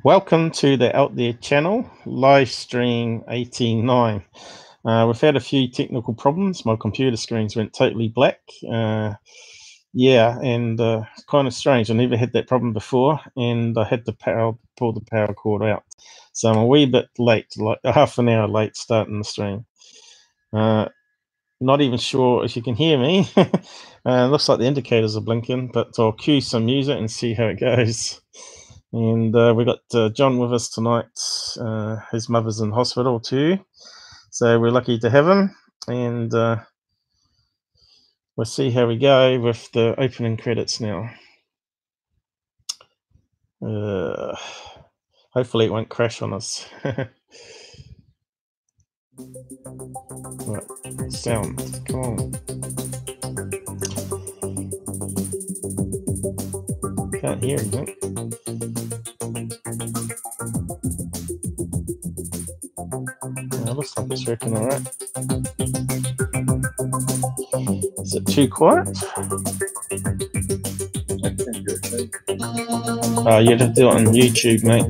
Welcome to the Out There channel, live stream 18.9. We've had a few technical problems. My computer screens went totally black. Kind of strange. I never had that problem before, and I had to pull the power cord out. So I'm a wee bit late, like half an hour late starting the stream. Not even sure if you can hear me. Looks like the indicators are blinking, but I'll cue some music and see how it goes. And we got John with us tonight. His mother's in hospital too, so we're lucky to have him. And we'll see how we go with the opening credits now. Hopefully it won't crash on us. Right, sound, come on. Can't hear anything. Looks like it's working all right. Is it too quiet? Oh, you'd have to do it on YouTube, mate.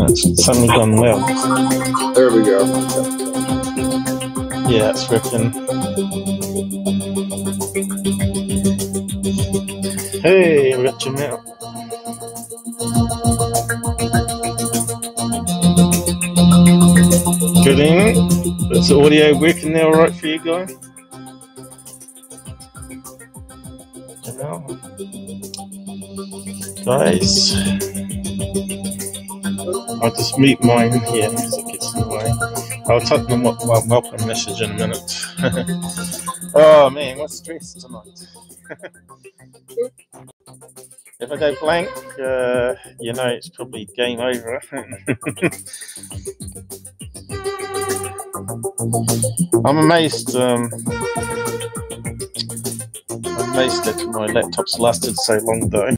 It's suddenly gone well. There we go. Yeah, it's working. Hey, we got Jim out. Good evening. Is the audio working now all right for you guys? Guys, I'll just mute mine here because it gets in the way. I'll type them up my welcome message in a minute. Oh man, what stress tonight. If I go blank, you know it's probably game over. I'm amazed. I'm amazed that my laptop's lasted so long, though.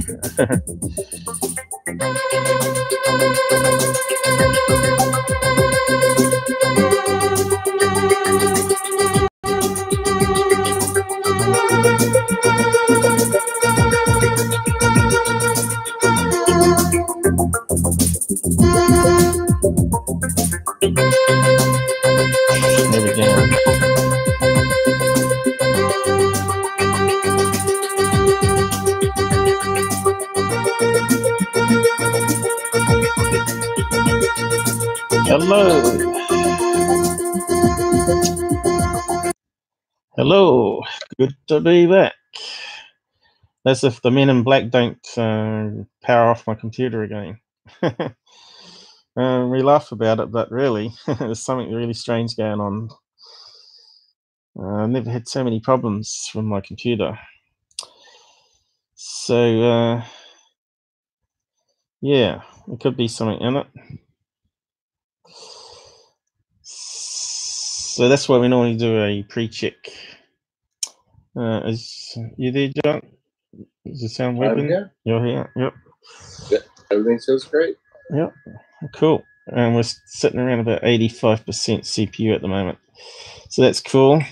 There we go. Hello, good to be back. As if the men in black don't power off my computer again. We laugh about it, but really, there's something really strange going on. I've never had so many problems with my computer. So, yeah, there could be something in it. So that's why we normally do a pre-check. Is you there, John? Does it sound working? Here. You're here. Yep. Everything sounds great. Yep. Cool. And we're sitting around about 85% CPU at the moment. So that's cool.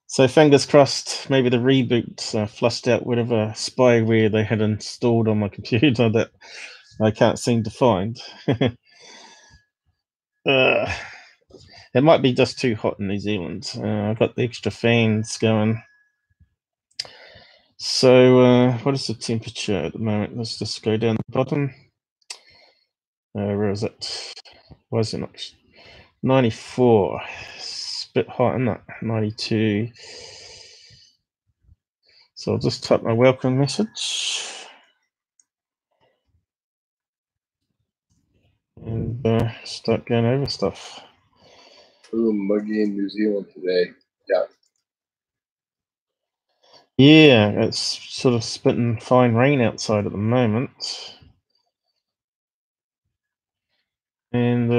So fingers crossed, maybe the reboot flushed out whatever spyware they had installed on my computer that I can't seem to find. It might be just too hot in New Zealand. I've got the extra fans going. So what is the temperature at the moment? Let's just go down the bottom. Where is it? Why is it not? 94. It's a bit hot, isn't it? 92. So I'll just type my welcome message. And start going over stuff. Ooh, muggy in New Zealand today. Yeah. Yeah, it's sort of spitting fine rain outside at the moment. And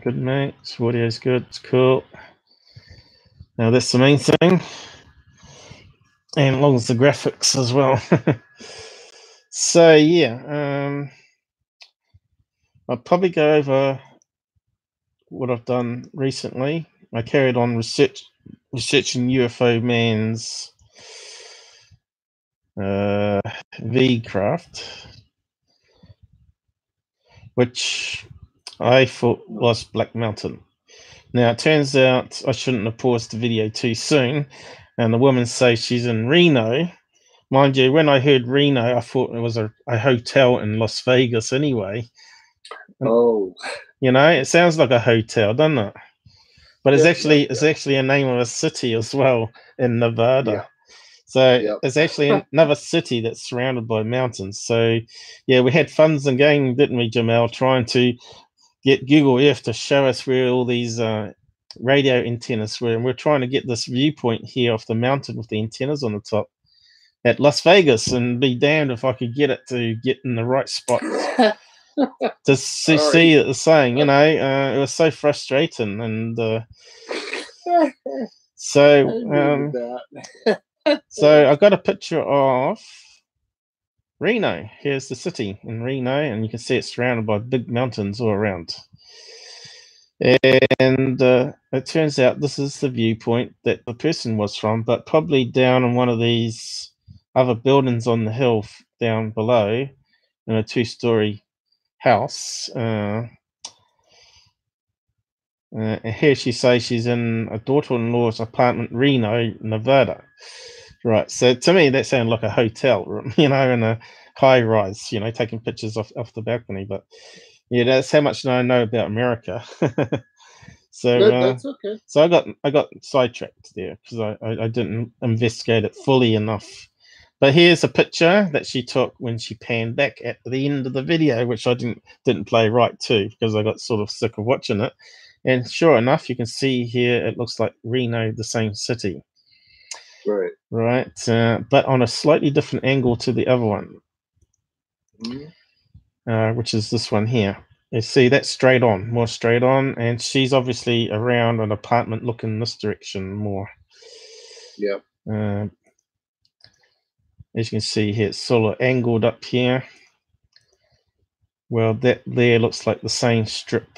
good mate, audio's good, it's cool. Now that's the main thing. And as long as the graphics as well. So yeah, I'll probably go over what I've done recently. I carried on researching UFO man's V craft, which I thought was Black Mountain. Now, it turns out I shouldn't have paused the video too soon, and the woman says she's in Reno. Mind you, when I heard Reno, I thought it was a hotel in Las Vegas anyway. Oh. You know, it sounds like a hotel, doesn't it? But it's actually a name of a city as well in Nevada. Yeah. So it's actually another city that's surrounded by mountains. So, yeah, we had funs and games, didn't we, Jamel, trying to get Google Earth to show us where all these radio antennas were. And we're trying to get this viewpoint here off the mountain with the antennas on the top at Las Vegas, and be damned if I could get it to get in the right spot to see it the same. You know, it was so frustrating. And so I got a picture of Reno. Here's the city in Reno, and you can see it's surrounded by big mountains all around. And it turns out this is the viewpoint that the person was from, but probably down in one of these other buildings on the hill down below in a 2-story house. Here she says she's in a daughter-in-law's apartment, Reno, Nevada. Right, so to me that sounded like a hotel room, you know, in a high-rise, you know, taking pictures off the balcony. But yeah, that's how much I know about America. So that's okay. So I got sidetracked there because I didn't investigate it fully enough. But here's a picture that she took when she panned back at the end of the video, which I didn't play right too because I got sort of sick of watching it. And sure enough, you can see here it looks like Reno, the same city. Right, but on a slightly different angle to the other one, which is this one here. You see, that's straight on, more straight on, and she's obviously around an apartment looking this direction more. Yeah. As you can see here, it's sort of angled up here. Well, that there looks like the same strip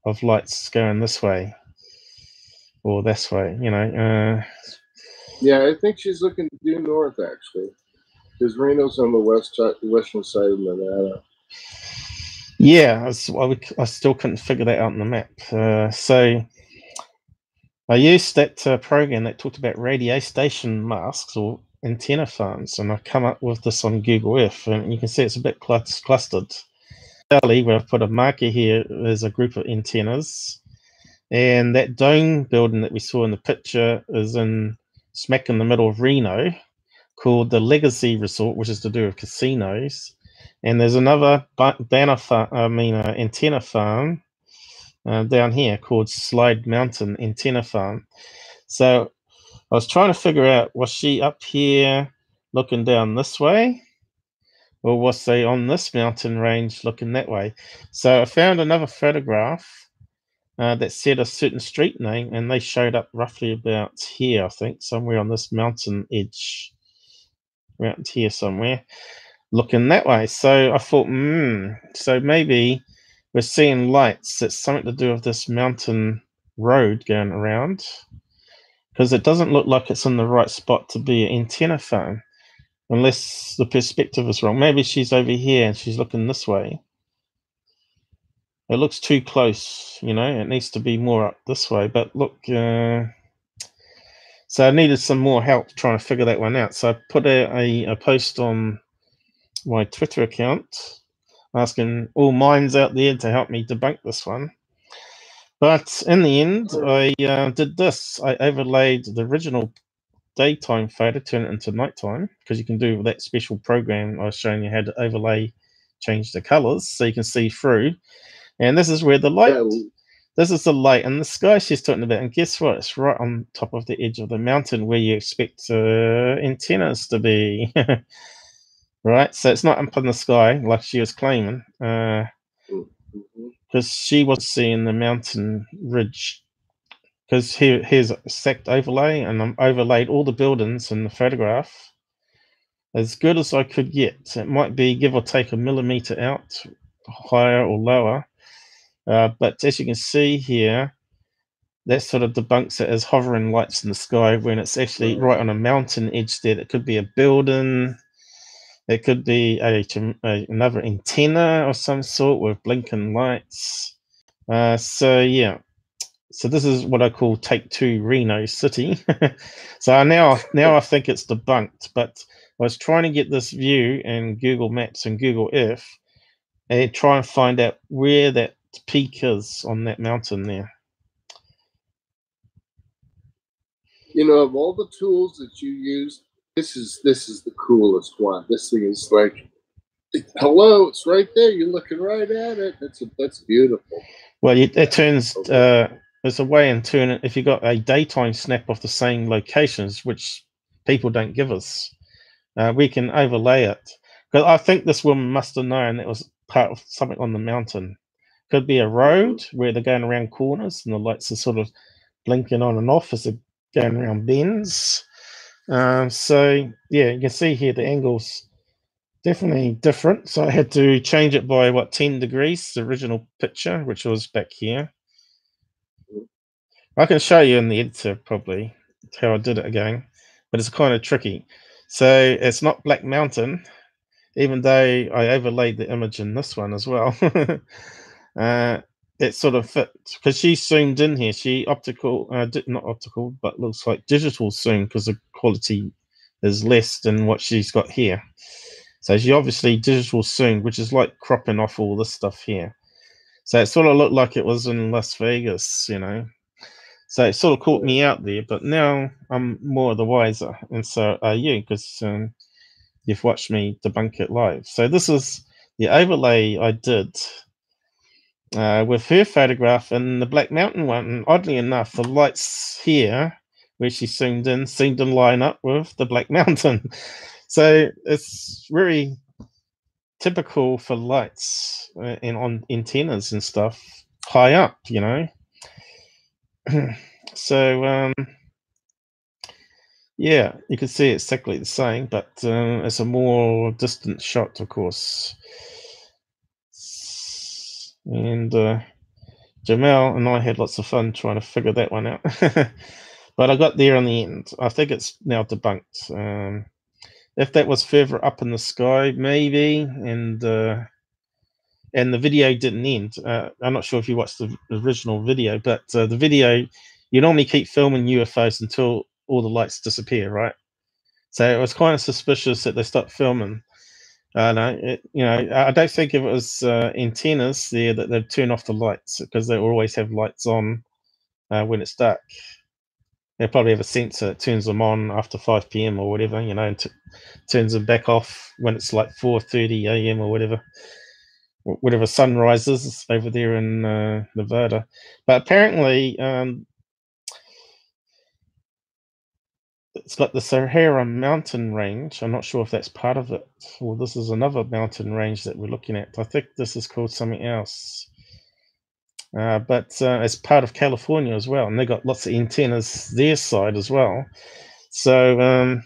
of lights going this way or this way, you know. Yeah, I think she's looking due north, actually, because Reno's on the western side of Nevada. Yeah, I still couldn't figure that out on the map. So I used that program that talked about radio station masks or antenna farms, and I come up with this on Google Earth, and you can see it's a bit clustered. Where I've put a marker here, there's a group of antennas, and that dome building that we saw in the picture is in smack in the middle of Reno, called the Legacy Resort, which is to do with casinos. And there's another antenna farm down here called Slide Mountain Antenna Farm. So I was trying to figure out, was she up here looking down this way, or was they on this mountain range looking that way? So I found another photograph that said a certain street name, and they showed up roughly about here, I think, somewhere on this mountain edge, around here somewhere, looking that way. So I thought, so maybe we're seeing lights that's something to do with this mountain road going around, because it doesn't look like it's in the right spot to be an antenna farm, unless the perspective is wrong. Maybe she's over here and she's looking this way. It looks too close, you know. It needs to be more up this way. But look, so I needed some more help trying to figure that one out. So I put a post on my Twitter account asking all minds out there to help me debunk this one. But in the end, I did this. I overlaid the original daytime photo, turn it into nighttime, because you can do that special program I was showing you how to overlay, change the colors so you can see through. And this is where the light, this is the light in the sky she's talking about. And guess what? It's right on top of the edge of the mountain where you expect antennas to be. Right? So it's not up in the sky like she was claiming, because she was seeing the mountain ridge. Because here's a stacked overlay, and I'm overlaid all the buildings in the photograph as good as I could get. It might be give or take a millimeter out, higher or lower. But as you can see here, that sort of debunks it as hovering lights in the sky when it's actually right on a mountain edge there. It could be a building. It could be another antenna of some sort with blinking lights. So yeah. So this is what I call Take Two Reno City. So now I think it's debunked, but I was trying to get this view in Google Maps and Google Earth and try and find out where that peak is on that mountain there. You know, of all the tools that you use, this is the coolest one. This thing is like, hello, it's right there. You're looking right at it. That's beautiful. Well, it turns. There's a way in turning. If you got a daytime snap of the same locations, which people don't give us, we can overlay it. Because I think this woman must have known that was part of something on the mountain. Could be a road where they're going around corners and the lights are sort of blinking on and off as they're going around bends. So yeah, you can see here the angles definitely different. So I had to change it by 10 degrees, the original picture, which was back here. I can show you in the editor probably how I did it again, but it's kind of tricky. So it's not Black Mountain, even though I overlaid the image in this one as well. It sort of fit because she zoomed in here. She not optical, but looks like digital zoom because the quality is less than what she's got here. So she obviously digital zoomed, which is like cropping off all this stuff here. So it sort of looked like it was in Las Vegas, you know. So it sort of caught me out there, but now I'm more the wiser, and so are you, because you've watched me debunk it live. So this is the overlay I did with her photograph and the Black Mountain one. And oddly enough, the lights here, where she zoomed in, seemed to line up with the Black Mountain. So it's very typical for lights and on antennas and stuff high up, you know. So yeah, you can see it's exactly the same, but it's a more distant shot, of course. And Jamel and I had lots of fun trying to figure that one out. But I got there in the end. I think it's now debunked. If that was further up in the sky, maybe, and the video didn't end. I'm not sure if you watched the original video, but the video, you normally keep filming UFOs until all the lights disappear, right? So it was kind of suspicious that they stopped filming. I don't think if it was antennas there that they'd turn off the lights, because they always have lights on when it's dark. They probably have a sensor that turns them on after 5 p.m. or whatever, you know, and turns them back off when it's like 4:30 a.m. or whatever sun rises over there in Nevada. But apparently it's got the Sahara mountain range. I'm not sure if that's part of it. Well, this is another mountain range that we're looking at. I think this is called something else. But it's part of California as well. And they got lots of antennas their side as well. So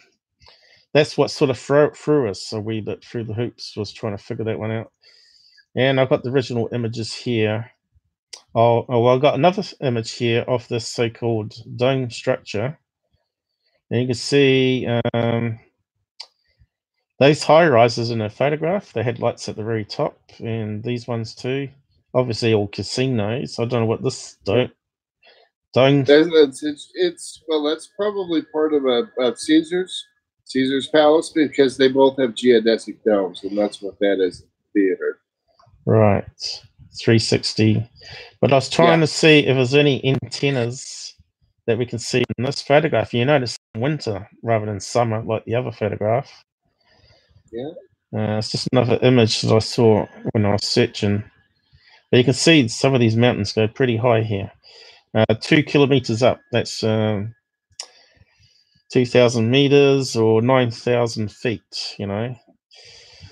that's what sort of threw us a wee bit through the hoops, was trying to figure that one out. And I've got the original images here. Well, I've got another image here of this so-called dome structure. And you can see those high rises in a photograph, they had lights at the very top, and these ones too. Obviously, all casinos. I don't know what this dome. Well, that's probably part of Caesar's Palace, because they both have geodesic domes, and that's what that is, theater. Right, 360. But I was trying to see if there's any antennas that we can see in this photograph. You notice winter rather than summer, like the other photograph. Yeah. It's just another image that I saw when I was searching. But you can see some of these mountains go pretty high here. 2 kilometers up, that's 2,000 meters or 9,000 feet, you know.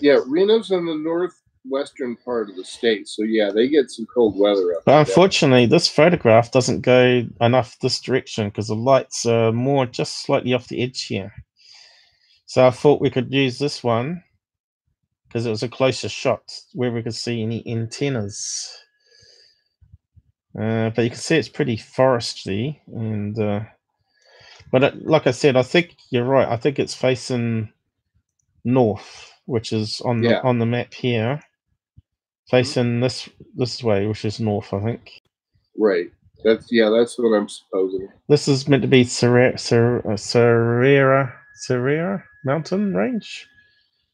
Yeah, Reno's in the northwestern part of the state, so yeah, they get some cold weather up there. But unfortunately, this photograph doesn't go enough this direction because the lights are more just slightly off the edge here. So I thought we could use this one because it was a closer shot where we could see any antennas. but you can see it's pretty foresty, and but like I said, I think you're right. I think it's facing north, which is on the map here, facing this way, which is north, I think. Right. That's what I'm supposing. This is meant to be Serera mountain range.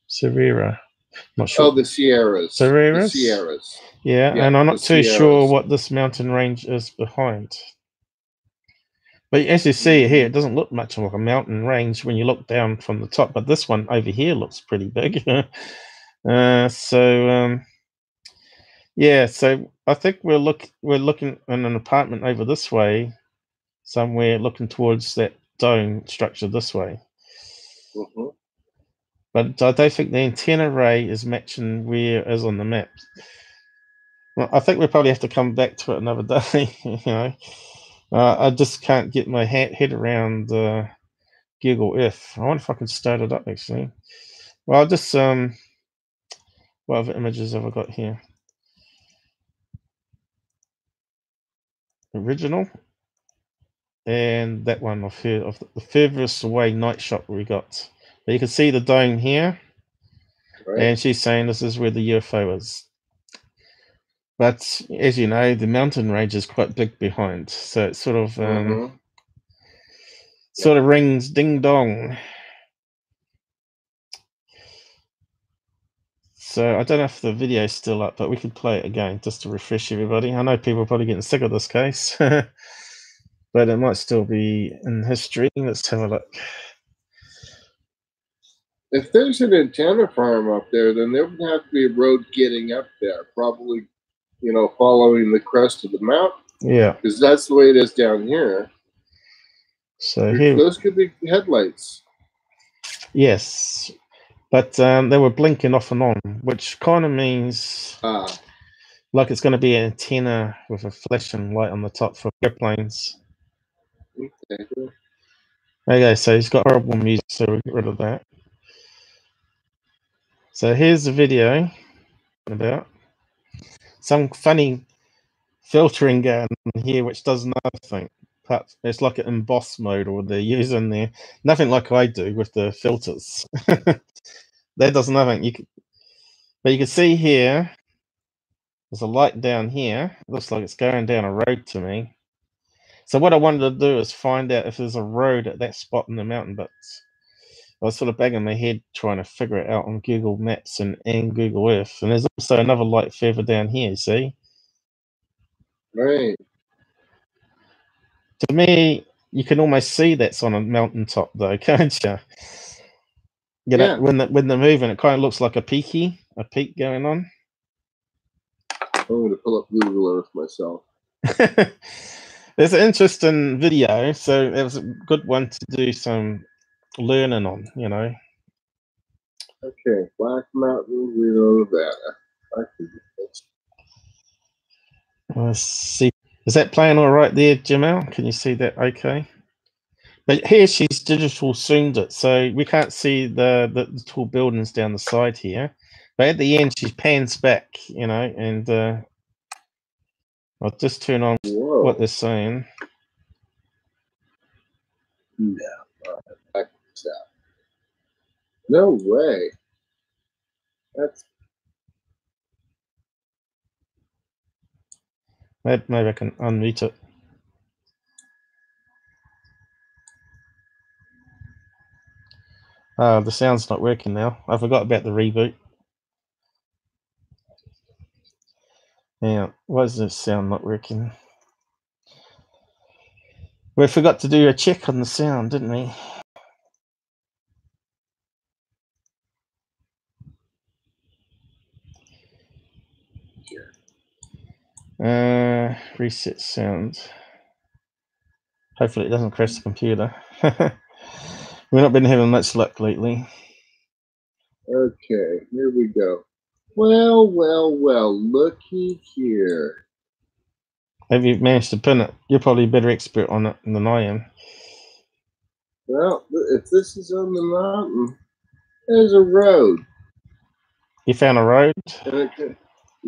Serera. Not sure. Oh, the Sierras. Serreras? The Sierras. Yeah, and I'm not too sure what this mountain range is behind. But as you see here, it doesn't look much like a mountain range when you look down from the top. But this one over here looks pretty big. Yeah, so I think we're looking in an apartment over this way, somewhere looking towards that dome structure this way. But I don't think the antenna array is matching where it is on the map. Well, I think we probably have to come back to it another day. You know, I just can't get my head around Google Earth. I wonder if I can start it up actually. Well, I'll just what other images have I got here? Original, and that one of the furthest away night shot we got. But you can see the dome here, and she's saying this is where the UFO is. But as you know, the mountain range is quite big behind, so it sort of rings ding dong. So I don't know if the video's still up, but we could play it again just to refresh everybody. I know people are probably getting sick of this case, but it might still be in history. Let's have a look. If there's an antenna farm up there, then there would have to be a road getting up there, probably, you know, following the crest of the mountain. Yeah. Because that's the way it is down here. So here, those could be headlights. Yes. But they were blinking off and on, which kind of means like it's going to be an antenna with a flashing light on the top for airplanes. Okay, so he's got horrible music, so we'll get rid of that. So here's the video about some funny filtering going on here, which does nothing. But it's like an emboss mode, or they're using there. Nothing like I do with the filters. That does nothing. But you can see here, there's a light down here. It looks like it's going down a road to me. So what I wanted to do is find out if there's a road at that spot in the mountain, but I was sort of banging my head trying to figure it out on Google Maps and Google Earth. And there's also another light further down here, see? Right. To me, you can almost see that's on a mountaintop though, can't you? You know, when they're moving, it kind of looks like a peak going on. I'm going to pull up Google Earth myself. It's an interesting video, so it was a good one to do some learning on, you know. Okay, Black Mountain, Reno, Nevada. I can do this. Let's see. Is that playing all right there, Jamal? Can you see that okay? But here she's digital zoomed it, so we can't see the tall buildings down the side here. But at the end, she pans back, you know, and I'll just turn on what they're saying. No way. Maybe I can unmute it. The sound's not working now. I forgot about the reboot. Yeah, why is the sound not working? We forgot to do a check on the sound, didn't we? Reset sound. Hopefully it doesn't crash the computer. We've not been having much luck lately. Okay, here we go. Well, looky here. Have you managed to pin it? You're probably a better expert on it than I am. Well, if this is on the mountain, there's a road. You found a road?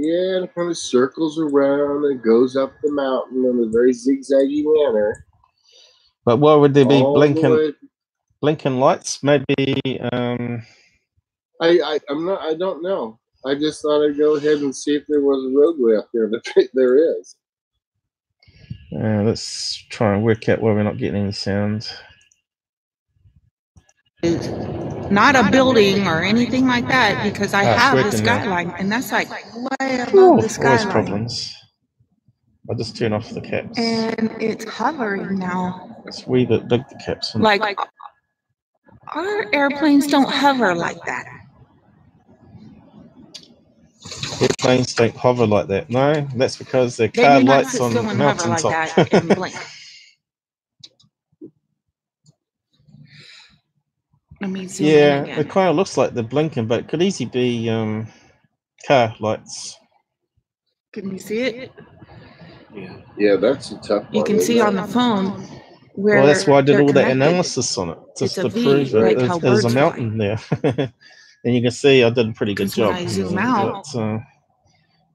Yeah, it kind of circles around and goes up the mountain in a very zigzaggy manner. But why would there be All the way. blinking lights? Maybe. I don't know. I just thought I'd go ahead and see if there was a roadway up there, but there is. Let's try and work out why we're not getting any sound. It's not a building or anything like that, because I have the skyline, and that's like way above the skyline. Always problems. I'll just turn off the caps. And it's hovering now. It's a wee bit big, the caps. Like, our airplanes don't hover like that. Airplanes don't hover like that. No, that's because their car lights on the mountaintop. Like and blink. Let me zoom in again. It kind of looks like they're blinking, but it could easily be car lights. Can you see it? Yeah, that's a tough one. You can see on the phone where. Well, that's why I did all that analysis on it, just to prove that there's a mountain there. And you can see I did a pretty good job. When I zoom out,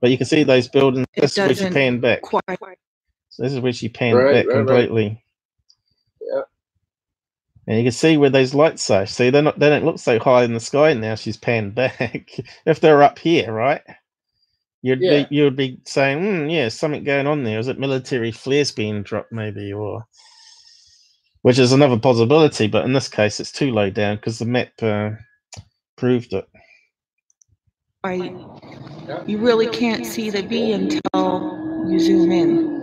but you can see those buildings. This is where she panned back. So this is where she panned back completely. Right. Yeah. And you can see where those lights are. See, they don't look so high in the sky now. She's panned back. If they're up here, right? You would be saying, yeah, something going on there. Is it military flares being dropped, maybe, or which is another possibility? But in this case, it's too low down because the map proved it. You really can't see the V until you zoom in.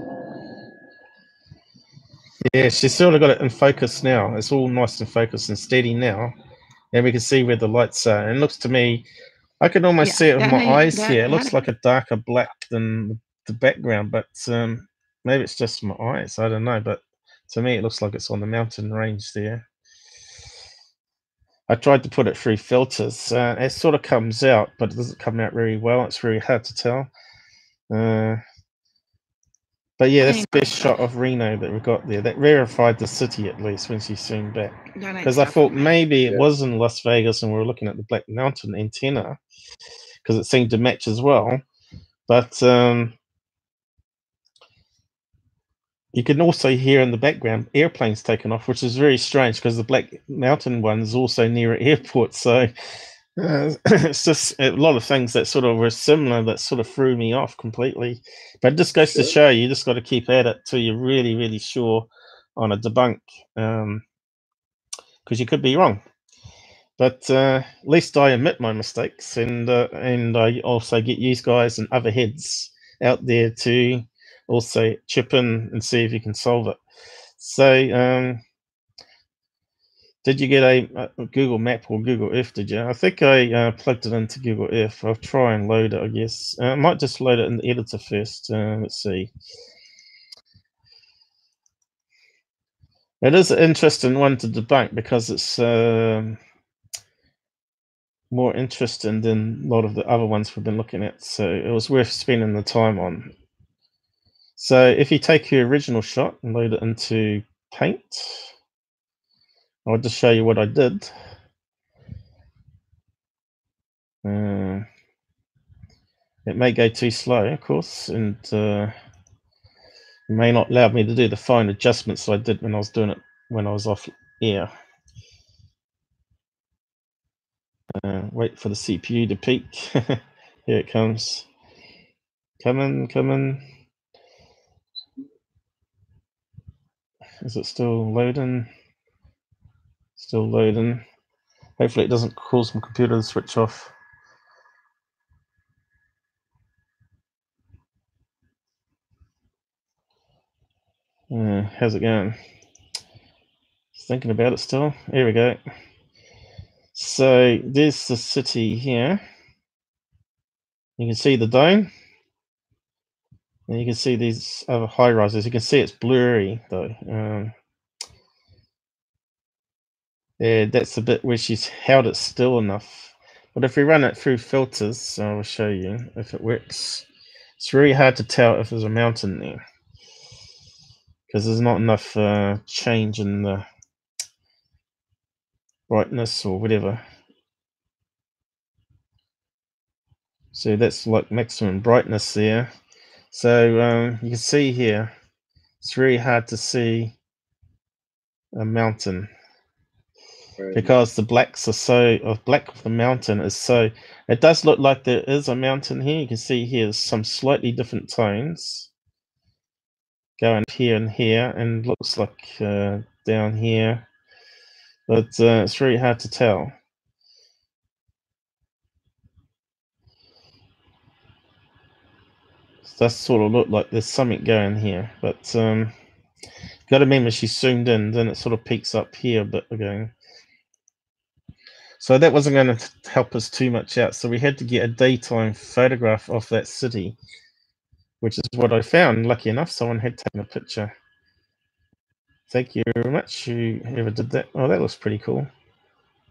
Yeah, she's sort of got it in focus now. It's all nice and focused and steady now. And we can see where the lights are. And it looks to me, I can almost see it with my eyes here. It looks like a darker black than the background, but maybe it's just my eyes. I don't know. But to me, it looks like it's on the mountain range there. I tried to put it through filters. It sort of comes out, but it doesn't come out very well. It's very hard to tell. But yeah, that's the best shot of Reno that we got there. That verified the city, at least, when she zoomed back. Because I thought maybe it was in Las Vegas and we were looking at the Black Mountain antenna, because it seemed to match as well. But you can also hear in the background airplanes taking off, which is very strange because the Black Mountain one is also near an airport. So it's just a lot of things that sort of were similar that sort of threw me off completely. But it just goes to show you just got to keep at it till you're really, really sure on a debunk, because you could be wrong. But at least I admit my mistakes, and I also get you guys and other heads out there to also chip in and see if you can solve it. So did you get a Google Map or Google Earth, did you? I think I plugged it into Google Earth. I'll try and load it, I guess. I might just load it in the editor first. Let's see. It is an interesting one to debunk because it's more interesting than a lot of the other ones we've been looking at. So it was worth spending the time on. So if you take your original shot and load it into Paint, I'll just show you what I did. It may go too slow, of course, and it may not allow me to do the fine adjustments I did when I was doing it when I was off air. Wait for the CPU to peak. Here it comes. Come in. Is it still loading? Still loading. Hopefully it doesn't cause my computer to switch off. How's it going? Just thinking about it still. Here we go. So there's the city here. You can see the dome. And you can see these other high rises. You can see it's blurry though. Yeah, that's the bit where she's held it still enough. But if we run it through filters, I will show you if it works. It's very hard to tell if there's a mountain there, because there's not enough change in the brightness or whatever. So that's like maximum brightness there. So you can see here, it's very hard to see a mountain because the blacks are so, black of the mountain is so, it does look like there is a mountain here. You can see here some slightly different tones going here and here, and looks like down here, but it's very hard to tell. It does sort of look like there's something going here, but got to remember she's zoomed in, then it sort of peaks up here a bit again. So that wasn't going to help us too much out, so we had to get a daytime photograph of that city, which is what I found. Lucky enough, someone had taken a picture. Thank you very much, whoever did that. Oh, that looks pretty cool.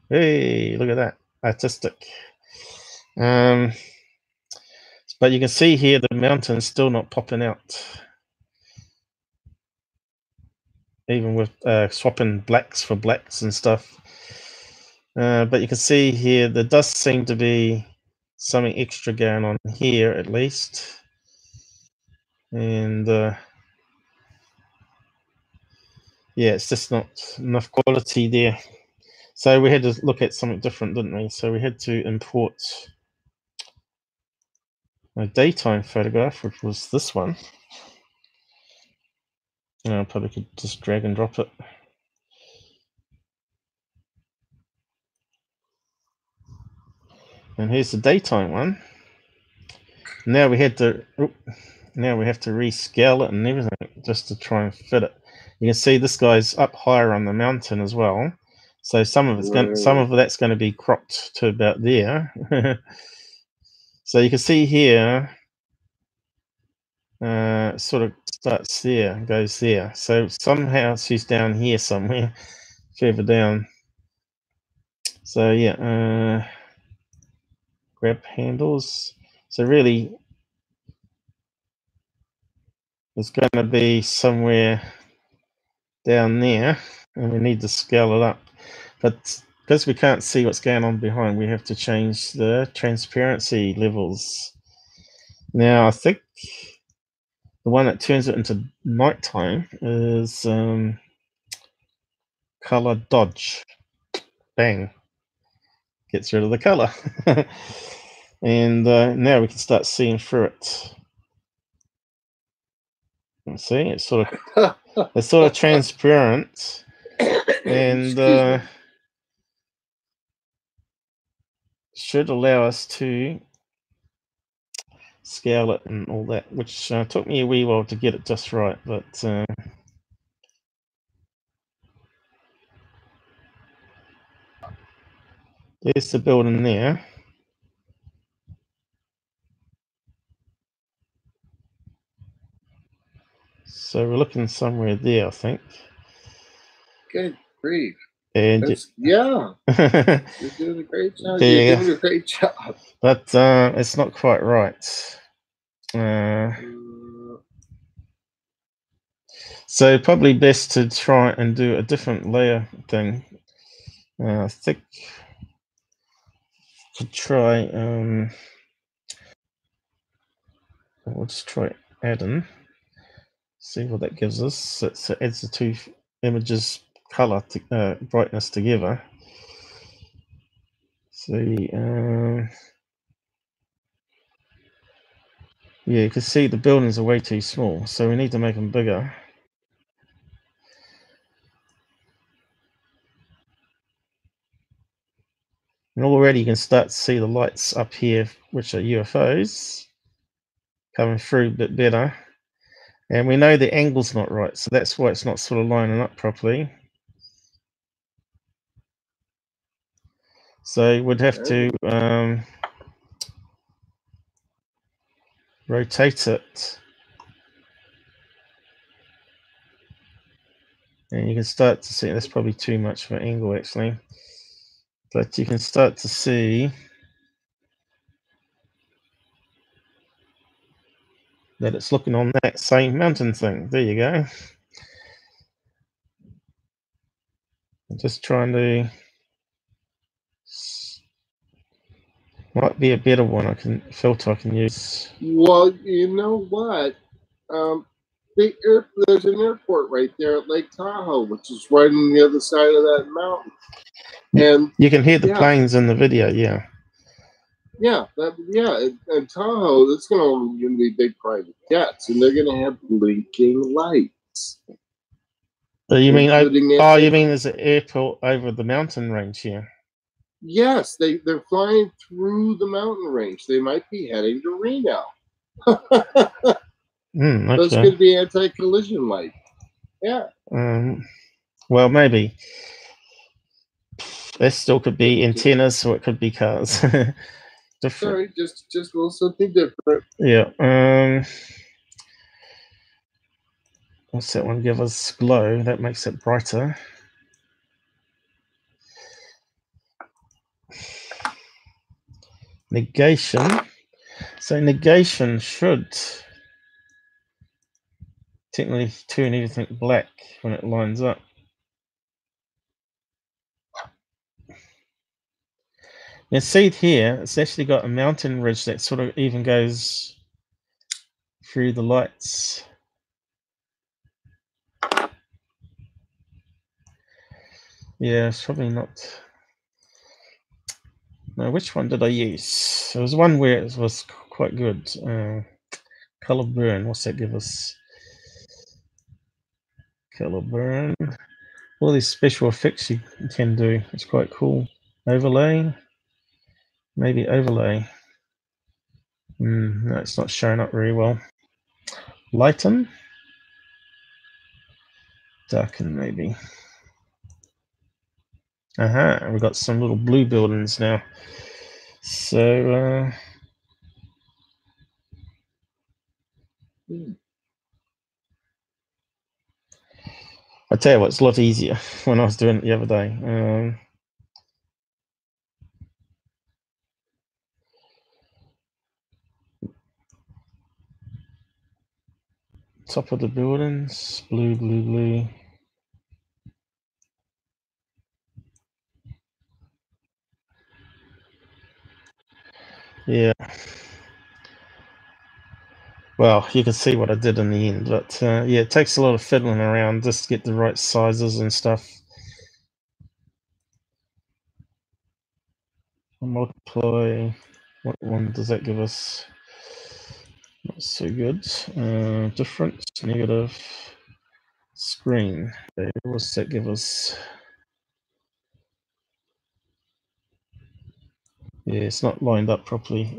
Hey, look at that. Artistic. But you can see here the mountain's still not popping out. Even with swapping blacks for blacks and stuff. But you can see here there does seem to be something extra going on here at least. And yeah, it's just not enough quality there. So we had to look at something different, didn't we? So we had to import a daytime photograph, which was this one. I probably could just drag and drop it. And here's the daytime one. Now we had to, now we have to rescale it and everything just to try and fit it. You can see this guy's up higher on the mountain as well, so some of it's going, some of that's going to be cropped to about there. So you can see here, sort of starts there and goes there. So somehow she's down here somewhere, further down. So yeah, grab handles. So really, it's going to be somewhere down there, and we need to scale it up. But because we can't see what's going on behind, we have to change the transparency levels. Now, I think the one that turns it into nighttime is color dodge. Bang. Gets rid of the color. And now we can start seeing through it. See, it's sort of transparent, and should allow us to scale it and all that, which took me a wee while to get it just right, but there's the building there. So we're looking somewhere there, I think. Good grief. And yeah, you're doing a great job. You're doing a great job. But it's not quite right. So probably best to try and do a different layer thing. I think to try. We'll just try add-in. See what that gives us. So it adds the two images color to, brightness together. See, yeah, you can see the buildings are way too small, so we need to make them bigger. And already you can start to see the lights up here, which are UFOs, coming through a bit better. And we know the angle's not right, so that's why it's not sort of lining up properly. So we'd have to rotate it. And you can start to see, that's probably too much of an angle actually. But you can start to see that it's looking on that same mountain thing. There you go. I'm just trying to Might be a better one filter I can use. Well, you know what? There's an airport right there at Lake Tahoe, which is right on the other side of that mountain. And you can hear the planes in the video, yeah. Yeah, and Tahoe, that's going to be big private jets, and they're going to have blinking lights. You mean? You mean there's an airport over the mountain range here? Yes, they're flying through the mountain range. They might be heading to Reno. Okay. Those could be anti-collision light. Yeah. Well, maybe. There still could be antennas, or it could be cars. Different. Sorry, just a little something different. Yeah. What's that one give us? Glow. That makes it brighter. Negation. So negation should technically turn everything black when it lines up. Now see here, it's actually got a mountain ridge that sort of even goes through the lights. Yeah, it's probably not. No, which one did I use? There was one where it was quite good. Color burn, what's that give us? Color burn. All these special effects you can do. It's quite cool. Overlay. Maybe overlay. No, it's not showing up very well. Lighten. Darken, maybe. Aha, we've got some little blue buildings now. So, I tell you what, it's a lot easier when I was doing it the other day. Top of the buildings, blue, blue, blue. Yeah. Well, you can see what I did in the end, but yeah, it takes a lot of fiddling around just to get the right sizes and stuff. Multiply. What one does that give us? Not so good. Difference, negative. Screen. What's that give us? Yeah, it's not lined up properly.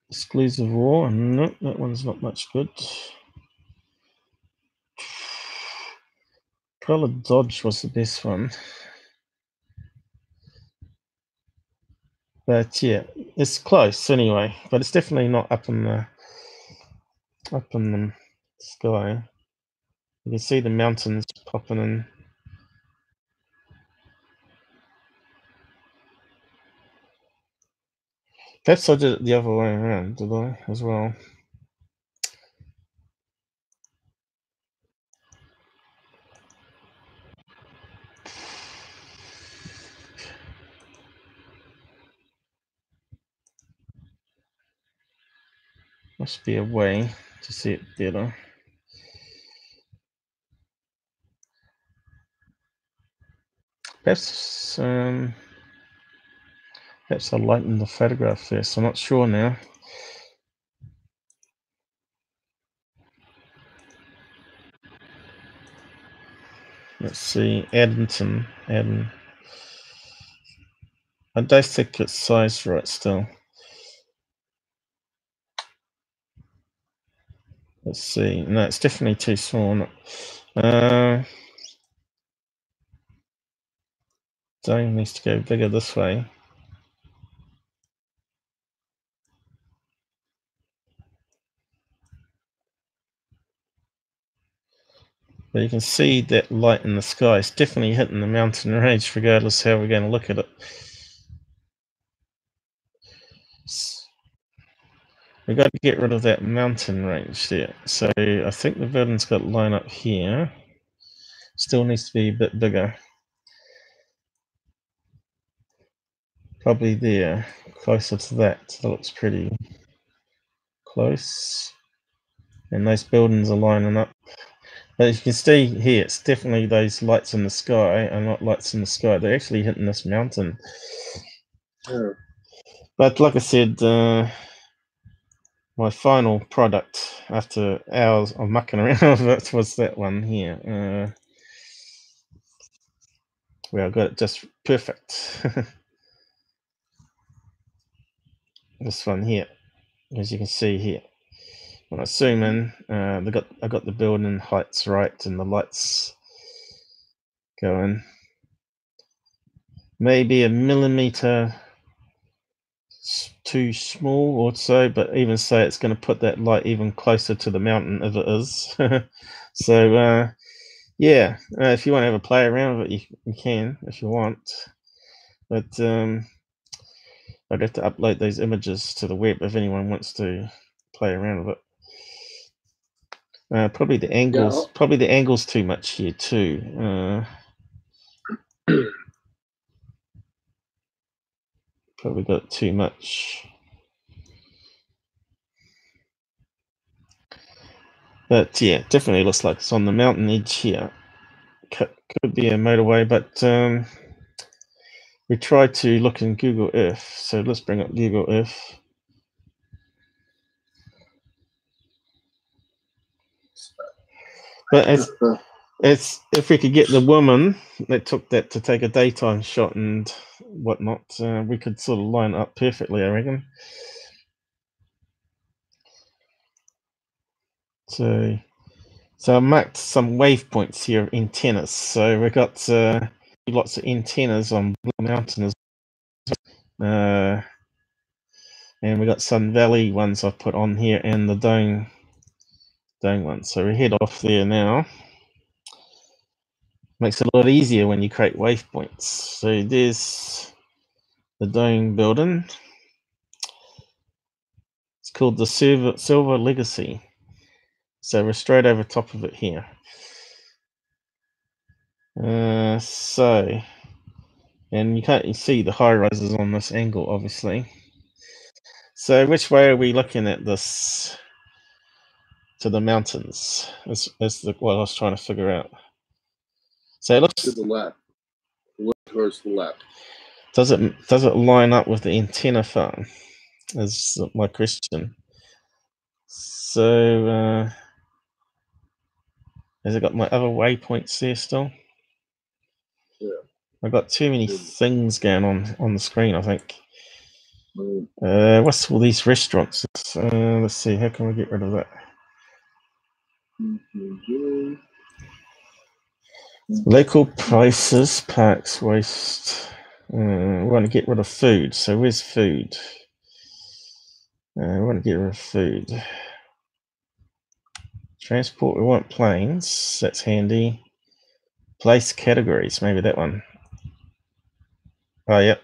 Exclusive raw. No, that one's not much good. Color dodge was the best one. But yeah, it's close anyway. But it's definitely not up in the sky. You can see the mountains popping in. Perhaps I did it the other way around, did I, as well? Must be a way to see it better. Perhaps I'll lighten the photograph first. I'm not sure now. Let's see, Addington. I don't think it's sized right still. Let's see. No, it's definitely too small. Zone needs to go bigger this way. But you can see that light in the sky. It's definitely hitting the mountain range, regardless how we're going to look at it. We've got to get rid of that mountain range there. So I think the building's got to line up here. Still needs to be a bit bigger. Probably there, closer to that. That looks pretty close. And those buildings are lining up. But as you can see here, it's definitely those lights in the sky are not lights in the sky. They're actually hitting this mountain. Yeah. But like I said, my final product after hours of mucking around with it was that one here. Where I got it just perfect. This one here, as you can see here. When I zoom in, I got the building heights right and the lights going. Maybe a millimeter too small or so, but even so, it's going to put that light even closer to the mountain if it is. So yeah, if you want to have a play around with it, you can if you want. But I'd have to upload those images to the web if anyone wants to play around with it. Probably the angles. Yeah. Probably the angles too much here too. Probably got too much. But yeah, definitely looks like it's on the mountain edge here. Could be a motorway, but we tried to look in Google Earth. So let's bring up Google Earth. But it's if we could get the woman that took that to take a daytime shot and whatnot, we could sort of line up perfectly, I reckon. So I marked some waypoints here of antennas. So we've got lots of antennas on Blue Mountain, and we got Sun Valley ones I've put on here, and the Dome one. So we head off there now. Makes it a lot easier when you create waypoints. So there's the Dome building. It's called the Silver Legacy. So we're straight over top of it here. And you can't see the high rises on this angle, obviously. So which way are we looking at this? To the mountains, is what I was trying to figure out. So it looks to the left. Look towards the left. Does it line up with the antenna farm? Is my question. So has it got my other waypoints there still? Yeah. I've got too many things going on the screen, I think. What's all these restaurants? Let's see, how can we get rid of that? Local prices, parks, waste. We want to get rid of food. So where's food? We want to get rid of food. Transport, we want planes. That's handy. Place categories, maybe that one. Oh, yep.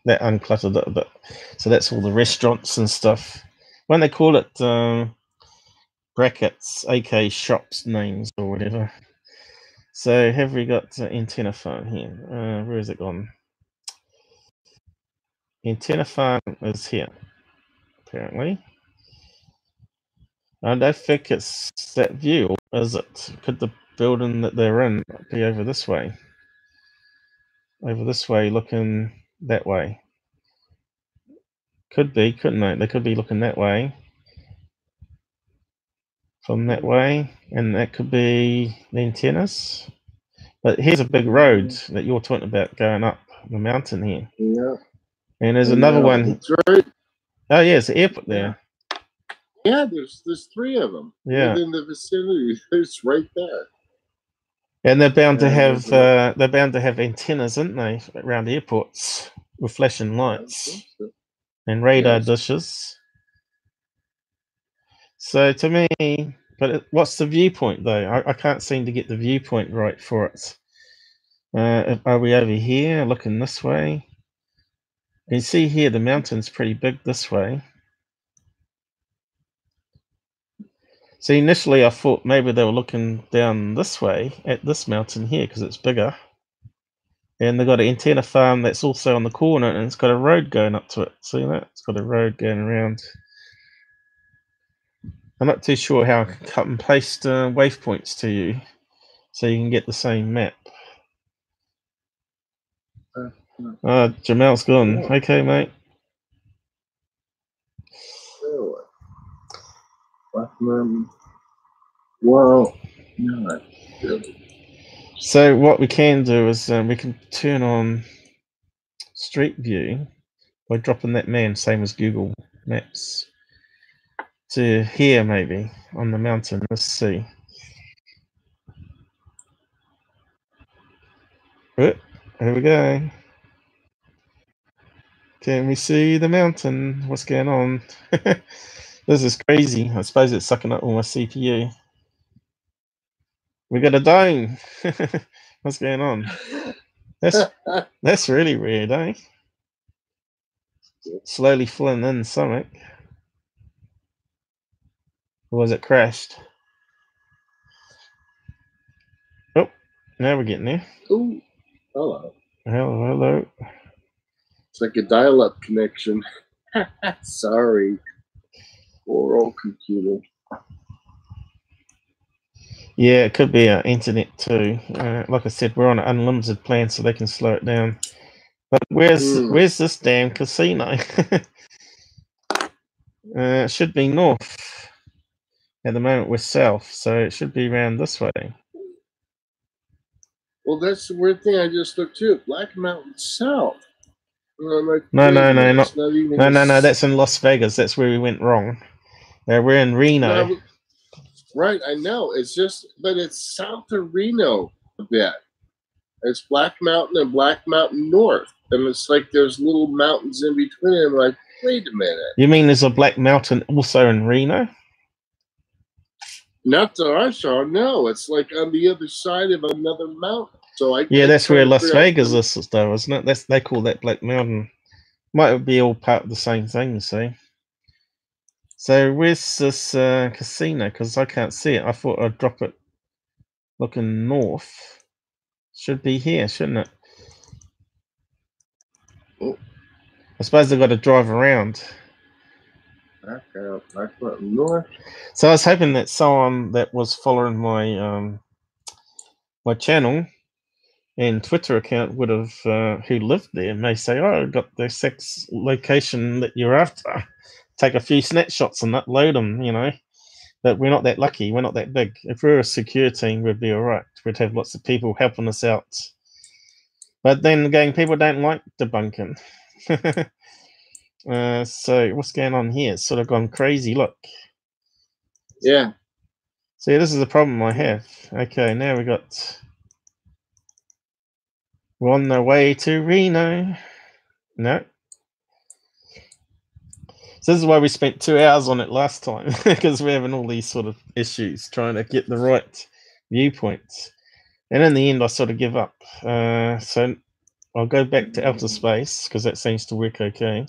That uncluttered it a bit. So that's all the restaurants and stuff. When they call it brackets, aka shops names or whatever. So have we got antenna farm here? Where is it gone? Antenna farm is here, apparently. I don't think it's that view, is it? Could the building that they're in be over this way? Over this way, looking that way. Could be, couldn't it? They could be looking that way. From that way, and that could be the antennas. But here's a big road that you're talking about going up the mountain here. Yeah. And there's another one. That's right. Oh yeah, it's an airport there. Yeah, there's three of them. Yeah. Within the vicinity, it's right there. And they're bound to have antennas, aren't they, around airports with flashing lights and radar dishes. So to me, but what's the viewpoint though? I can't seem to get the viewpoint right for it. Are we over here looking this way? You can see here the mountain's pretty big this way. See, initially I thought maybe they were looking down this way at this mountain here because it's bigger. And they've got an antenna farm that's also on the corner, and it's got a road going up to it. See that? It's got a road going around. I'm not too sure how I can cut and paste waypoints to you so you can get the same map. Jamel's gone. Yeah. Okay, mate. Really? Well, not really. So what we can do is we can turn on Street View by dropping that man, same as Google Maps, to here maybe on the mountain. Let's see. Oh, here we go. Can we see the mountain? What's going on? This is crazy. I suppose it's sucking up all my CPU. We got a dome. What's going on? That's really weird, eh? Slowly filling in something. Or was it crashed? Oh, now we're getting there. Ooh, hello. Hello. It's like a dial-up connection. Sorry. Poor old computer. Yeah, it could be internet too. Like I said, we're on an unlimited plan, so they can slow it down. But where's this damn casino? It should be north. At the moment, we're south, so it should be around this way. Well, that's the weird thing I just looked too. Black Mountain South. Like, No. That's in Las Vegas. That's where we went wrong. We're in Reno. No, right, I know. It's just, but it's south of Reno a bit. It's Black Mountain and Black Mountain North. And it's like there's little mountains in between. And I'm like, wait a minute. You mean there's a Black Mountain also in Reno? Not that I saw, no. It's like on the other side of another mountain. So that's where Las Vegas is, though, isn't it? They call that Black Mountain. Might be all part of the same thing, you see. So where's this casino? Because I can't see it. I thought I'd drop it looking north. Should be here, shouldn't it? Oh. I suppose they've got to drive around. North. So I was hoping that someone that was following my my channel and Twitter account would have who lived there may say, "Oh, I got the sex location that you're after. Take a few snapshots and upload them," you know. But we're not that lucky. We're not that big. If we were a secure team, we'd be all right. We'd have lots of people helping us out. But then again, people don't like debunking. So what's going on here? It's sort of gone crazy. Look. Yeah. See, this is the problem I have. Okay, now we're on the way to Reno. No. So this is why we spent 2 hours on it last time, because we're having all these sort of issues trying to get the right viewpoints. And in the end, I sort of give up. So I'll go back to outer space, because that seems to work okay.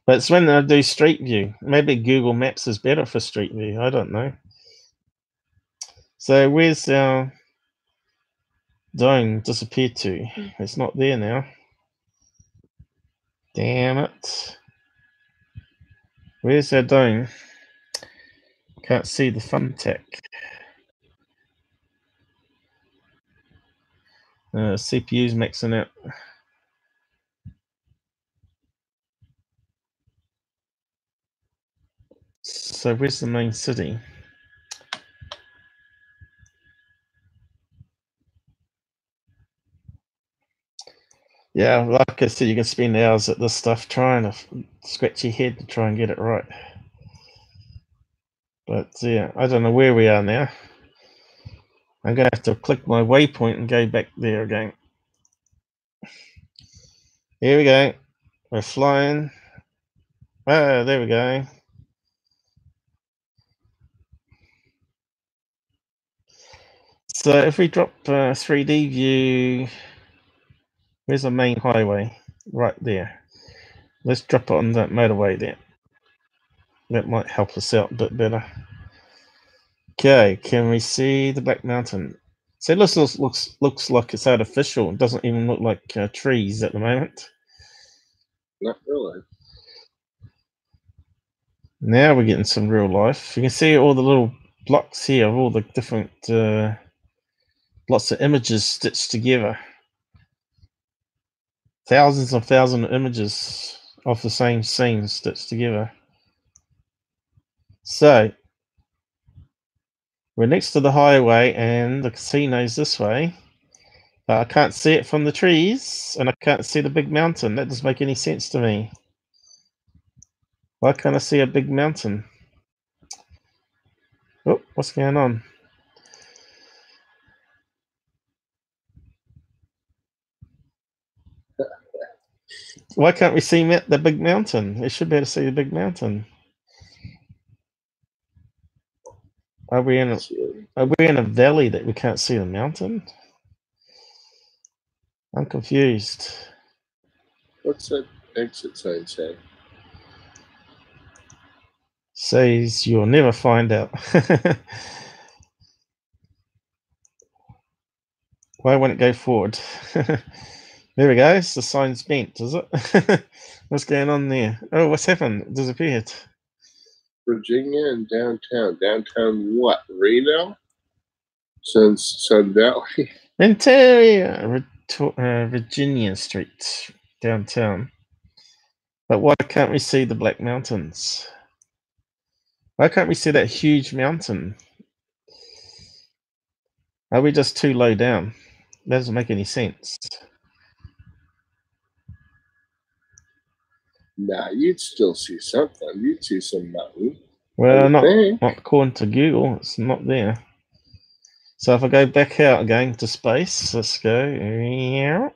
But it's when I do Street View. Maybe Google Maps is better for Street View. I don't know. So where's our dome disappeared to? It's not there now. Damn it. Where's our dome? Can't see the thumbtack. CPU's maxing out. So where's the main city? Yeah, like I said, you can spend hours at this stuff trying to scratch your head to try and get it right. But yeah, I don't know where we are now. I'm going to have to click my waypoint and go back there again. Here we go. We're flying. Oh, there we go. So if we drop 3D view, where's the main highway? Right there. Let's drop it on that motorway there. That might help us out a bit better. Okay, can we see the Black Mountain? So it looks like it's artificial. It doesn't even look like trees at the moment. Not really. Now we're getting some real life. You can see all the little blocks here of all the different, lots of images stitched together. Thousands of images of the same scene stitched together. So we're next to the highway and the casino's this way. But I can't see it from the trees and I can't see the big mountain. That doesn't make any sense to me. Why can't I see a big mountain? Oh, what's going on? Why can't we see the big mountain? We should be able to see the big mountain. Are we in a valley that we can't see the mountain? I'm confused. What's that exit sign say? Says you'll never find out. Why won't it go forward? There we go. The sign's bent, is it? What's going on there? Oh, what's happened? It disappeared. Virginia and downtown. Downtown what? Reno? Sun Valley? Interior, Virginia Street, downtown. But why can't we see the Black Mountains? Why can't we see that huge mountain? Are we just too low down? That doesn't make any sense. Nah, you'd still see something. You'd see some mountain. Well, not according to Google. It's not there. So if I go back out again to space, let's go. Yeah.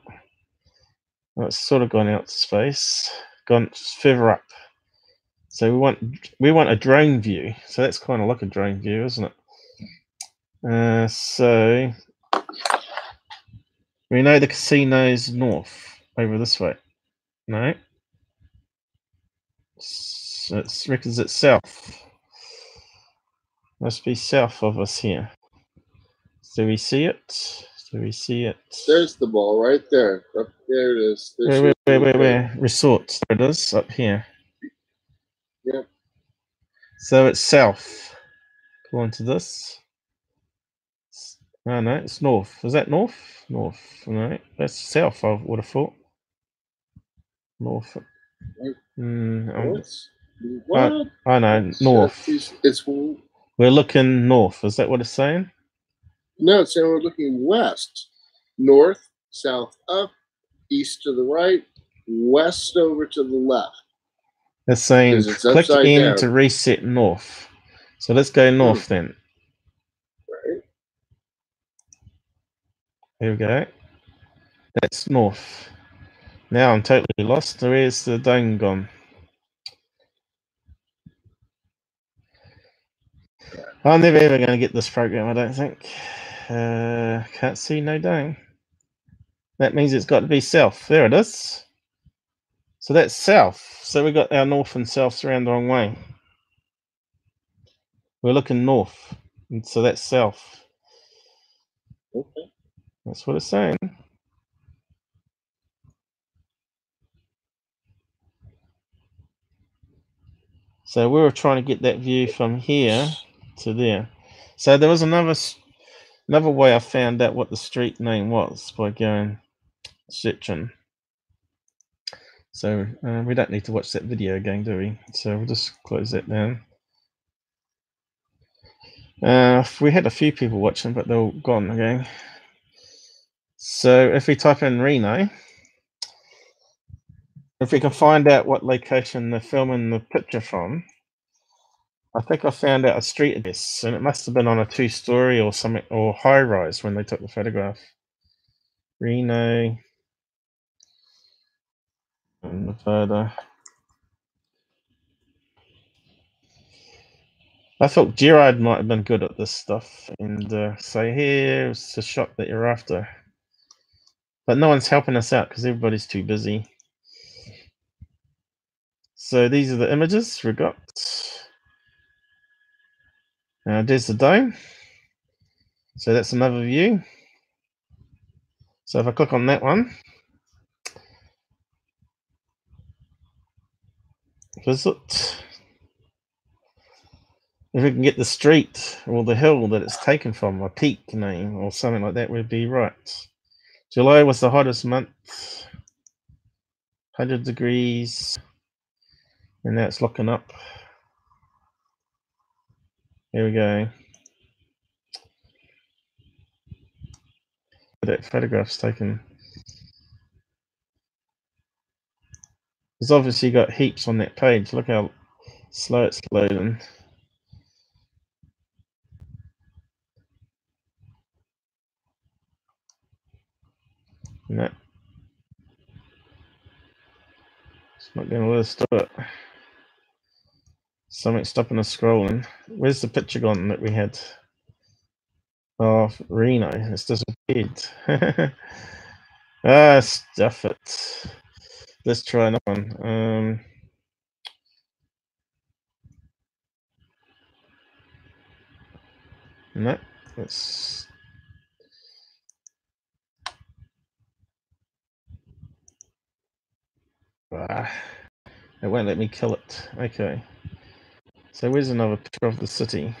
Well, it's sort of gone out to space. Gone further up. So we want a drone view. So that's kind of like a drone view, isn't it? So we know the casino's north over this way. No. So it reckons it's south. Must be south of us here. Do we see it? Do we see it? There's the ball right there. Up there it is. Where? Resort. There it is, up here. Yep. So it's south. Go on to this. Oh, no, it's north. Is that north? North. No, that's south, I would have thought. North. What? I know, north. We're looking north. Is that what it's saying? No, it's saying we're looking west. North, south up, east to the right, west over to the left. It's saying click in to reset north. So let's go north then. Right. Here we go. That's north. Now I'm totally lost. Where's the dome gone? I'm never ever going to get this program, I don't think. Can't see no dome. That means it's got to be south. There it is. So that's south. So we got our north and south around the wrong way. We're looking north. And so that's south. Okay. That's what it's saying. So we were trying to get that view from here to there. So there was another way I found out what the street name was by going searching. So we don't need to watch that video again, do we? So we'll just close that down. We had a few people watching, but they're all gone again. So if we type in Reno, if we can find out what location they're filming the picture from, I think I found out a street address, and it must have been on a 2-story or something, or high-rise when they took the photograph. Reno, and the photo. I thought Gerard might have been good at this stuff and say, here's the shot that you're after. But no one's helping us out because everybody's too busy. So these are the images we got. There's the dome. So that's another view. So if I click on that one, visit. If we can get the street or the hill that it's taken from, a peak name or something like that, would be right. July was the hottest month, 100 degrees, and now it's looking up. Here we go. That photograph's taken. There's obviously got heaps on that page. Look how slow it's loading. No. It's not going to let us do it. Something's stopping us scrolling. Where's the picture gone that we had? Oh, Reno. It's disappeared. Ah, stuff it. Let's try another one. No, it's it won't let me kill it. Okay. So where's another picture of the city?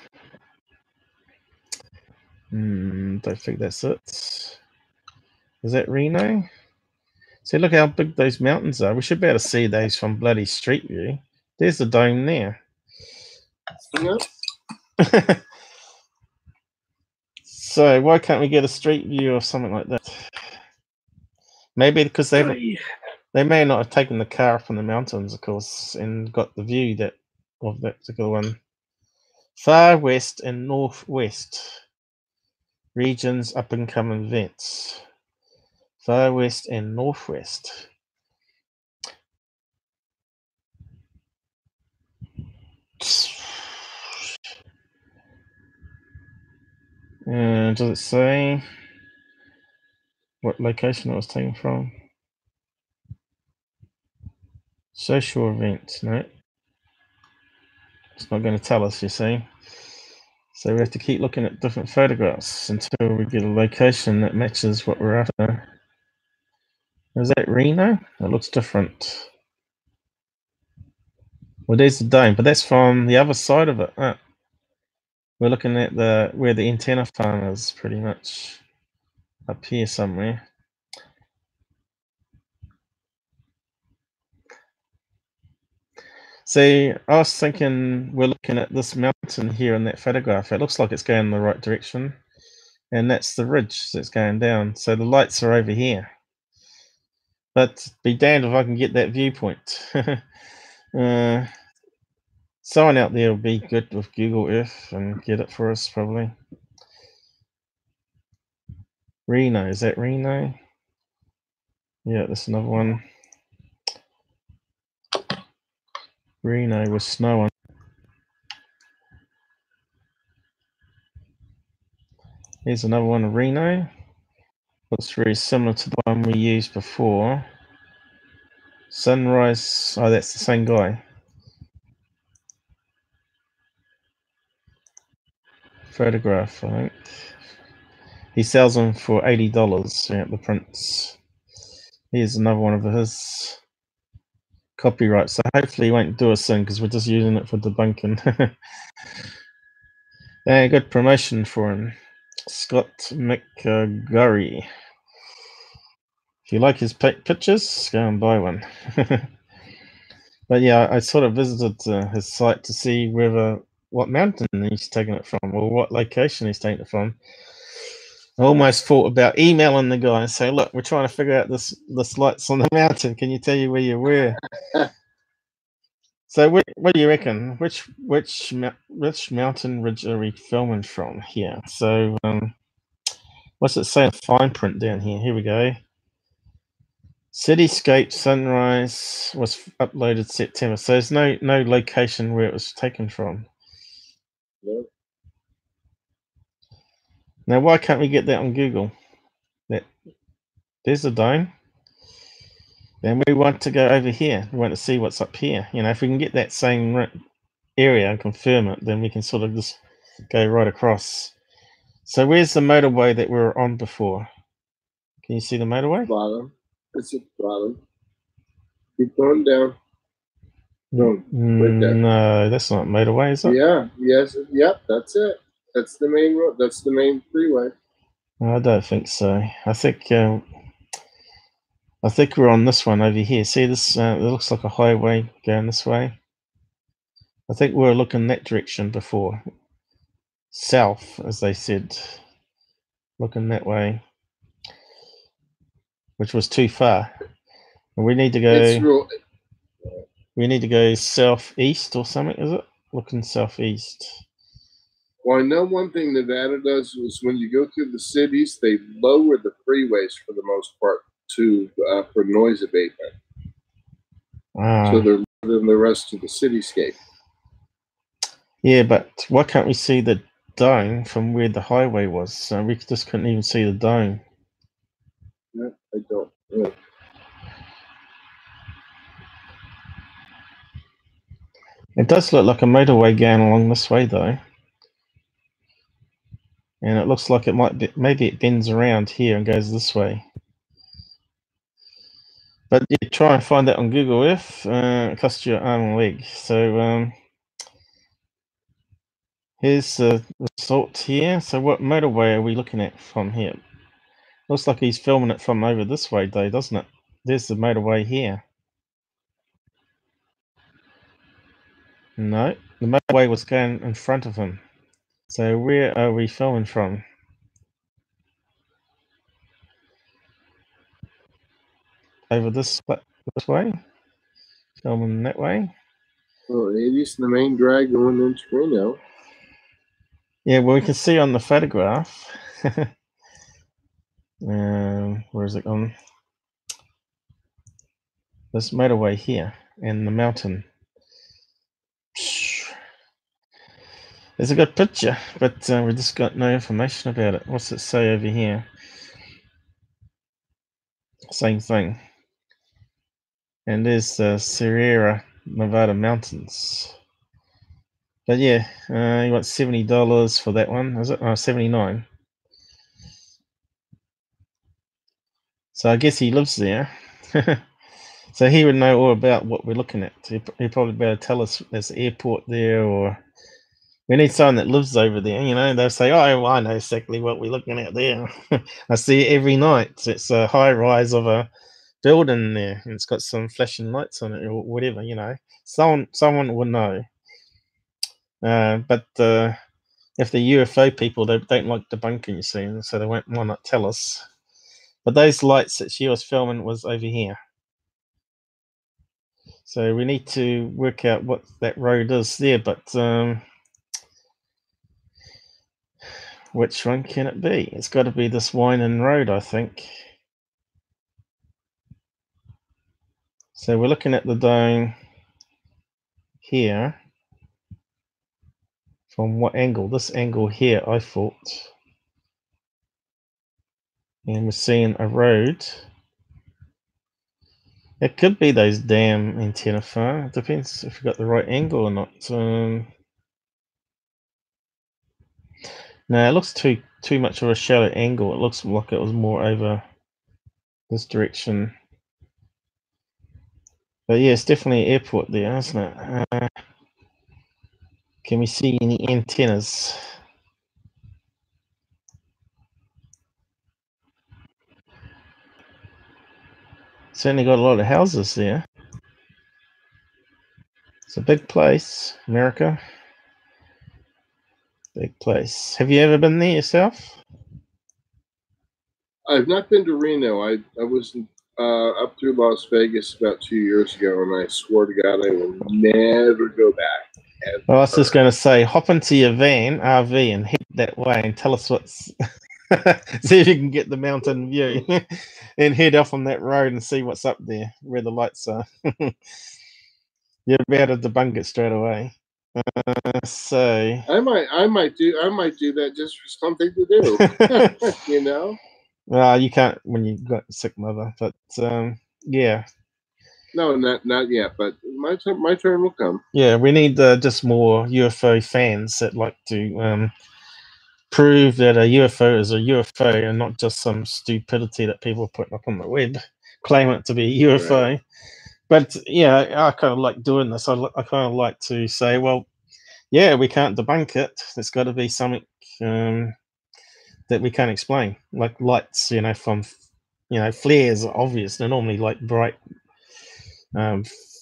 Don't think that's it. Is that Reno? See, look how big those mountains are. We should be able to see those from bloody street view. There's the dome there. Yep. So why can't we get a street view of something like that? Maybe because they may not have taken the car from the mountains, of course, and got the view that of that particular one. Far west and northwest regions, up and coming events. Far west and northwest. Does it say what location it was taken from? Social event, no. It's not going to tell us, you see. So we have to keep looking at different photographs until we get a location that matches what we're after. Is that Reno? It looks different. Well, there's the dome, but that's from the other side of it. Oh. We're looking at where the antenna farm is, pretty much up here somewhere. See, I was thinking we're looking at this mountain here in that photograph. It looks like it's going in the right direction, and that's the ridge that's going down. So the lights are over here. But be damned if I can get that viewpoint. Someone out there will be good with Google Earth and get it for us, probably. Reno, is that Reno? Yeah, that's another one. Reno with snow on. Here's another one of Reno. Looks very similar to the one we used before. Sunrise, oh, that's the same guy. Photograph, I think. He sells them for $80 at the prints. Here's another one of his copyrights. So hopefully he won't do us soon because we're just using it for debunking. Good promotion for him. Scott McGurry. If you like his pictures, go and buy one. But yeah, I sort of visited his site to see what mountain he's taking it from or what location he's taking it from. I almost thought about emailing the guy and say, look, we're trying to figure out this lights on the mountain. Can you tell you where you were? So what do you reckon? Which mountain ridge are we filming from here? So what's it say in fine print down here? Here we go. Cityscape sunrise was uploaded September. So there's no location where it was taken from. No. Now why can't we get that on Google? There's the dome. Then we want to go over here. We want to see what's up here. You know, if we can get that same area and confirm it, then we can sort of just go right across. So where's the motorway that we were on before? Can you see the motorway? Bottom. It's at the bottom. Keep going down. Boom. Right there. No, that's not motorway, is it? Yeah. Yes. Yep. That's it. That's the main road. That's the main freeway. I don't think so. I think we're on this one over here. See this? It looks like a highway going this way. I think we were looking that direction before. South, as they said. Looking that way. Which was too far. We need to go... We need to go southeast or something, is it? Looking southeast. Well, I know one thing Nevada does is when you go through the cities, they lower the freeways for the most part for noise abatement. So they're lower than the rest of the cityscape. Yeah, but why can't we see the dome from where the highway was? So we just couldn't even see the dome. Yeah, I don't. Yeah. It does look like a motorway going along this way, though. And it looks like it might be, maybe it bends around here and goes this way. But yeah, try and find that on Google Earth. It costs you an arm and a leg. So here's the result here. So what motorway are we looking at from here? Looks like he's filming it from over this way, though, doesn't it? There's the motorway here. No, the motorway was going in front of him. So where are we filming from? Over this way? Filming that way? Well, it is the main drag going into Reno. Yeah, well, we can see on the photograph. Where is it gone? This motorway here and the mountain. It's a good picture, but we just got no information about it. What's it say over here? Same thing. And there's the Sierra Nevada mountains. But yeah, you want $70 for that one, is it? Oh, $79. So I guess he lives there. So he would know all about what we're looking at. He'd probably be able to tell us there's an airport there, or we need someone that lives over there. You know, they'll say, "Oh, I know exactly what we're looking at there. I see it every night. It's a high rise of a building there, and it's got some flashing lights on it, or whatever." You know, someone will know. But if the UFO people, they don't like debunking, you see, so they won't want to tell us. But those lights that she was filming was over here. So we need to work out what that road is there, but which one can it be? It's got to be this winding road, I think. So we're looking at the dome here. From what angle? This angle here, I thought. And we're seeing a road. It could be those damn antenna far. It depends if you've got the right angle or not. No, it looks too much of a shallow angle. It looks like it was more over this direction. But yeah, it's definitely an airport there, isn't it? Can we see any antennas? Certainly got a lot of houses there. It's a big place, America. Big place. Have you ever been there yourself? I've not been to Reno. I was up through Las Vegas about 2 years ago, and I swore to God I will never go back. Ever. Well, I was just going to say, hop into your van, RV, and head that way and tell us what's... see if you can get the mountain view and head off on that road and see what's up there, where the lights are. You'll be able to debunk it straight away. So I might do that just for something to do. You know. Well, you can't when you've got a sick mother, but yeah. No, not yet, but my turn will come. Yeah, we need just more UFO fans that like to prove that a UFO is a UFO and not just some stupidity that people put up on the web, claim it to be a UFO. Right. But yeah, I kind of like doing this. I kind of like to say, well, yeah, we can't debunk it. There's got to be something that we can't explain, like lights, from, flares are obvious. They're normally like bright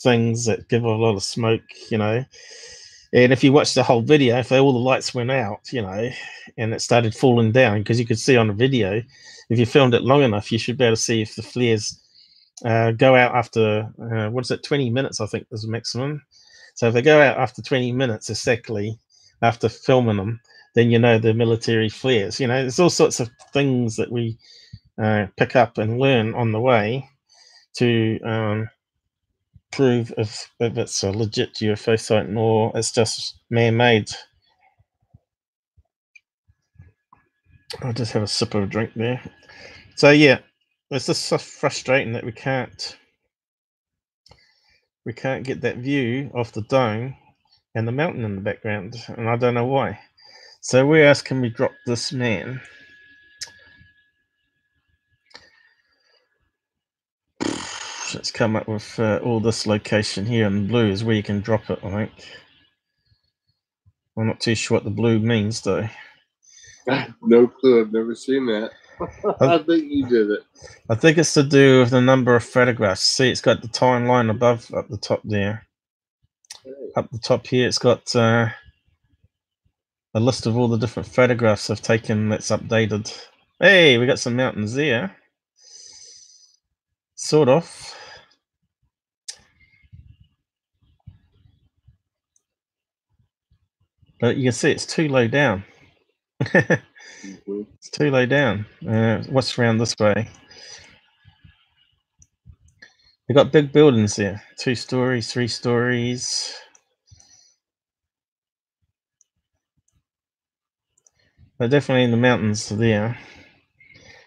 things that give a lot of smoke, And if you watch the whole video, if all the lights went out, and it started falling down, because you could see on the video, if you filmed it long enough, you should be able to see if the flares go out after, 20 minutes, I think is the maximum. So if they go out after 20 minutes exactly after filming them, then the military flares. There's all sorts of things that we pick up and learn on the way to prove if it's a legit UFO site or it's just man-made. I'll just have a sip of a drink there. So yeah, it's just so frustrating that we can't get that view of the dome and the mountain in the background, and I don't know why. So where else can we drop this man? Let's come up with all this location here in blue is where you can drop it, I think. I'm not too sure what the blue means, though. No clue. I've never seen that. I think you did it. I think it's to do with the number of photographs. See, it's got the timeline above, up the top there. Okay. Up the top here, it's got a list of all the different photographs I've taken that's updated. Hey, we got some mountains there. Sort of. But you can see it's too low down. It's too low down. What's around this way? We've got big buildings there. 2 stories, 3 stories. They're definitely in the mountains there.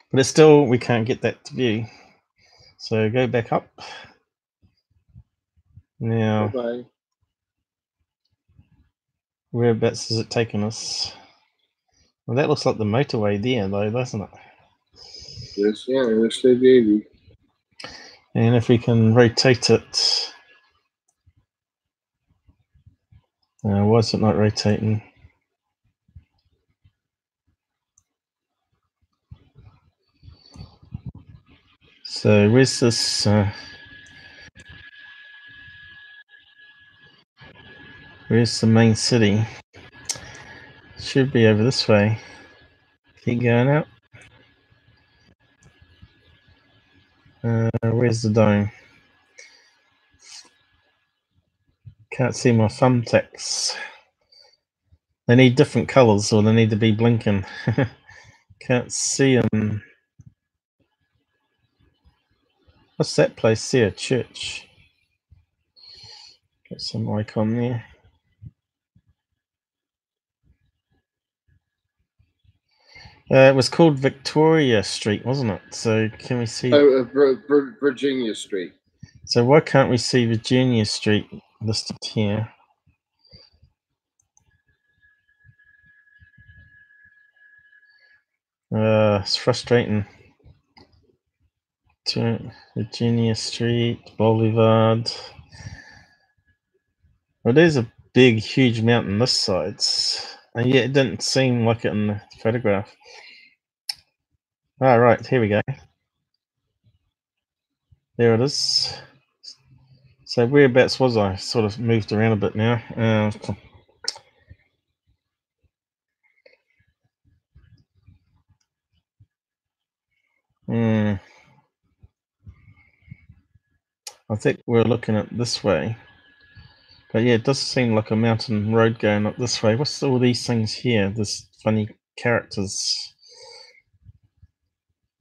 But it's still, we can't get that view. So go back up. Now, bye-bye. Whereabouts is it taking us? Well, that looks like the motorway there, though, doesn't it? Yes, yeah, that's the baby. And if we can rotate it, why is it not rotating? So where's this? Where's the main city? Should be over this way. Keep going up. Where's the dome? Can't see my thumbtacks. They need different colors, or they need to be blinking. Can't see them. What's that place here? Church. Got some icon there. It was called Victoria Street, wasn't it? So can we see? Virginia Street. So why can't we see Virginia Street listed here? It's frustrating. Virginia Street, Boulevard. Well, there's a big, huge mountain this side, and yet it didn't seem like it in the photograph. All right, here we go. There it is. So whereabouts was I? Sort of moved around a bit now. I think we're looking at this way. But yeah, it does seem like a mountain road going up this way. What's all these things here? There's funny characters.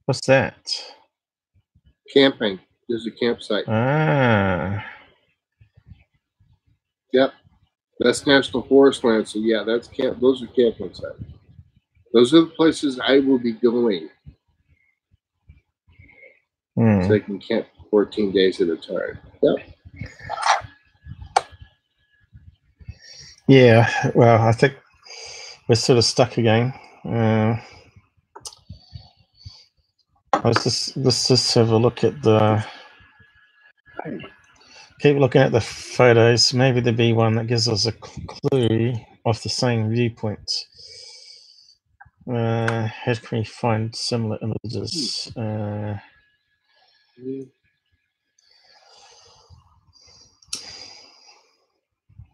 What's that? Camping. There's a campsite. Ah. Yep. That's National Forest land. So yeah, that's camp. Those are camping sites. Those are the places I will be going. So I can camp 14 days at a time. Yep. Yeah, well, I think we're sort of stuck again. let's just have a look at the. Keep looking at the photos. Maybe there'll be one that gives us a clue of the same viewpoint. How can we find similar images?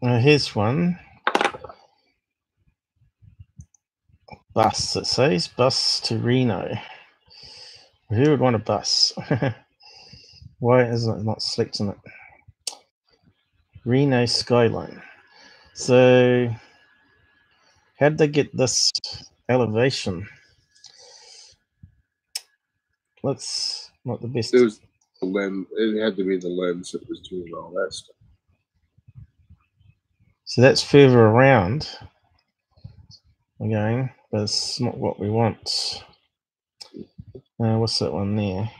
Here's one. Bus, it says. Bus to Reno. Who would want a bus? Why isn't it not selecting it? Reno skyline. So, how did they get this elevation? Let's not the best. It was the lens. It had to be the lens that was doing all that stuff. So that's further around. Again, but it's not what we want. What's that one there?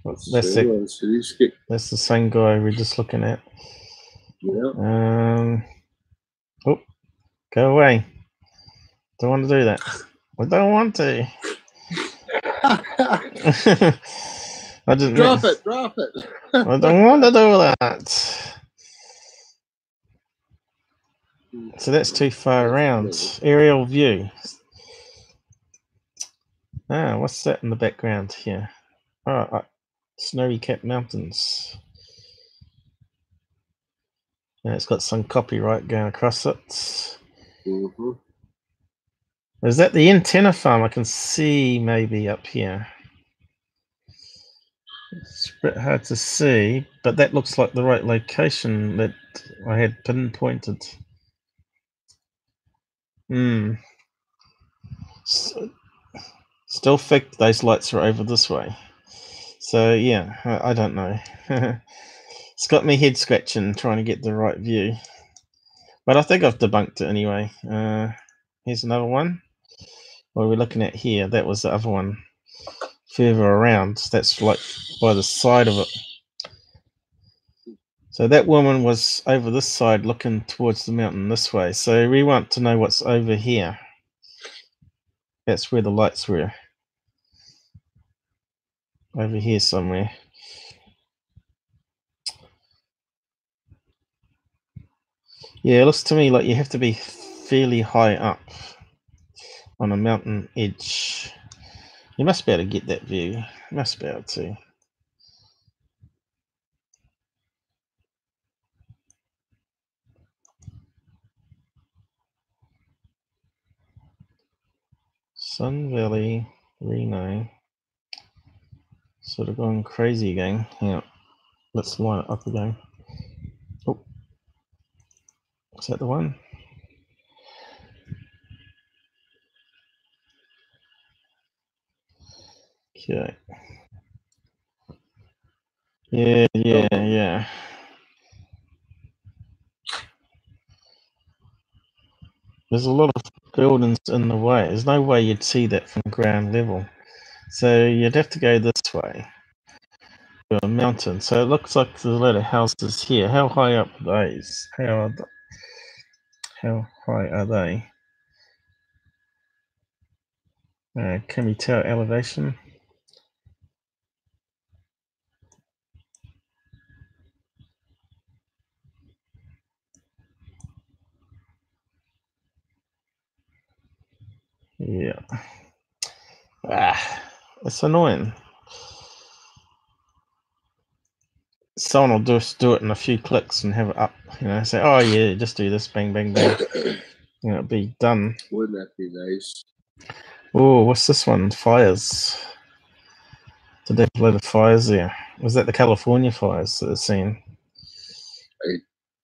That's the same guy we're just looking at. Yeah. Oh, go away. Don't want to do that. I don't want to. I didn't drop it. I don't want to do that. So that's too far around. Aerial view. What's that in the background here? Snowy capped mountains. And it's got some copyright going across it. Mm-hmm. Is that the antenna farm? I can see maybe up here. It's a bit hard to see, but that looks like the right location that I had pinpointed. Still think those lights are over this way. So yeah, I don't know. It's got me head scratching trying to get the right view. But I think I've debunked it anyway. Here's another one. What are we looking at here? That was the other one. Further around. That's like by the side of it. So that woman was over this side looking towards the mountain this way. So we want to know what's over here. That's where the lights were. Over here somewhere. Yeah, it looks to me like you have to be fairly high up on a mountain edge. You must be able to get that view. You must be able to. Sun Valley, Reno. Sort of going crazy again. Hang on. Let's line it up again. Oh. Is that the one? Okay. Yeah. There's a lot of buildings in the way. There's no way you'd see that from ground level. So you'd have to go this way. To a mountain. So it looks like there's a lot of houses here. How high up are those? How high are they? Can we tell elevation? Yeah. It's annoying. Someone will just do it in a few clicks and have it up, say, oh yeah, just do this, bang, bang, bang. It'll be done. Wouldn't that be nice? Oh, what's this one? Fires. Did they have a load of fires there? Was that the California fires that are seen?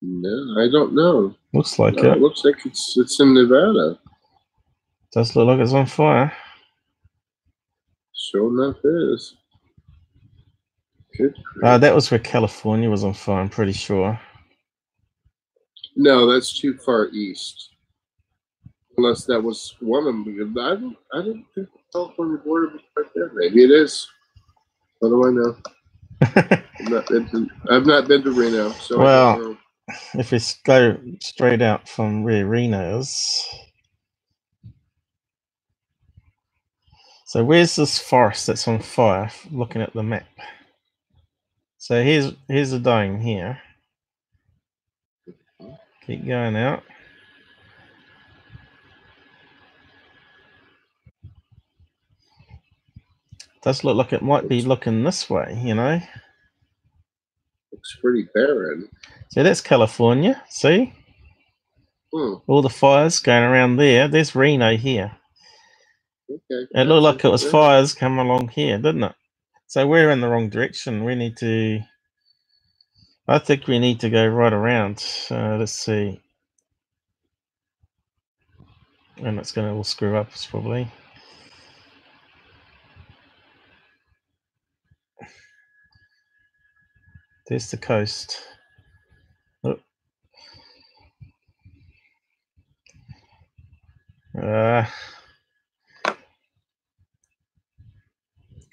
No, I don't know. Looks like it. It looks like it's in Nevada. Does look like it's on fire. Sure enough is. That was where California was on fire, I'm pretty sure. No, that's too far east. Unless that was one of them, because I didn't think the California border was right there. Maybe it is. What do I know? I've not been to Reno, so well, I don't know. If we go straight out from where Reno is, So where's this forest that's on fire? Looking at the map. So here's a dome here. Keep going out. Does look like it might be looking this way, you know. Looks pretty barren. So that's California, see? All the fires going around there. There's Reno here. Okay. It looked like it was fires coming along here, didn't it? So we're in the wrong direction. We need to... I think we need to go right around. Let's see. And it's going to all screw up, probably. There's the coast. Oh.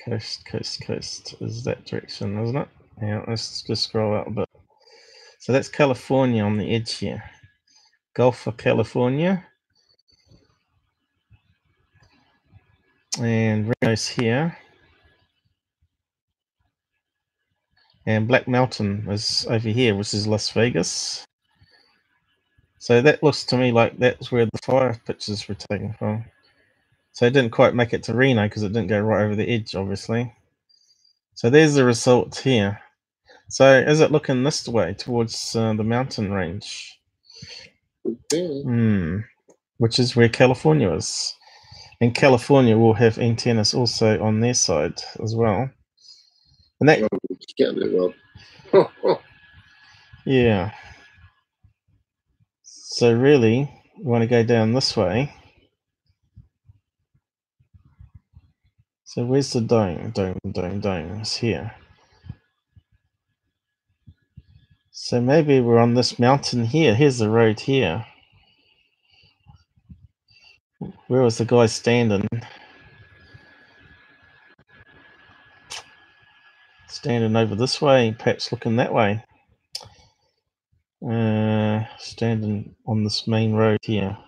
Coast is that direction, isn't it? Yeah, let's just scroll out a bit. So that's California on the edge here. Gulf of California. And Reno's here. And Black Mountain is over here, which is Las Vegas. So that looks to me like that's where the fire pictures were taken from. So it didn't quite make it to Reno because it didn't go right over the edge, obviously. So there's the result here. So is it looking this way towards the mountain range? Which is where California is. And California will have antennas also on their side as well. And that... yeah. So really, we want to go down this way. So where's the dome? Dome is here. So maybe we're on this mountain here. Here's the road here. Where was the guy standing? Standing over this way, perhaps looking that way. Standing on this main road here.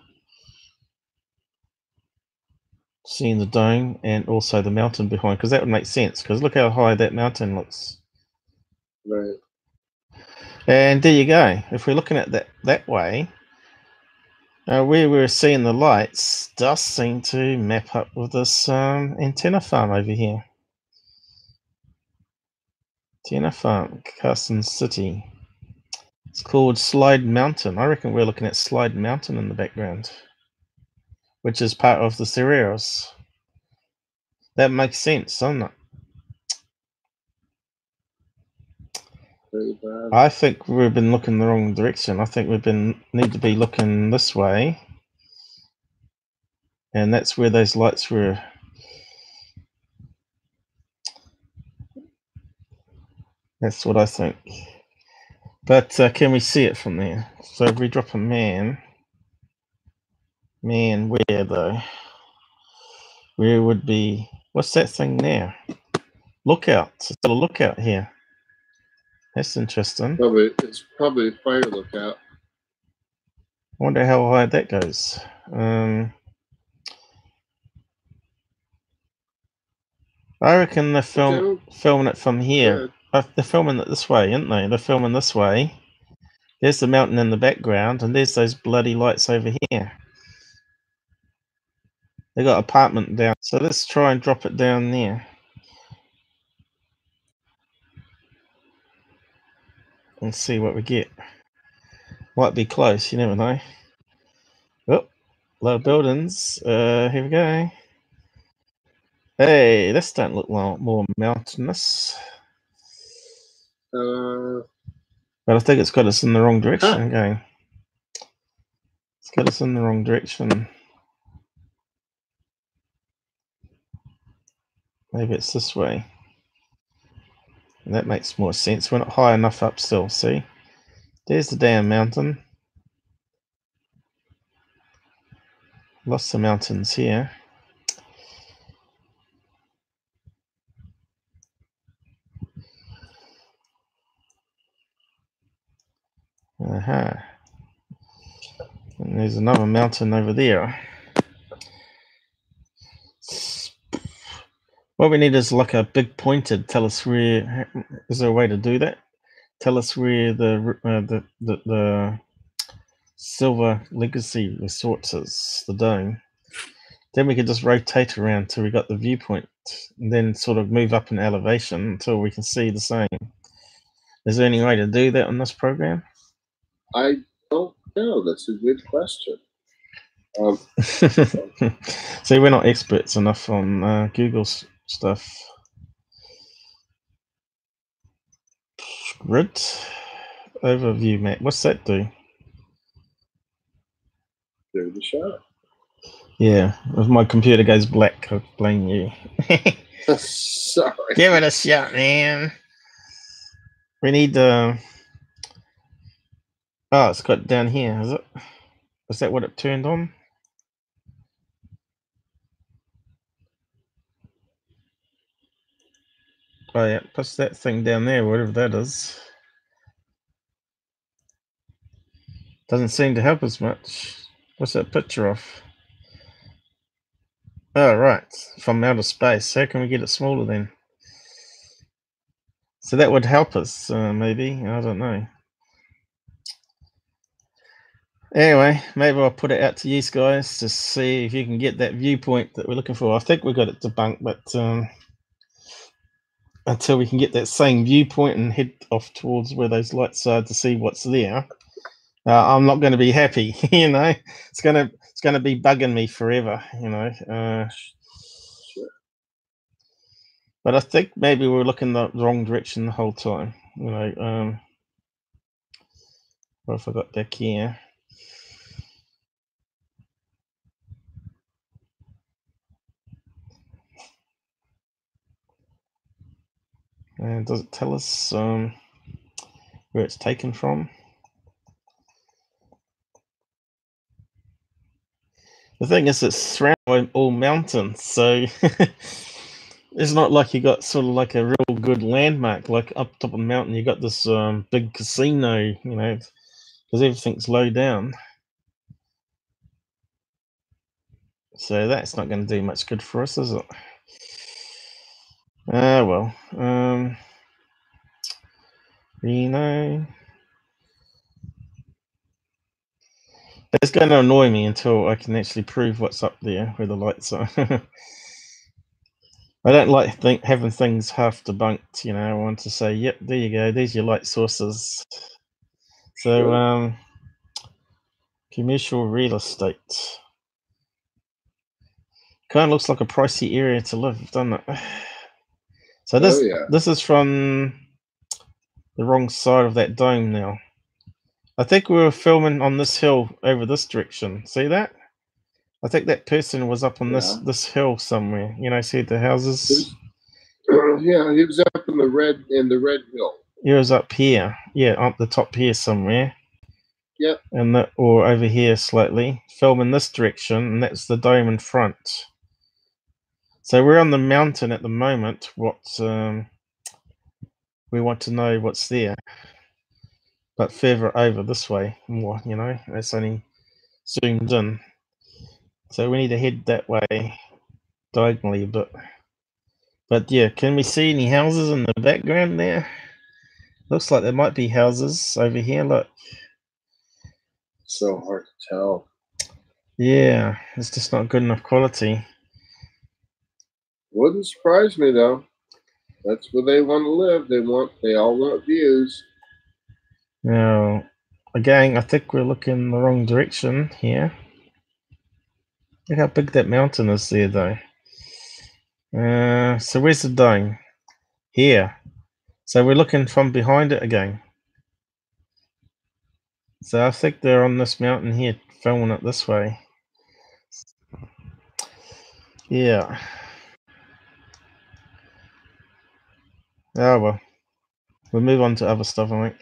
Seeing the dome and also the mountain behind, because that would make sense, because look how high that mountain looks. Right. And there you go. If we're looking at that way, where we're seeing the lights does seem to map up with this antenna farm over here. Antenna farm, Carson City. It's called Slide Mountain. I reckon we're looking at Slide Mountain in the background, which is part of the Cerreros. That makes sense, doesn't it? I think we've been looking the wrong direction. I think need to be looking this way. And that's where those lights were. That's what I think. But can we see it from there? So if we drop a man, where though? Where would be, what's that thing there? Lookout. It's got a lookout here. That's interesting. It's probably a fire lookout. I wonder how high that goes. I reckon they're filming it from here. They're filming it this way, aren't they? They're filming this way. There's the mountain in the background, and there's those bloody lights over here. They got apartment down. So let's try and drop it down there. And see what we get. Might be close, you never know. Oh, a lot of buildings. Here we go. Hey, this don't look more mountainous. But I think it's got us in the wrong direction again. It's got us in the wrong direction. Maybe it's this way. And that makes more sense. We're not high enough up still, see? There's the damn mountain. Lots of mountains here. And there's another mountain over there. What we need is like a big pointer to tell us where. Is there a way to do that? Tell us where the Silver Legacy Resorts is, the dome. Then we could just rotate around till we got the viewpoint, and then sort of move up in elevation until we can see the same. Is there any way to do that on this program? I don't know. That's a good question. See, we're not experts enough on Google's stuff. Grid overview map. What's that do? Give it a shot. Yeah, if my computer goes black, I blame you. Sorry. Give it a shot, man. We need oh, it's got down here, is it? Is that what it turned on? Oh yeah, push that thing down there, whatever that is. Doesn't seem to help us much. What's that picture of? Oh right, from outer space. How can we get it smaller then? So that would help us, maybe. I don't know. Anyway, maybe I'll put it out to you guys to see if you can get that viewpoint that we're looking for. I think we got it debunked, but until we can get that same viewpoint and head off towards where those lights are to see what's there, I'm not going to be happy. You know, it's gonna be bugging me forever. You know. But I think maybe we're looking the wrong direction the whole time. You know, what have I got back here? And does it tell us where it's taken from? The thing is, it's surrounded by all mountains, so it's not like you got sort of like a real good landmark. Like up top of the mountain, you got this big casino, you know, because everything's low down. So that's not going to do much good for us, is it? Well, Reno. It's going to annoy me until I can actually prove what's up there where the lights are. I don't like having things half debunked, you know. I want to say, yep, there you go, there's your light sources. So, Sure. Commercial real estate. Kind of looks like a pricey area to live, doesn't it? So this is from the wrong side of that dome now. I think we were filming on this hill over this direction. See that? I think that person was up on this hill somewhere. You know, see the houses? Yeah, he was up in the red hill. He was up here. Yeah, up the top here somewhere. Yep. And that, or over here slightly. Film in this direction, and that's the dome in front. So we're on the mountain at the moment. What we want to know what's there. But further over this way more, you know, that's only zoomed in. So we need to head that way diagonally a bit. But yeah, can we see any houses in the background there? Looks like there might be houses over here, look. So hard to tell. Yeah, it's just not good enough quality. Wouldn't surprise me though. That's where they want to live. They all want views. Now, again, I think we're looking the wrong direction here. Look how big that mountain is there, though. So where's the dome? Here. So we're looking from behind it again. So I think they're on this mountain here, filming it this way. Yeah. Oh well. We'll move on to other stuff, I think.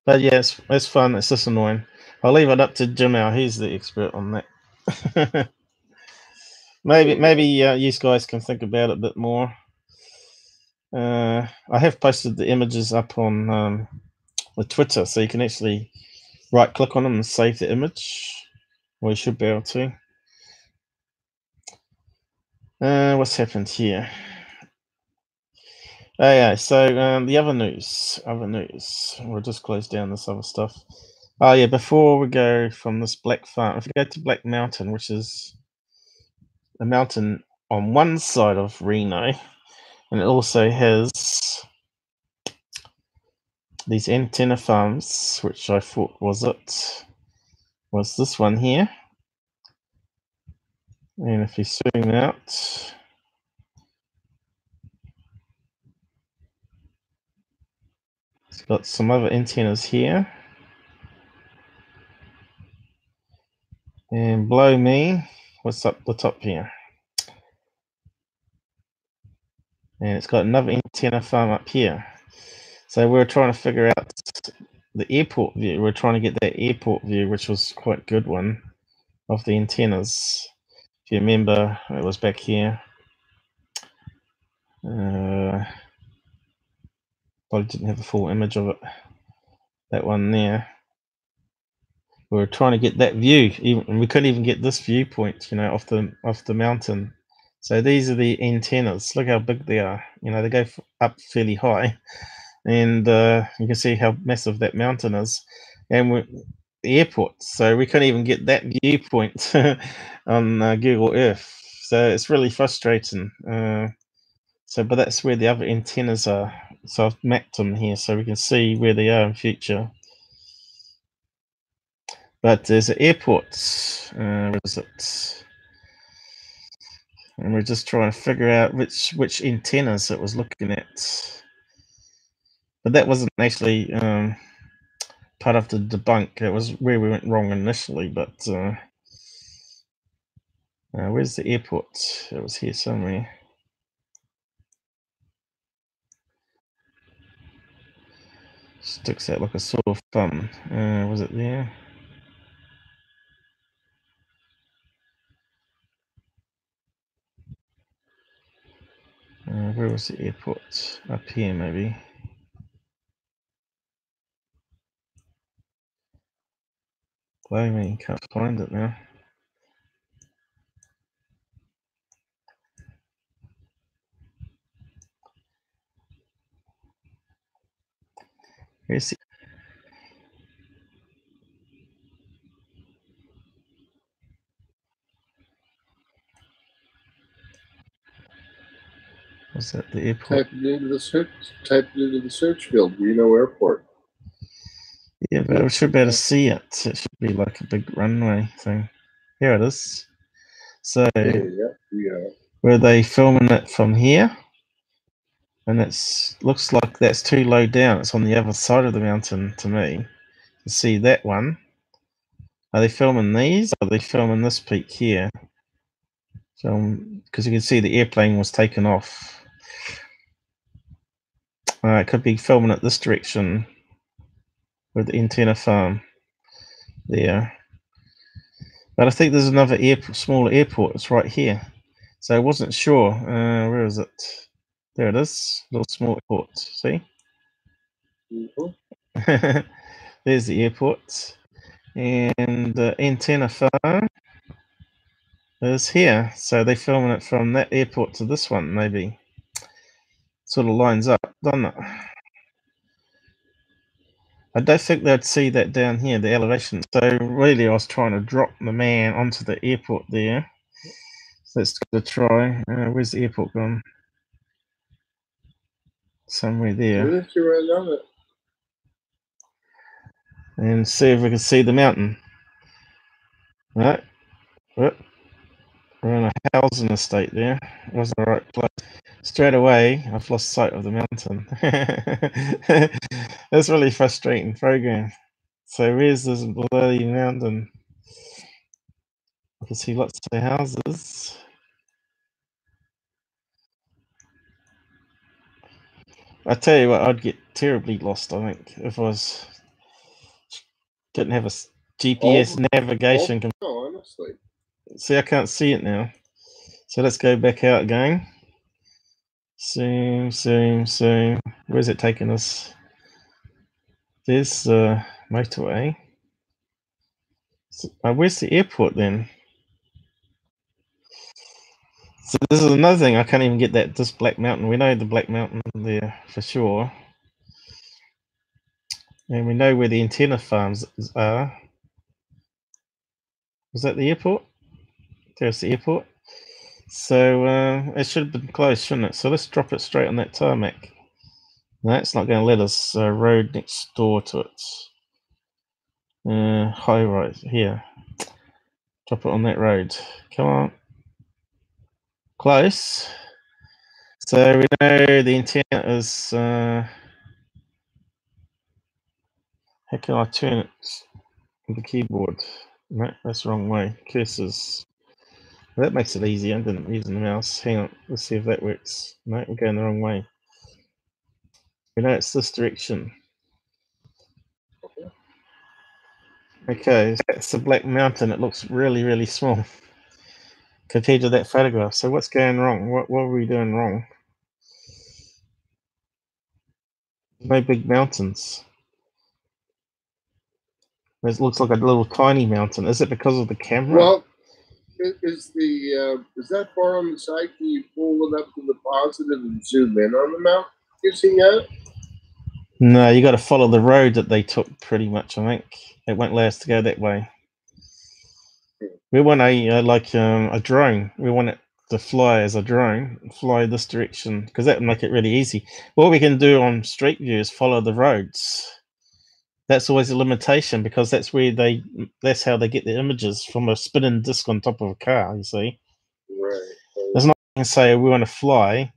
But yeah, it's fun. It's just annoying. I'll leave it up to Jim now. He's the expert on that. maybe you guys can think about it a bit more. I have posted the images up on the Twitter, so you can actually right-click on them and save the image. Well, you should be able to. What's happened here? Oh yeah, so the other news. We'll just close down this other stuff. Oh yeah, before we go from this Black Farm, if we go to Black Mountain, which is a mountain on one side of Reno, and it also has these antenna farms, which I thought was this one here. And if you zoom out, it's got some other antennas here. And below me, what's up the top here? And it's got another antenna farm up here. So we're trying to figure out the airport view. We're trying to get that airport view, which was quite a good one, of the antennas. If you remember, it was back here. Probably didn't have a full image of it. That one there. We were trying to get that view, and we couldn't even get this viewpoint, off the mountain. So these are the antennas. Look how big they are. They go up fairly high, and you can see how massive that mountain is. And the airport, so we couldn't even get that viewpoint on Google Earth. So it's really frustrating. But that's where the other antennas are. So I've mapped them here so we can see where they are in future. But there's an airport. Where is it? And we're just trying to figure out which antennas it was looking at. But that wasn't actually part of the debunk. It was where we went wrong initially. But where's the airport? It was here somewhere. Sticks out like a sore thumb. Was it there? Where was the airport? Up here, maybe. Blimey, can't find it now. Where's the... Was that the airport? Type it into the search field. Reno Airport. Yeah, but we should be able to see it. It should be like a big runway thing. Here it is. So, were they filming it from here? And it looks like that's too low down. It's on the other side of the mountain to me. To see that one. Are they filming these? Or are they filming this peak here? Because you can see the airplane was taken off. It could be filming it this direction with the antenna farm there. But I think there's another smaller airport. It's right here. So I wasn't sure. Where is it? There it is. Little small airport. See? Mm-hmm. There's the airport. And the antenna farm is here. So they're filming it from that airport to this one, maybe. Sort of lines up, doesn't it? I don't think they'd see that down here, the elevation. So really I was trying to drop the man onto the airport there. So let's give it a try. Where's the airport gone? Somewhere there. And see if we can see the mountain. Right. We're in a housing estate there. It wasn't the right place. Straight away, I've lost sight of the mountain. That's really frustrating program. So where's this bloody mountain? I can see lots of houses. I tell you what, I'd get terribly lost, I think, if I didn't have a GPS navigation. No, honestly. See, I can't see it now. So let's go back out again. Zoom. Where's it taking us? There's the motorway. So, where's the airport then? So this is another thing. I can't even get this Black Mountain. We know the Black Mountain there for sure. And we know where the antenna farms are. Was that the airport? There's the airport. So it should have been close, shouldn't it? So let's drop it straight on that tarmac. No, that's not going to let us road next door to it. High rise here. Drop it on that road. Come on. Close. So we know the antenna is. How can I turn it with the keyboard? No, that's the wrong way. Cursors. Well, that makes it easier than using the mouse. Hang on. Let's see if that works. No, we're going the wrong way. We know it's this direction. Okay, that's the Black Mountain. It looks really, really small compared to that photograph. So what's going wrong? What are we doing wrong? No big mountains. It looks like a little tiny mountain. Is it because of the camera? Well, is that far on the side? Can you pull it up to the positive and zoom in on the mountain you're seeing that? No, you got to follow the road that they took pretty much, I think. It won't allow us to go that way. We want a drone. We want it to fly as a drone, fly this direction, because that would make it really easy. What we can do on Street View is follow the roads. That's always a limitation because that's that's how they get the images from a spinning disc on top of a car, you see. Right. There's not going to say we want to fly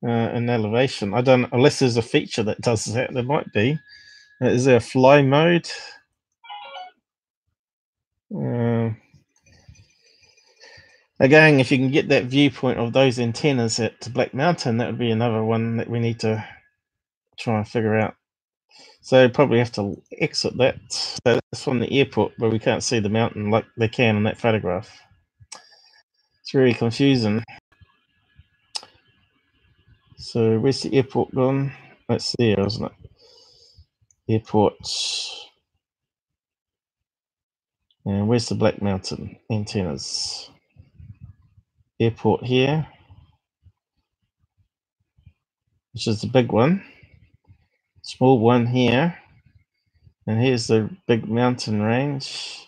in elevation. I don't, unless there's a feature that does that. There might be. Is there a fly mode? Again, if you can get that viewpoint of those antennas at Black Mountain, that would be another one that we need to try and figure out. So probably have to exit that. So that's from the airport where we can't see the mountain like they can in that photograph. It's very confusing. So where's the airport gone? That's there, isn't it? Airport. And where's the Black Mountain antennas? Airport here, which is the big one. Small one here. And here's the big mountain range.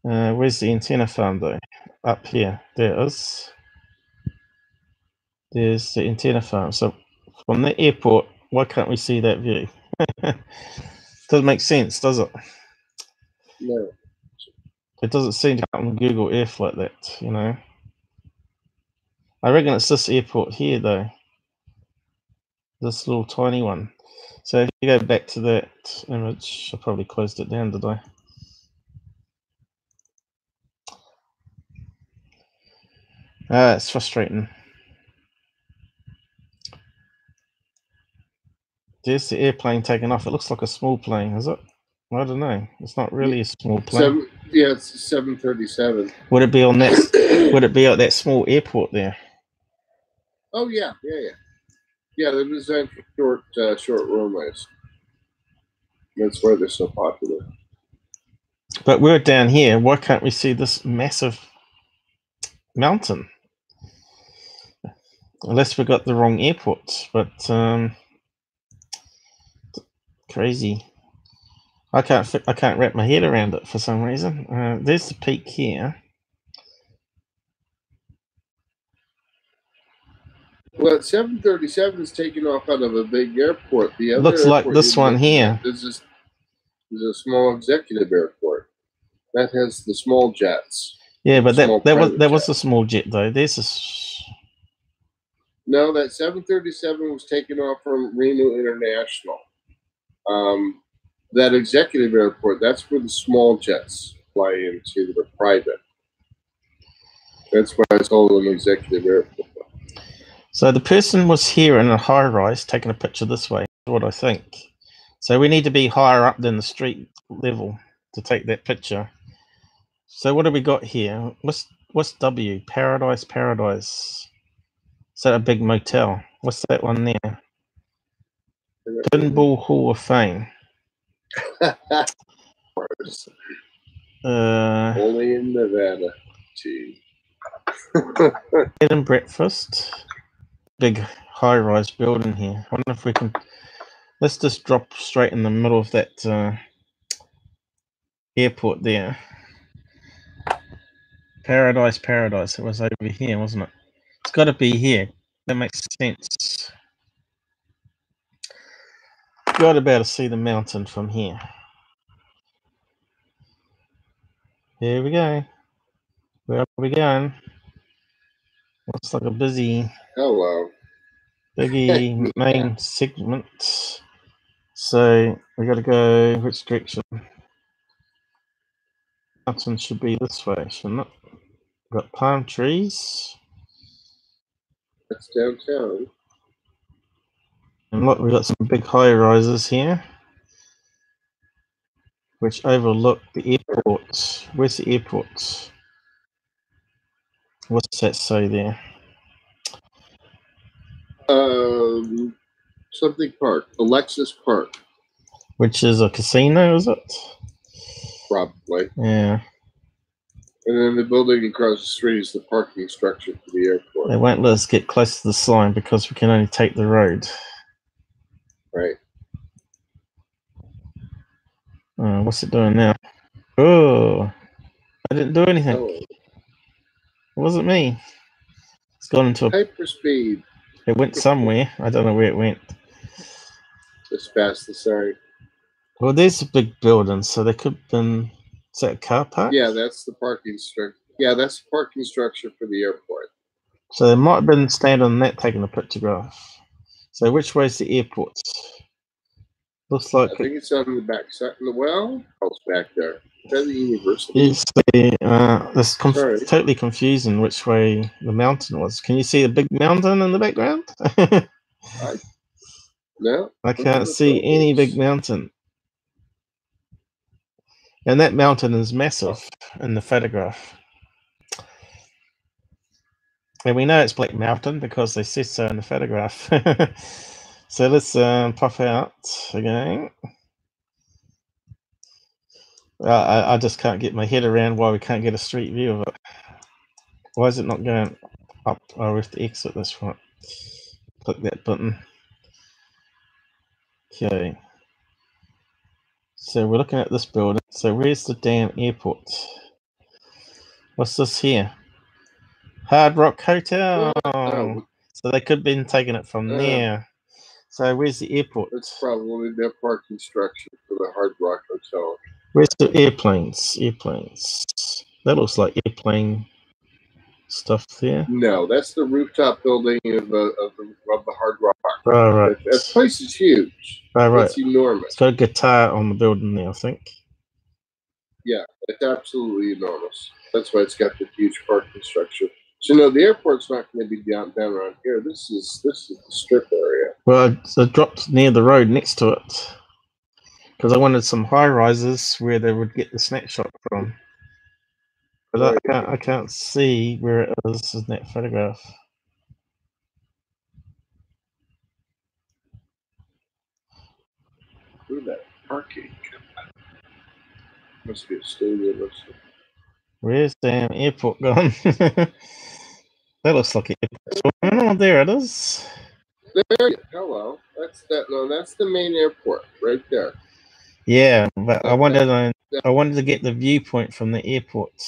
Where's the antenna farm though? Up here. There it is. There's the antenna farm. So from the airport, why can't we see that view? Doesn't make sense, does it? No. It doesn't seem to come on Google Earth like that, you know. I reckon it's this airport here though. This little tiny one. So if you go back to that image, I probably closed it down, did I? It's frustrating. There's the airplane taking off. It looks like a small plane, is it? I don't know. It's not really a small plane. Yeah, it's a 737. Would it be on that? Would it be at that small airport there? Oh yeah. Yeah, they're designed for short runways. That's why they're so popular. But we're down here. Why can't we see this massive mountain? Unless we got the wrong airport. But crazy. I can't wrap my head around it for some reason. There's the peak here. Well, 737 is taking off out of a big airport. The other looks like this one here. This is a small executive airport that has the small jets. Yeah, but that was a small jet though. There's a. No, that 737 was taken off from Reno International. That executive airport, that's where the small jets fly into that are private. That's why it's called an executive airport. So the person was here in a high rise taking a picture this way, is what I think. So we need to be higher up than the street level to take that picture. So what have we got here? What's W? Paradise. Is that a big motel? What's that one there? Pinball Hall of Fame. Only in Nevada. Gee. Bed and breakfast. Big high-rise building here. I wonder if we can. Let's just drop straight in the middle of that airport there. Paradise. It was over here, wasn't it? It's got to be here. That makes sense. Got to be able to see the mountain from here. Here we go. Where are we going? Looks like a busy, biggie main segment. So we got to go which direction? Mountain should be this way, shouldn't it? Got palm trees. That's downtown. And look, we've got some big high rises here, which overlook the airport. Where's the airport? What's that say there? Something Park, Alexis Park. Which is a casino, is it? Probably. Yeah. And then the building across the street is the parking structure for the airport. They won't let us get close to the sign because we can only take the road. Right. What's it doing now? Oh, I didn't do anything. Oh. It wasn't me. It's gone into a hyperspeed. It went somewhere. I don't know where it went. Just past the sign. Well, there's a big building, so they could have been. Is that a car park? Yeah, that's the parking structure. Yeah, that's the parking structure for the airport. So they might have been standing on that taking a pictograph. So which way's the airport? Looks like I think it's on the back side. Well, it's back there. Is that the university? Yes, it's totally confusing which way the mountain was. Can you see the big mountain in the background? No. I can't see any big mountain. And that mountain is massive in the photograph. And we know it's Black Mountain because they said so in the photograph. So let's pop out again. I just can't get my head around why we can't get a street view of it. Why is it not going up? Oh, we have to exit this one. Click that button. Okay. So we're looking at this building. So where's the damn airport? What's this here? Hard Rock Hotel. Oh. So they could have been taking it from there. So where's the airport? It's probably their parking structure for the Hard Rock Hotel. Where's the airplanes? Airplanes. That looks like airplane stuff there. No, that's the rooftop building of the Hard Rock. Oh, right. That place is huge. Oh, right. It's enormous. It's got a guitar on the building there, I think. Yeah, it's absolutely enormous. That's why it's got the huge parking structure. So no, the airport's not going to be down around here. This is the strip area. Well, I dropped near the road next to it because I wanted some high rises where they would get the snapshot from. But I can't see where it is in that photograph. Look at that parking. Must be a stadium or something. Where's the damn airport gone? That looks like an airport. Oh, there it is. There you go. That's that. No, that's the main airport right there. Yeah, but I wanted to get the viewpoint from the airport.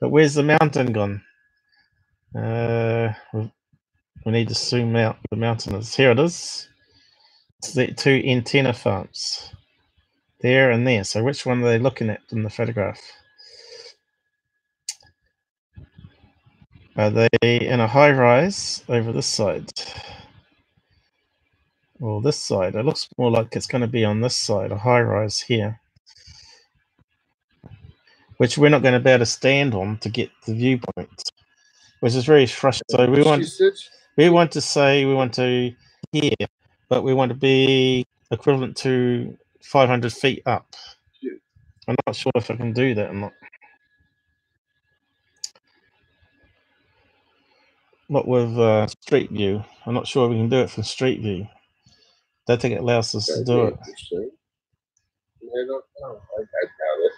But where's the mountain gone? We need to zoom out. The mountain is here. It is. It's the two antenna farms, there and there. So which one are they looking at in the photograph? Are they in a high rise over this side? Or this side? It looks more like it's going to be on this side, a high rise here. Which we're not going to be able to stand on to get the viewpoint. Which is very frustrating. So we want to here, but we want to be equivalent to 500 feet up. I'm not sure if I can do that or not. Not with Street View. I'm not sure we can do it from Street View. Don't think it allows us to do it. I don't know. I doubt it.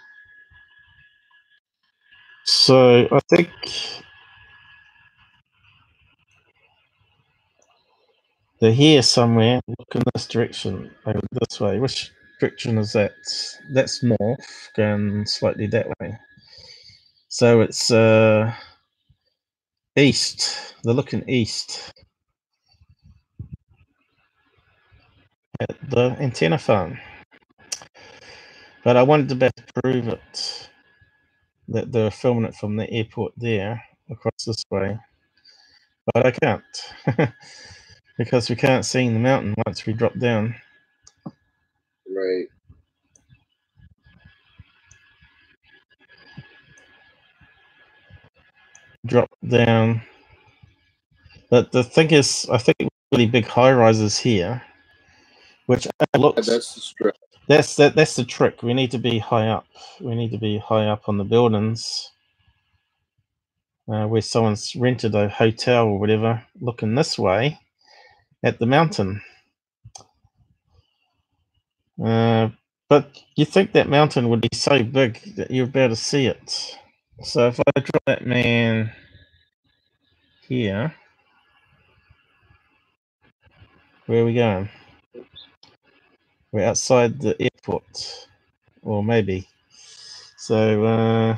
So I think They're here somewhere. Look in this direction, over this way. Which direction is that? That's north, going slightly that way. So it's east. They're looking east at the antenna farm. But I wanted to best prove it, that they're filming it from the airport there, across this way. But I can't, because we can't see the mountain once we drop down. Right. Drop down. But the thing is, I think really big high rises here, which looks. That's the strip. That's the trick. We need to be high up. We need to be high up on the buildings, where someone's rented a hotel or whatever, looking this way at the mountain. But you think that mountain would be so big that you'd be able to see it. So if I draw that man here, where are we going? We're outside the airport, or maybe. So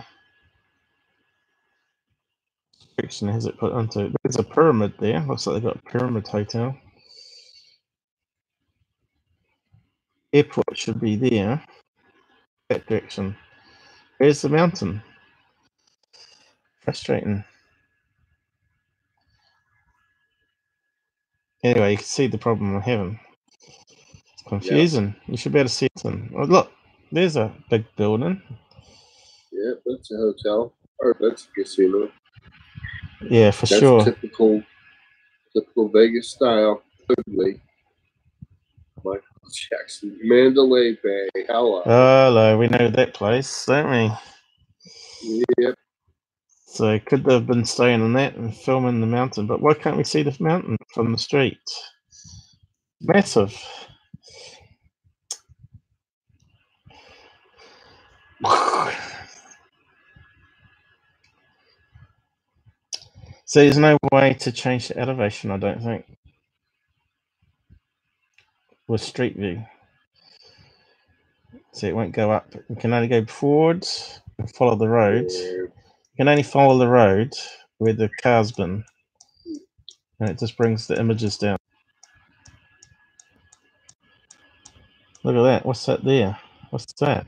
direction has it put onto? There's a pyramid there. Looks like they've got a pyramid hotel. Airport should be there. That direction. Where's the mountain? Frustrating. Anyway, you can see the problem I'm having. It's confusing. Yeah. You should be able to see it. Oh, look, there's a big building. Yeah, that's a hotel. Or that's a casino. Yeah, for sure. Typical Vegas style. Totally. Michael Jackson, Mandalay Bay. Hello, we know that place, don't we? Yep. So could they have been staying in that and filming the mountain? But why can't we see the mountain from the street? Massive. So there's no way to change the elevation, I don't think, with Street View. So it won't go up. You can only go forwards and follow the road. You can only follow the road where the car's been. And it just brings the images down. Look at that. What's that there? What's that?